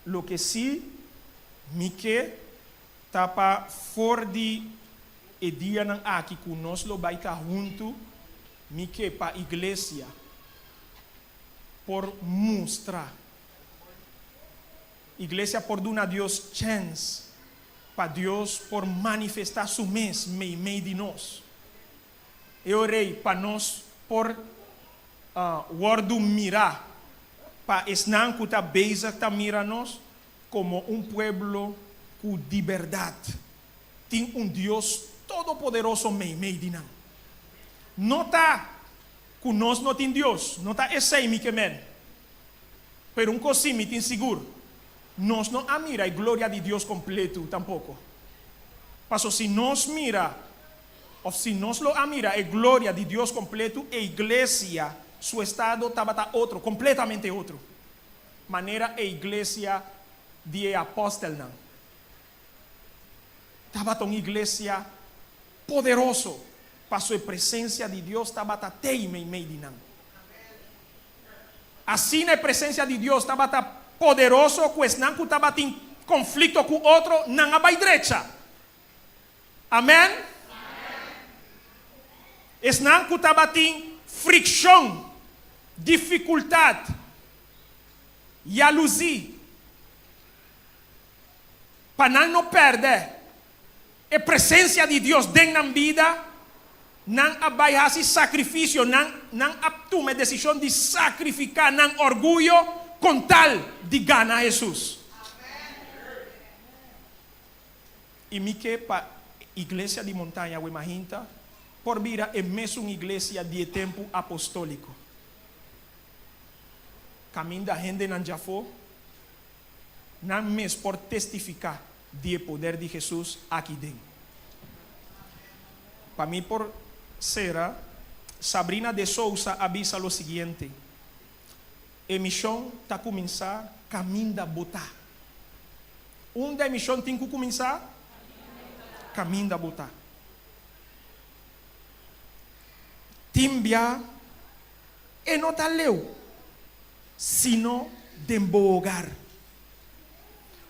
Lo que sim, me que tá para fora de e dia não aqui que nós lo vai estar junto, me que para a igreja por mostrar. Igreja por dar a Deus chance para Deus por manifestar su mês meio de nós. Eu orei para nós por guardo mirar para esnan que está beza está mira nós como pueblo que de verdade tem Deus todo poderoso meio de nós. Não está que nós não tem Deus, não está esse me que men. Pero coisa me tem seguro. Nós não mira a glória de Deus completo tampouco. Paso se nós mira, ou se nós lo mira a glória de Deus completo, a igreja, seu estado estava outro, completamente outro. Maneira a igreja de apóstolo não. Estava uma igreja poderoso, paso a presença de Deus estava teima em meio de nós. Assim a presença de Deus estava poderoso, que não estava em conflito com o outro, não vai direita. Amém? Não que estava em fricção, dificuldade, e a luzir, para não perder a presença de Deus dentro da vida, não vai fazer sacrifício, não toma a decisão de sacrificar, não orgulho, com tal de ganhar Jesus. E me que para a igreja de montanha, o imaginta, por vir a mesma igreja de tempo apostólico. Caminho da gente não já foi, não mesmo por testificar do poder de Jesus aqui dentro. Para mim, por ser, Sabrina de Souza avisa o seguinte: a missão está a começar caminho da botar. Onde a missão tem que começar? Caminho da botar. Timbia e não está leu, sino de bo hogar,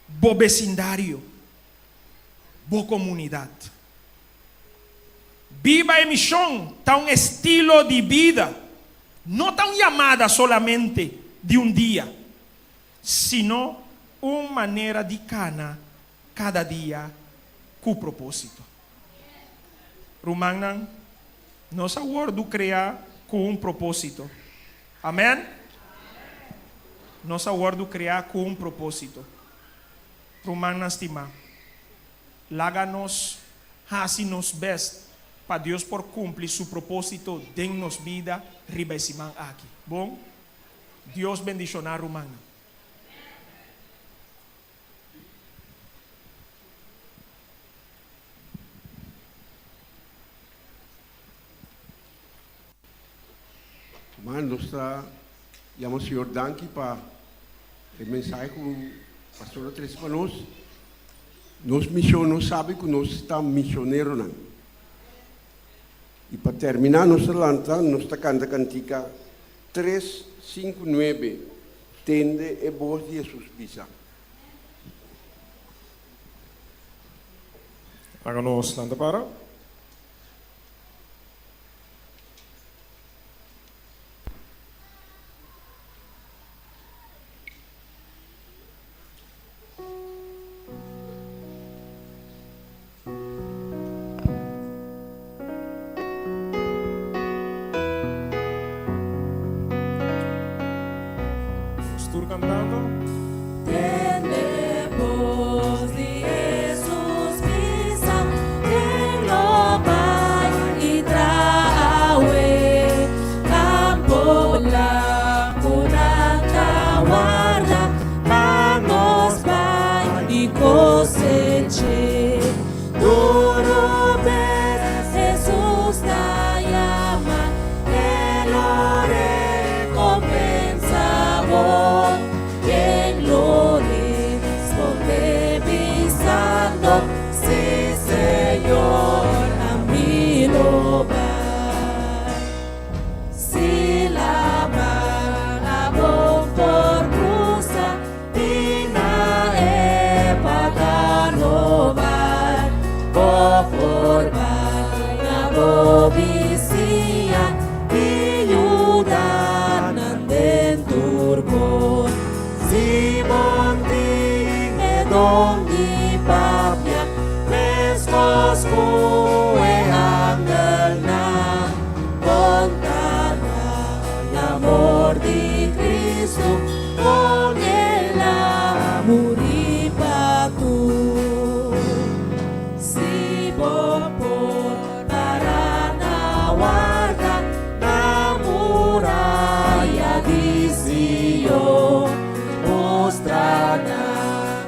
bo vecindário, bo comunidade. Viva a missão, está um estilo de vida, não está uma chamada solamente de um dia, sino uma maneira de cada dia com propósito. Romana, nossa acordo criar com um propósito. Amém? Nossa acordo criar com um propósito. Romana, estima, láganos, hace-nos best para Deus por cumprir seu propósito de nos vida, ribesimão aqui. Bom? Deus bendicionar Romana. Mas nós chamamos o Senhor Danke para a mensagem que o pastor trouxe para nós. Nós missionários sabem que nós estamos missioneiros, não? E para terminar nossa lança, nós cantamos a cantica 359, Tende e voz de Jesus bisa. Háganos lanza para. Estou cantando. Tenemos de Jesus bisa, quem lo vai e trae campo blanco na guarda, vamos vai e coseche. Duro ves Jesus na llama, que lo recompensa vos. Quien lo responde pisando, sí Señor, a mí lo va. Si la mano por cruza, dina e pagano va, por vaya vicia, y ayudan dentro por. Si monti e donde papia, mescos cue angel na, contana el amor de Cristo, con el amor y patu. Si por parana guarda, na muralla de Sion, mostrará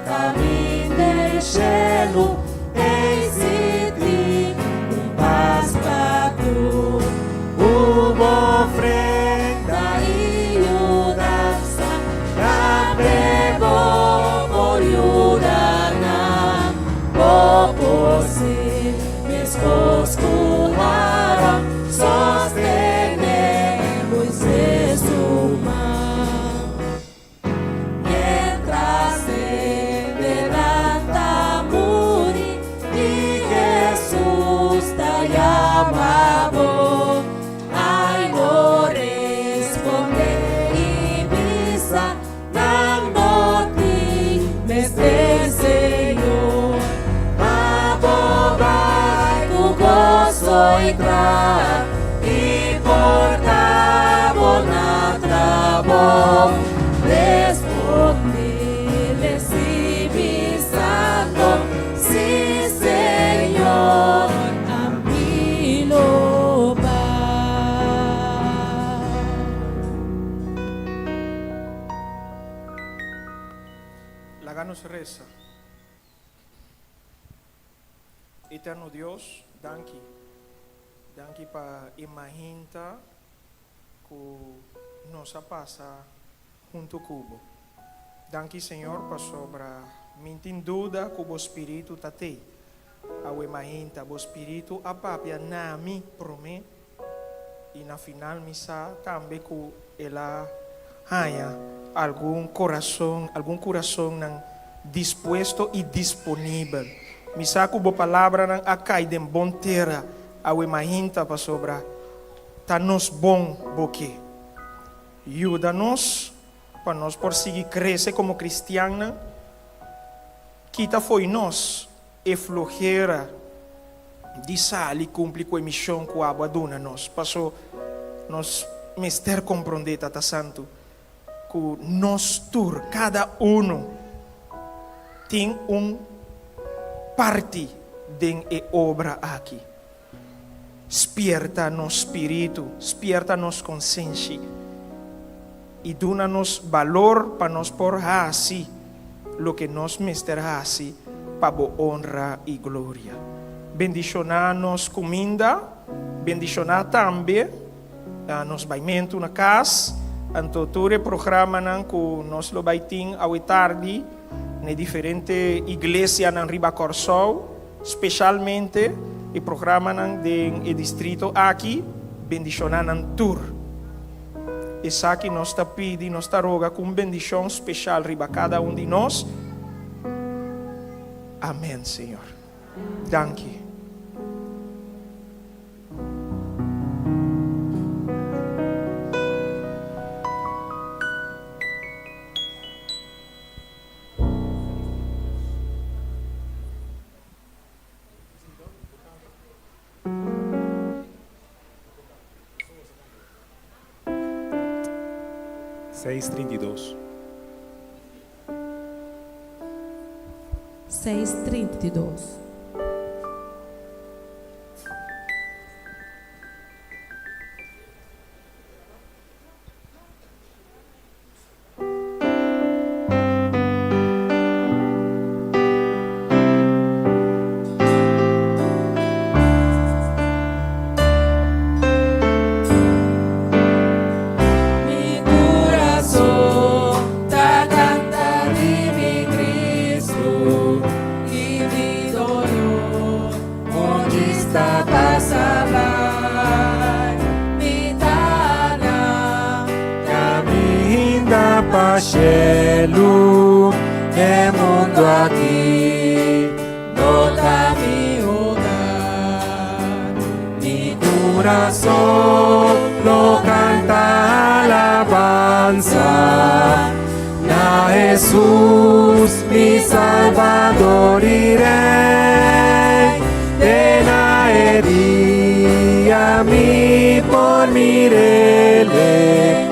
caminho del cielo, existe paz para tu. Hubo ofrenda y mudanza, aprego por Yudana, por si mis coscularon, sostenemos Jesús. Mientras se levanta muri y Jesús te llamaba, ay no responde y visa, no ti me Señor, abobai tu gozo y tra y portavo na trabo. Responde, si santo, sí Señor, a mí lo Háganos reza. Eterno Dios, danke. Danke para imaginta que nos pasa junto cubo. Danke, Senhor, para sobra. Mintin dúvida que o Espírito tate. Ao imaginta, o Espírito apapia nami prome. E na final misa também que ela haya algum coração não disposto e disponível. Misa que a palavra não acai de bom terra. Ao imaginta para sobra. Tá nos bom boque. Ajuda-nos para nós prosseguir crescer como cristiana. Quita foi nós e flojera de sal e cumprir com a missão que a água dona nós. Passou nós mister compreender, Tata Santo, que nós tur, cada tem parte de obra aqui. Spierta nos espírito, spierta nos consciência e dona-nos valor para nós por assim lo que nos mister assim para honra e glória. Bendicionar nos comida, bendicionar também nos baimento na casa, então todo o programa que nós lo baitim ao tarde na diferente igreja na Riba Corsol, especialmente o programa do distrito aqui, bendicionar na tour. Essa aqui nós está pedindo, nós está roga com bendição especial riba cada de nós. Amém, Senhor. Danke. Seis 32. 6:32. Cielo e mundo aqui no caminho mi corazón lo canta alabanza na Jesús mi Salvador y Rey de la herida mi por mi rele.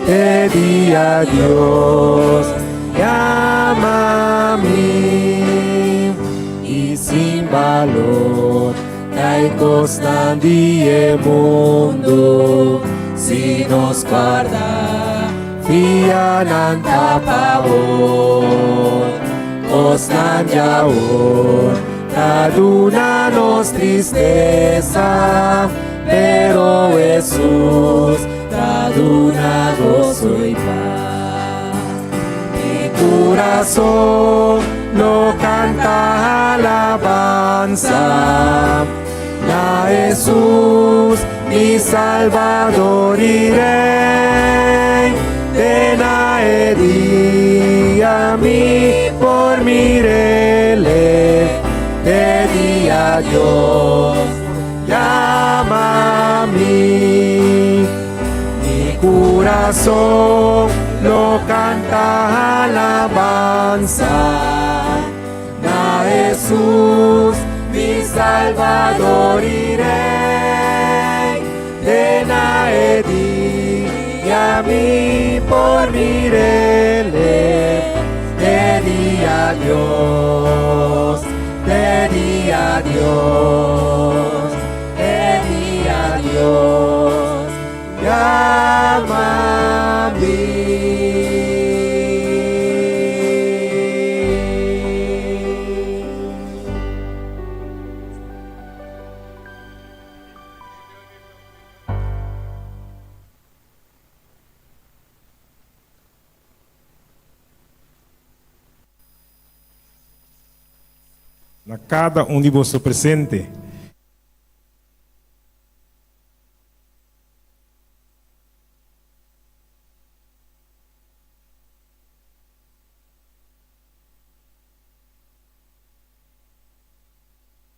Te di a Dios, llama a mí y sin valor dai costanti e mundo si nos guarda fia nanta pavor costanti aor raduna nos tristeza pero Jesús raduna gozo y paz. Mi corazón lo canta alabanza a Jesús, mi Salvador y Rey. De la herida mi por mi rele, te di a Dios, llama a mí. Corazón lo canta alabanza a Jesús, mi Salvador y Rey. De la herida a mí por mi rele, te di a Dios, te di a Dios, te di a Dios. Llama a mí. na cada um de vocês presente.